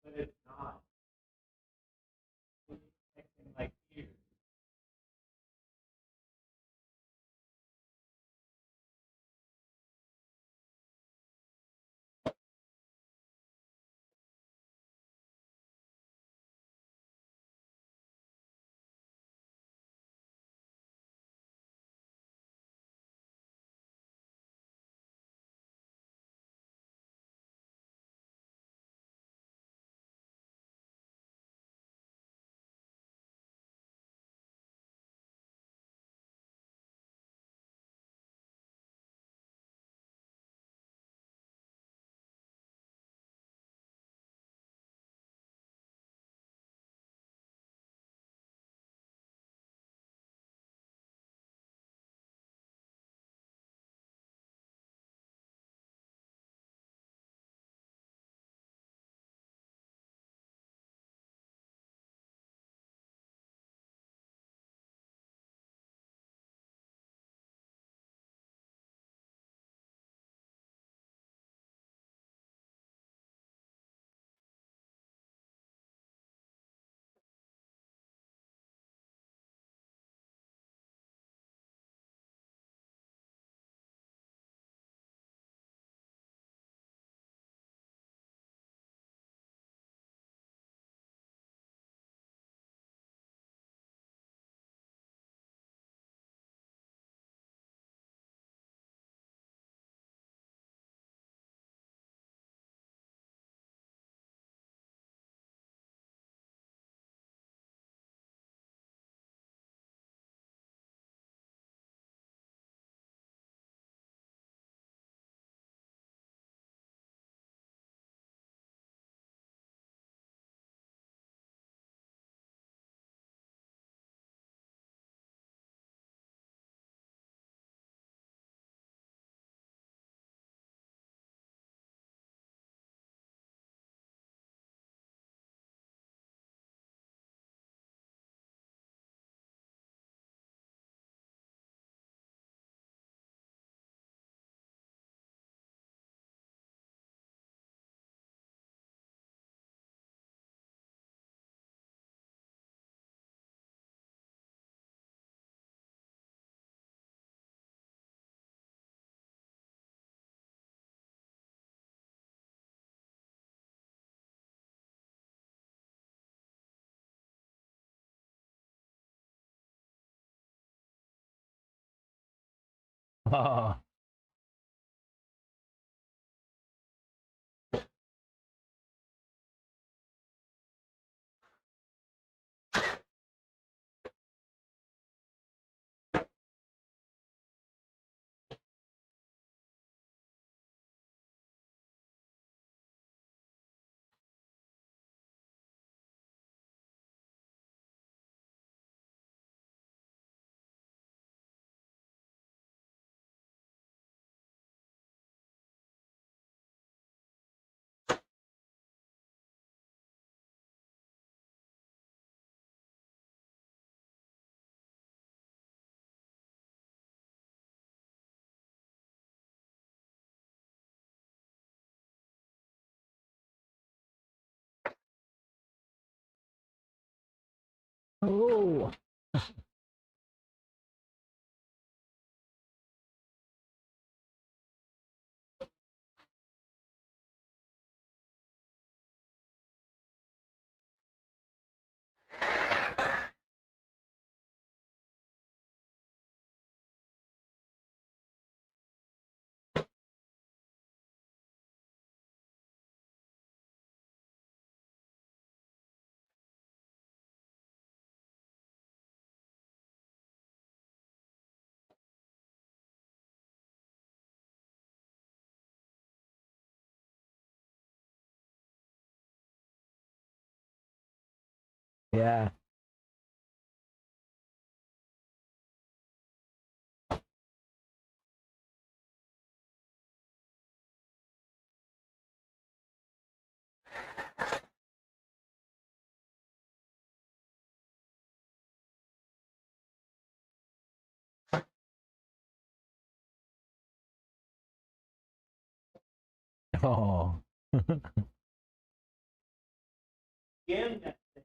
but it's not. It's like here. Oh. Oh. Yeah. Oh. Again, that thing.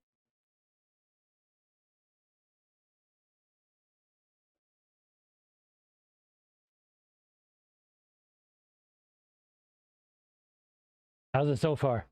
How's it so far?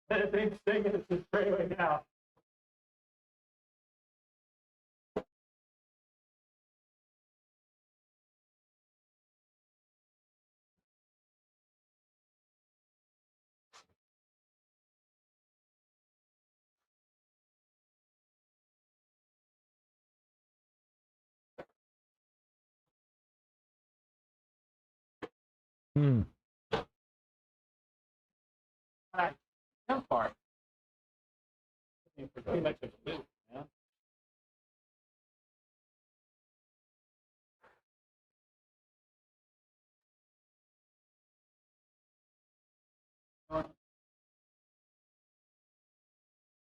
That thing's singing it's the straightaway now. Hmm. Alright, how far? Pretty much a loop, yeah.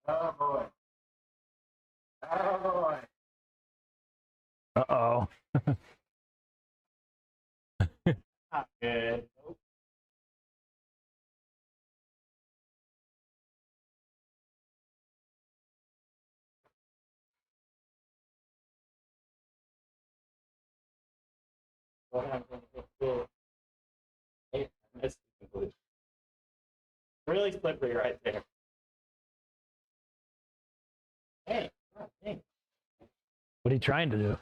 Oh boy. Oh boy. Uh-oh. Not good. Nope. Go ahead, I'm gonna go through. Hey, I missed it completely. Really slippery right there. Hey, God dang. What are you trying to do?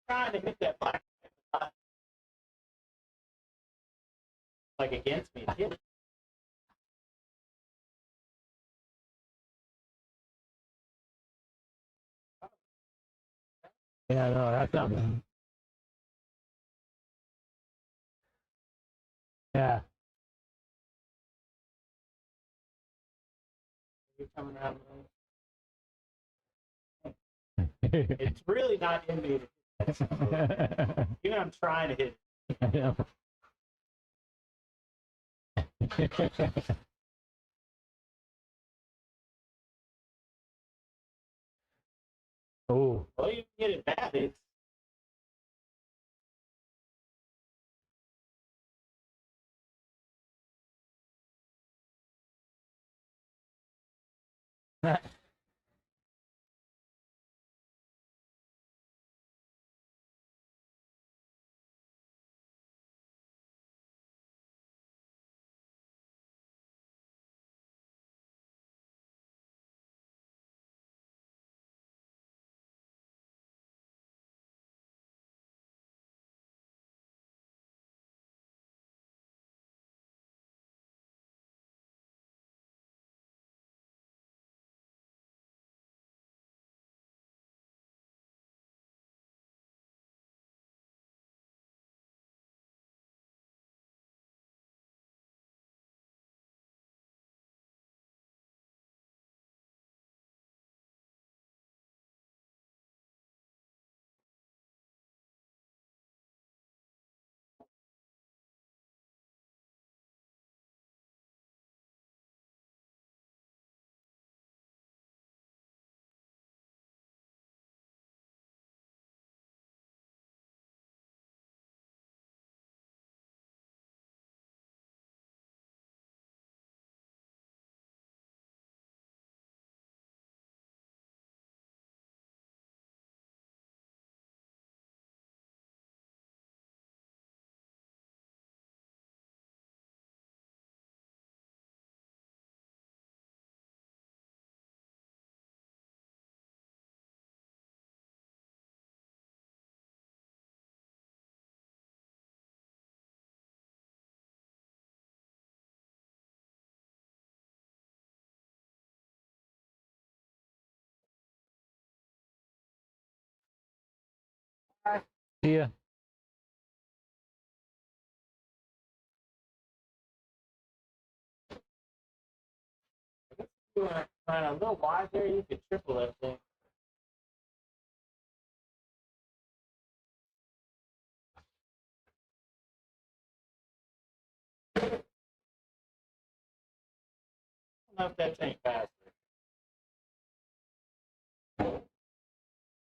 Trying to hit that black like against me. Hit it. Yeah, no, that's not bad. Yeah. You're coming around. It's really not in me. Even I'm trying to hit it. I know. Oh, Well, you can get it bad. It's see ya. you want to find a little wide there. You could triple that thing. I don't know if that thing faster.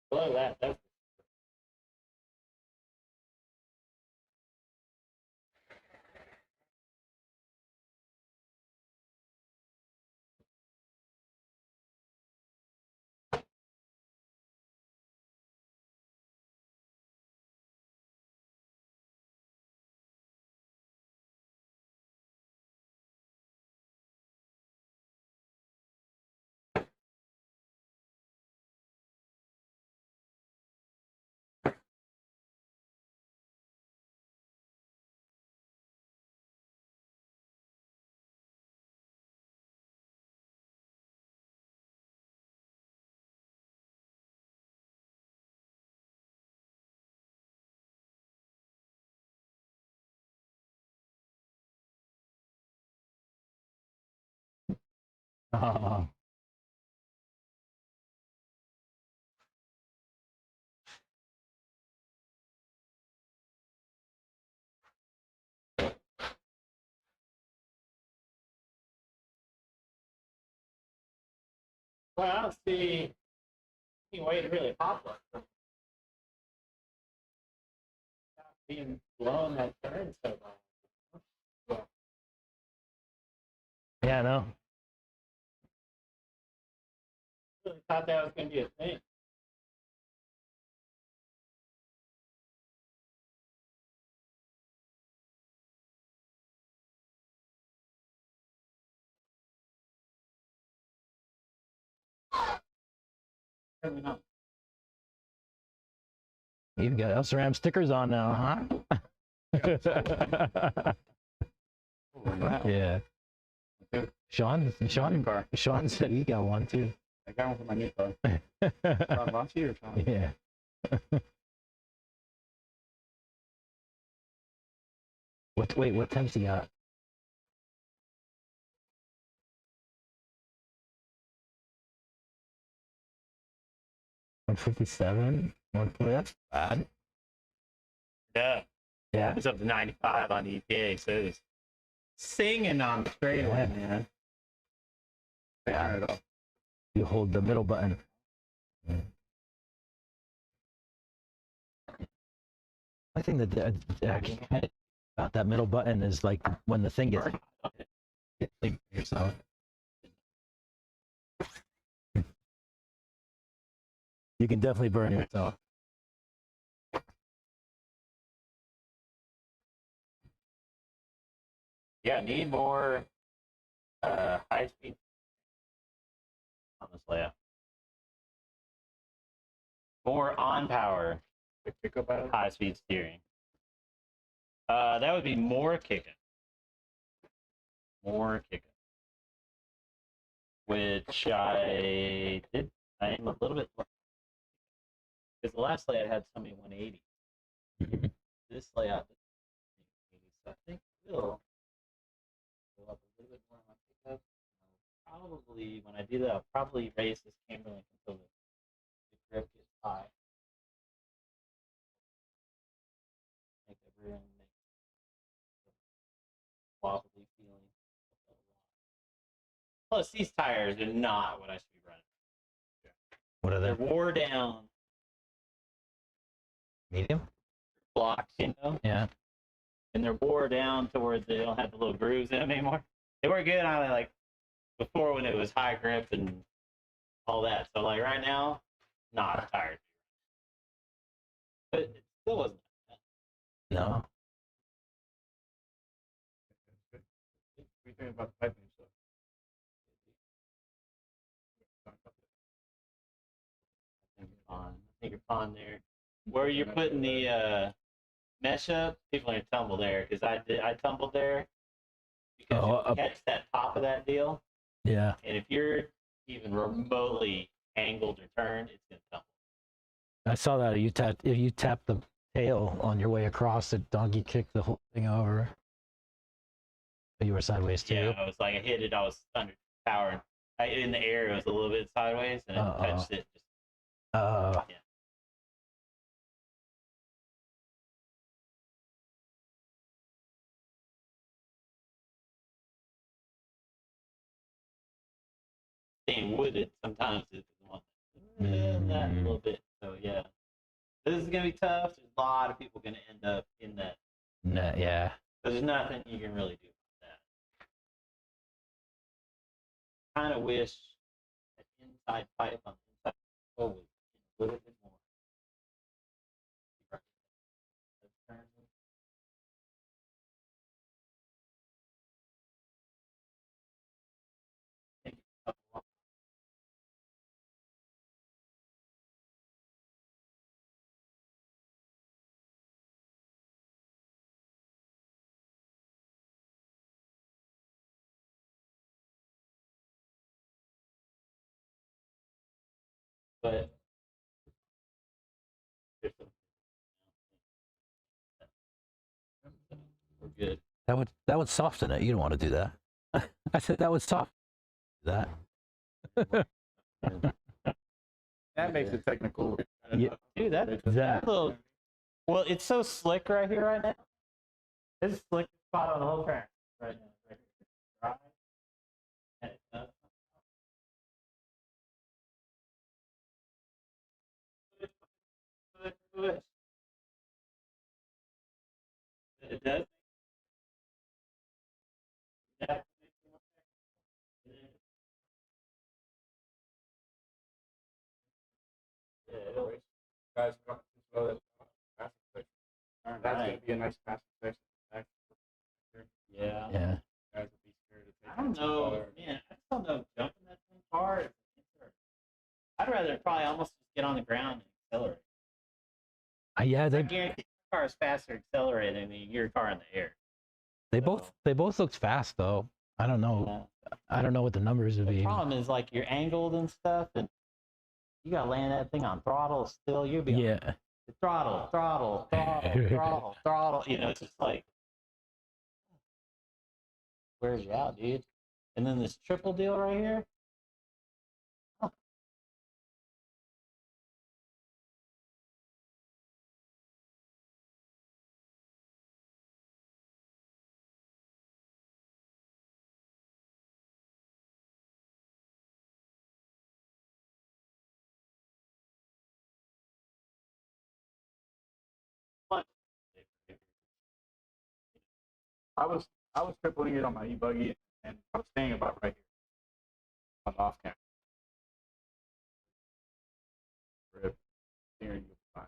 Below that, that's Oh. well, I don't see any way to really hop one. Without being blown that turn so much. Yeah, I know. Really thought that was going to be a thing. Really not. You've got SRAM stickers on now, huh? Yeah. Sean said he got one too. I got one for my new car. Sean Vonsi or Sean? Yeah. What temps he got? 157. 140. That's bad. Yeah. Yeah. It's up to 95 on the EPA, so it's singing on the straightaway, man. Yeah. You hold the middle button. I think that about that middle button is like when the thing gets like yourself. You can definitely burn yourself. Yeah, need more high speed on this layout. More on power, high speed steering. That would be more kicking. More kicking. Which I did. I am a little bit. Because the last layout had somebody 180. This layout, so I think we'll go up a little bit more on my pickup. Probably, when I do that, I'll probably raise this camber link until the grip gets high. Make everyone make wobbly feeling. Plus, these tires are not what I should be running. What are They're they? wore down Medium? blocks, you know? Yeah. And they're wore down to where they don't have the little grooves in them anymore. They were good on like before when it was high grip and all that. So like right now, not tired. But it still wasn't. No. We think about the piping stuff. I think you're fine there. Where you're putting the mesh up, people are gonna tumble there because I tumbled there because you catch that top of that deal, Yeah. and if you're even remotely angled or turned, it's gonna tumble. I saw that. If you tap the tail on your way across, it donkey kicked the whole thing over. You were sideways too. Yeah, I was like, I hit it. I was under power. In the air, it was a little bit sideways, and it touched it. Just, yeah. Staying wooded sometimes is the one that a little bit. So yeah, this is gonna be tough. There's a lot of people gonna end up in that. Nah, yeah. There's nothing you can really do about that. Kind of wish that inside pipe on the inside was a little bit more. But we're good. That would soften it. You don't want to do that. I said that would soften that. That makes it technical. Yeah. Dude, that That. little. Well, it's so slick right here right now. This is slick spot on the whole track right now. Right here. Dry. And it does. It does. Yeah. Guys, that's gonna be a nice passing section. Yeah. Yeah. Guys will be scared to take I don't know, man. I just don't know jumping that thing hard. I'd rather probably almost just get on the ground and accelerate. Yeah. I guarantee your car is faster accelerating than your car in the air. They both looked fast though. I don't know. I don't know what the numbers would The be. problem is like you're angled and stuff, and you gotta land that thing on throttle still. You'll be Yeah. on throttle. You know, it's just like wears you out, dude. And then this triple deal right here. I was tripling it on my e-buggy, and I was staying about right here on the off camera. Grip, steering wheel, fine.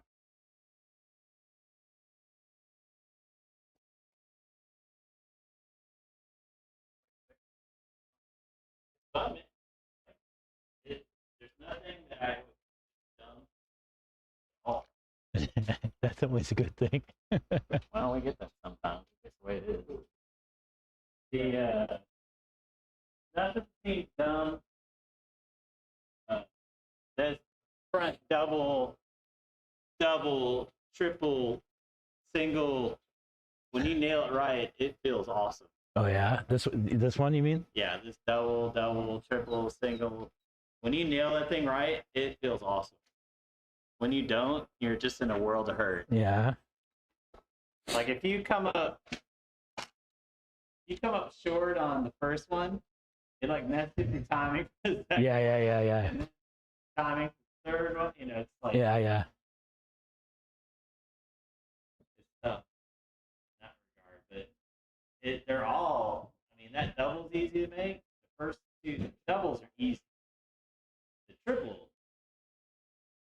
But there's nothing that I would have done. Oh, That's always a good thing. why don't we get that sometimes? That's the way it is. The nothing seems dumb. There's front double, triple, single. When you nail it right, it feels awesome. Oh yeah, this one you mean? Yeah, this double, triple, single. When you nail that thing right, it feels awesome. When you don't, you're just in a world of hurt. Yeah. Like if you come up short on the first one, it like messes your timing for the second. Yeah. And then timing for the third one, it's like Yeah. it's tough in that regard. But they're all. I mean, that double's easy to make. The first two doubles are easy. The triple,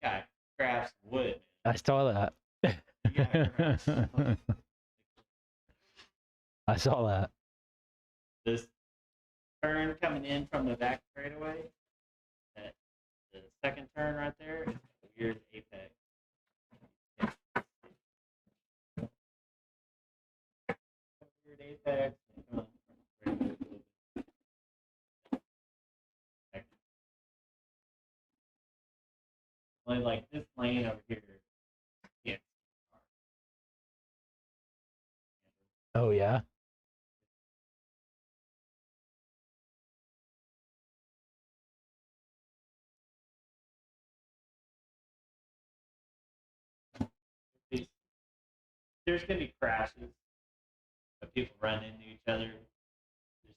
yeah, grab some wood. I saw that. You gotta grab some- I saw that. This turn coming in from the back straightaway, the second turn right there, is a weird apex. Weird apex. And come on from the straightaway. Only like this lane over here. Yeah. Oh yeah. There's gonna be crashes, but people run into each other.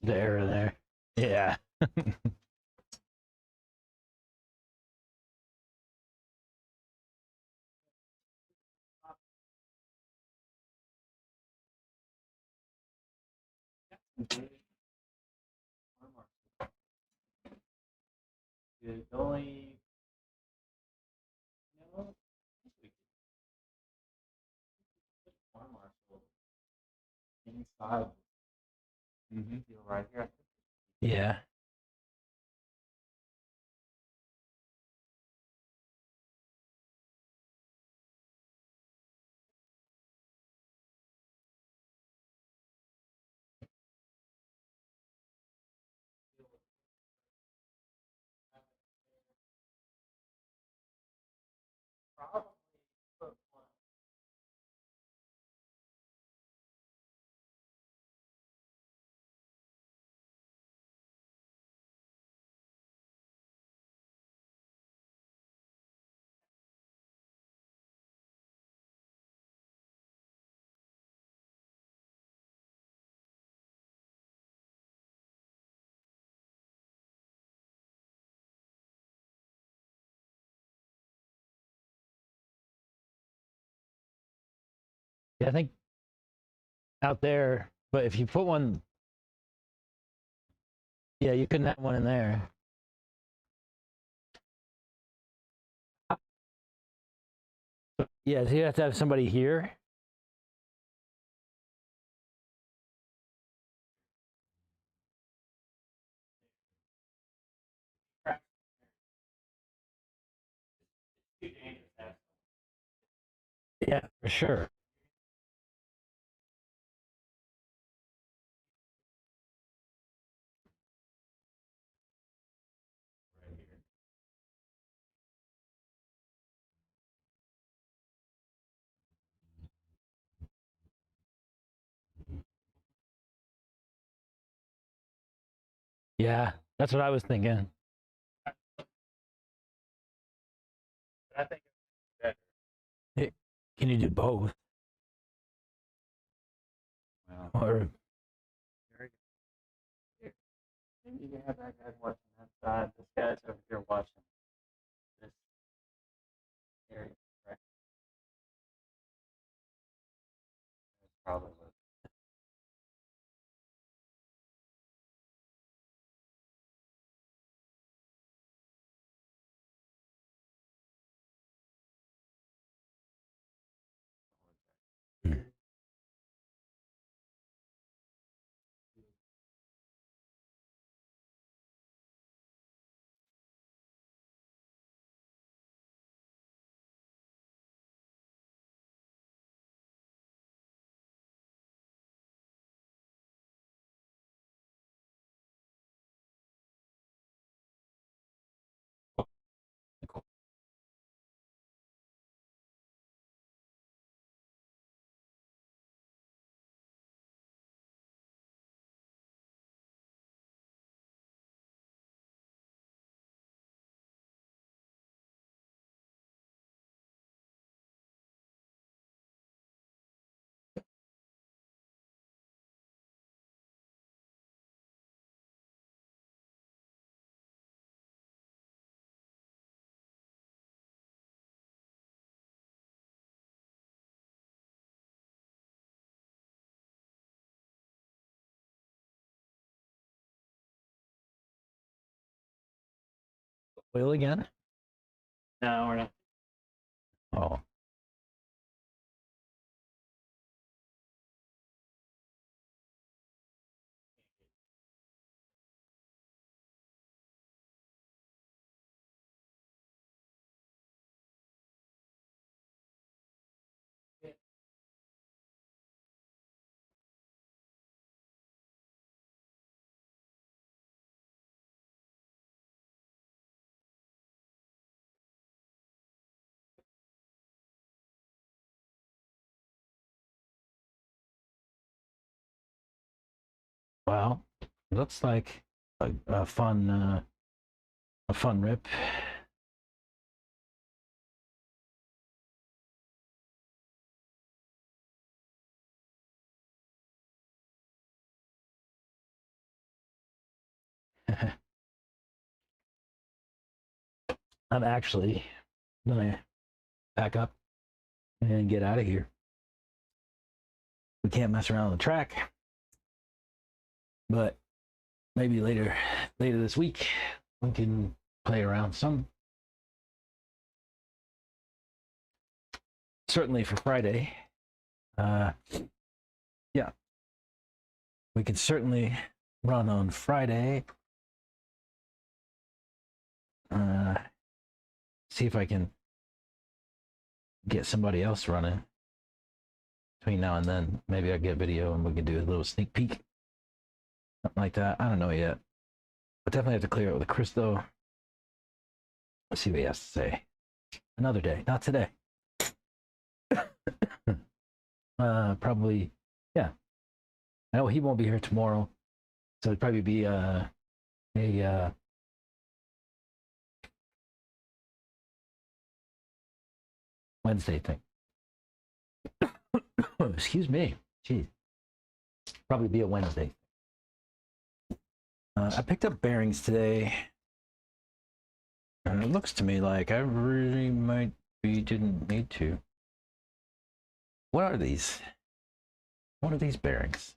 There. Yeah. The only, I think we could put farm marshal inside. Deal right here. Yeah. Probably put one. Yeah, I think out there, but if you put one, yeah, you couldn't have one in there. Yeah, so you have to have somebody here. Too dangerous. Yeah, for sure. Right here. Yeah, that's what I was thinking. But I think it's better. Can you do both? Well, Or maybe you can have that guy watching that side. This guy's over here watching this area. Right. That's probably what. Oil again? No, we're not. Oh. Well, looks like a fun rip. I'm actually gonna pack up and get out of here. We can't mess around on the track, but maybe later this week we can play around some. Certainly for Friday. Yeah, we can certainly run on Friday. See if I can get somebody else running between now and then. Maybe I'll get video and we can do a little sneak peek, something like that. I don't know yet, but definitely have to clear it with Chris though. Let's see what he has to say. Another day, not today. Probably, yeah. I know he won't be here tomorrow, so it'd probably be a Wednesday thing. Excuse me. Jeez. Probably be a Wednesday. I picked up bearings today, and it looks to me like I really might be didn't need to. What are these? What are these bearings?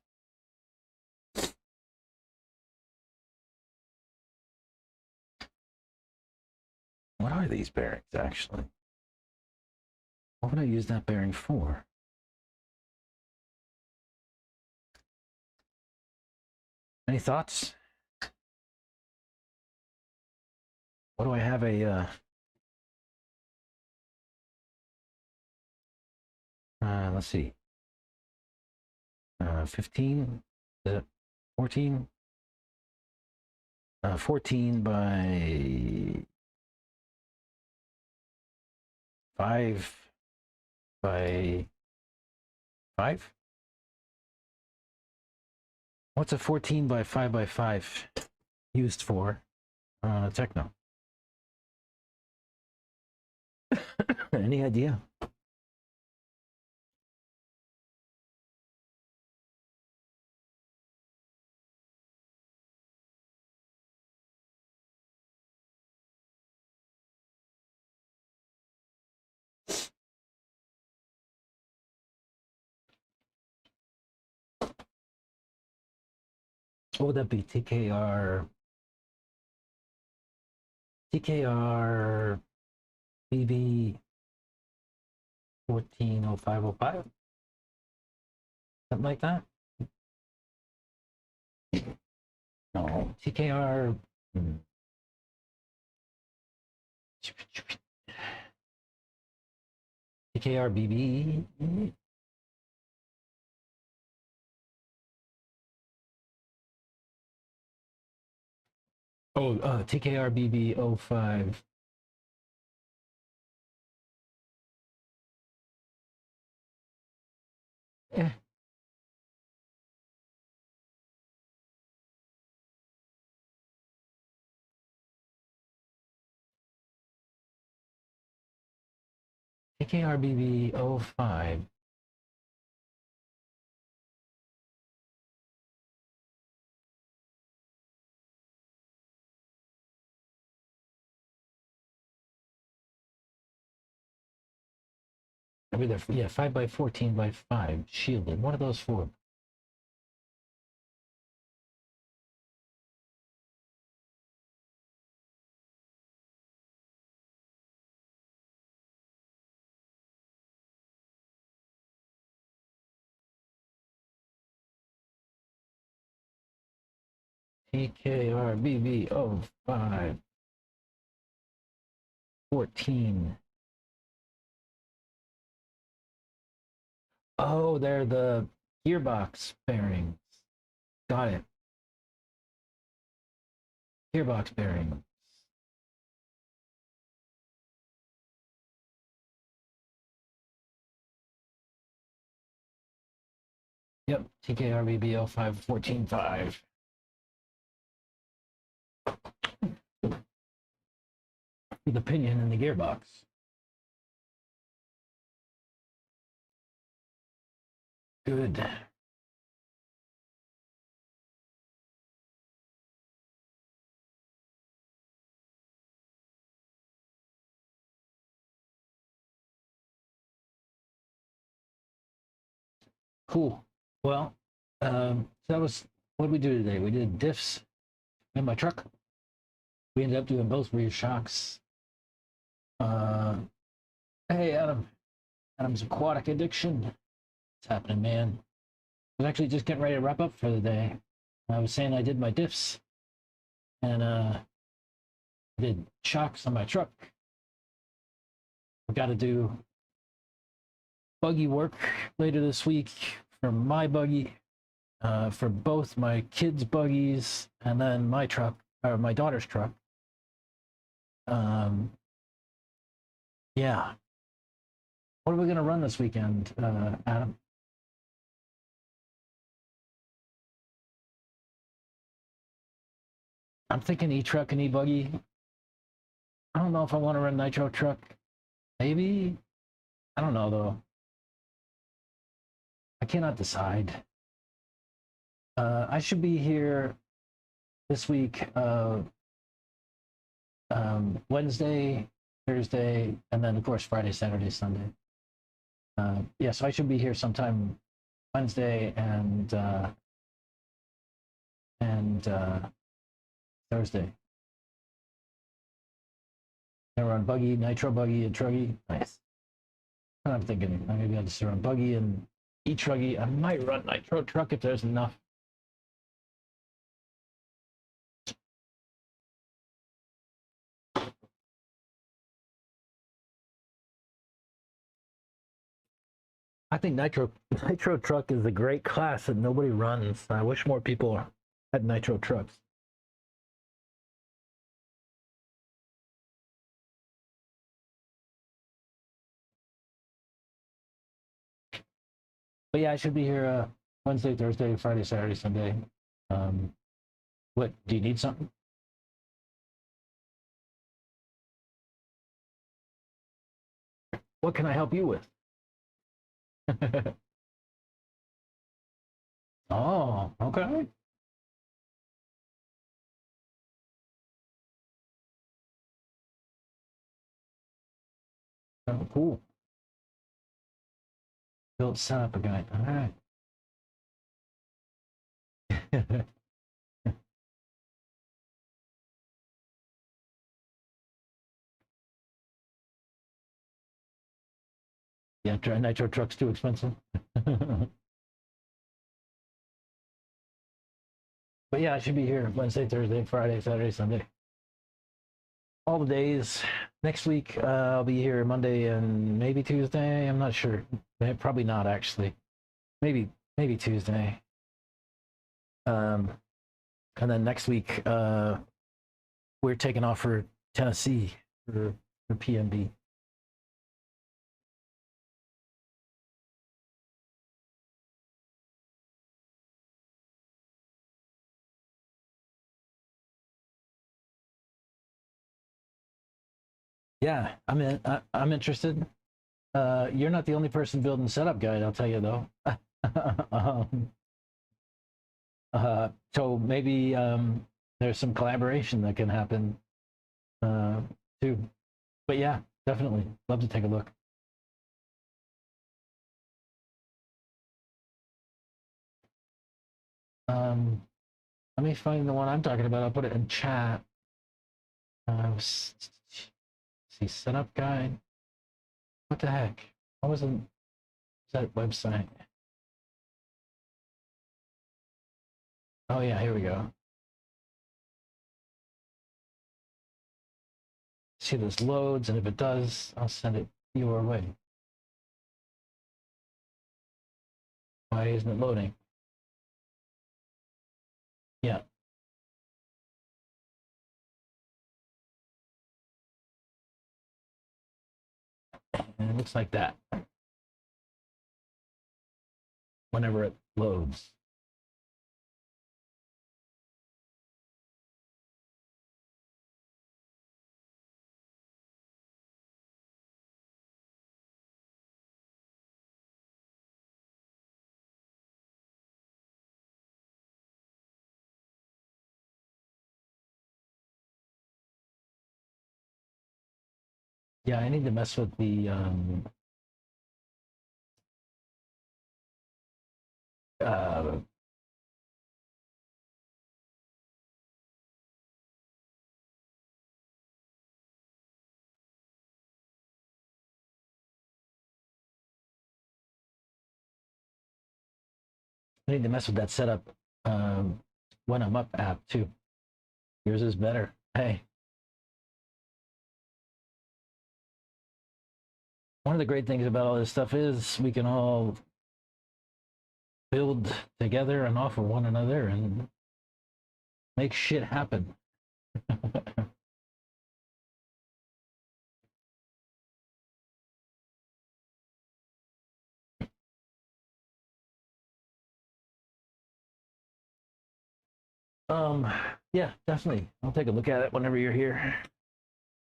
What are these bearings actually? What would I use that bearing for? Any thoughts? What do I have let's see. 15, 14, 14 by 5 by 5? What's a 14 by 5 by 5 used for? Techno. Any idea? What would that be? TKR BB 140505? Something like that? No, TKR. TKR BB. Oh, TKR BB 05. Eh. TKR BB 05. Maybe they're, yeah, 5 by 14 by 5 shielded. What are those for? TKRBB05 14. Oh, they're the gearbox bearings. Got it. Gearbox bearings. Yep, TKRBB05 the pinion in the gearbox. Good. Cool. Well, so that was what did we do today? We did diffs in my truck. We ended up doing both rear shocks. Hey, Adam. Adam's aquatic addiction. What's happening, man? I was actually just getting ready to wrap up for the day. I was saying I did my diffs and I did shocks on my truck. I've got to do buggy work later this week for my buggy, for both my kids' buggies, and then my truck, or my daughter's truck. Yeah. What are we going to run this weekend, Adam? I'm thinking e-truck and e-buggy. I don't know if I want to run nitro truck. Maybe. I don't know, though. I cannot decide. I should be here this week, Wednesday, Thursday, and then, of course, Friday, Saturday, Sunday. Yeah, so I should be here sometime Wednesday and Thursday. Then we're on buggy, nitro buggy, and truggy. Nice. And I'm thinking maybe I'll just run buggy and e-truggy. I might run nitro truck if there's enough. I think nitro truck is a great class that nobody runs. I wish more people had nitro trucks. But yeah, I should be here Wednesday, Thursday, Friday, Saturday, Sunday. What do you need something? What can I help you with? Oh, okay. Oh, cool. Build setup a guide. All right. Yeah, nitro truck's too expensive. But yeah, I should be here Wednesday, Thursday, Friday, Saturday, Sunday. All the days. Next week, I'll be here Monday and maybe Tuesday. I'm not sure. Probably not actually. Maybe Tuesday. And then next week, we're taking off for Tennessee for PMB. Yeah, I'm interested. You're not the only person building setup guide, I'll tell you though. um, so maybe there's some collaboration that can happen too. But yeah, definitely love to take a look. Let me find the one I'm talking about. I'll put it in chat. See, setup guide. What the heck? What was that website? Oh yeah, here we go. see this loads, and if it does, I'll send it your way. Why isn't it loading? Yeah. And it looks like that whenever it loads. Yeah, I need to mess with the uh, I need to mess with that setup when I'm up app too. Yours is better. Hey. One of the great things about all this stuff is we can all build together and off of one another and make shit happen. Yeah, definitely. I'll take a look at it whenever you're here.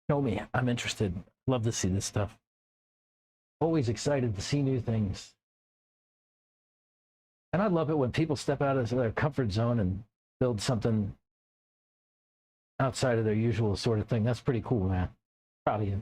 Show me. I'm interested. Love to see this stuff. Always excited to see new things. And I love it when people step out of their comfort zone and build something outside of their usual sort of thing. That's pretty cool, man. Proud of you.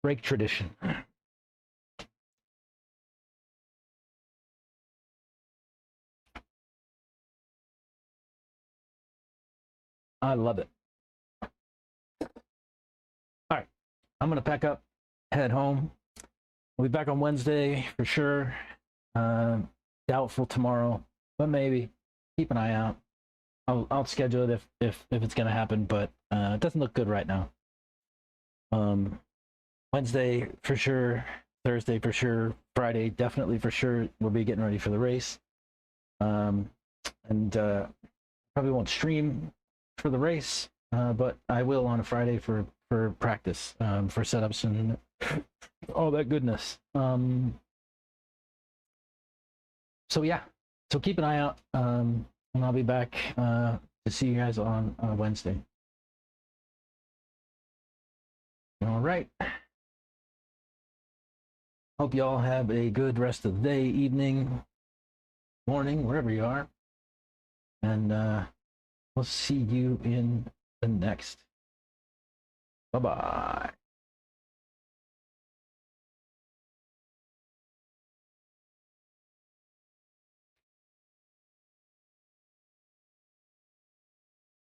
Break tradition. I love it. All right. I'm going to pack up, head home. We'll be back on Wednesday for sure. Doubtful tomorrow, but maybe. Keep an eye out. I'll schedule it if it's going to happen, but it doesn't look good right now. Wednesday for sure. Thursday for sure. Friday definitely for sure. We'll be getting ready for the race. And probably won't stream for the race, but I will on a Friday for practice, for setups and all that goodness. So yeah, so keep an eye out, and I'll be back to see you guys on Wednesday. All right. Hope you all have a good rest of the day, evening, morning, wherever you are. And we'll see you in the next. Bye-bye.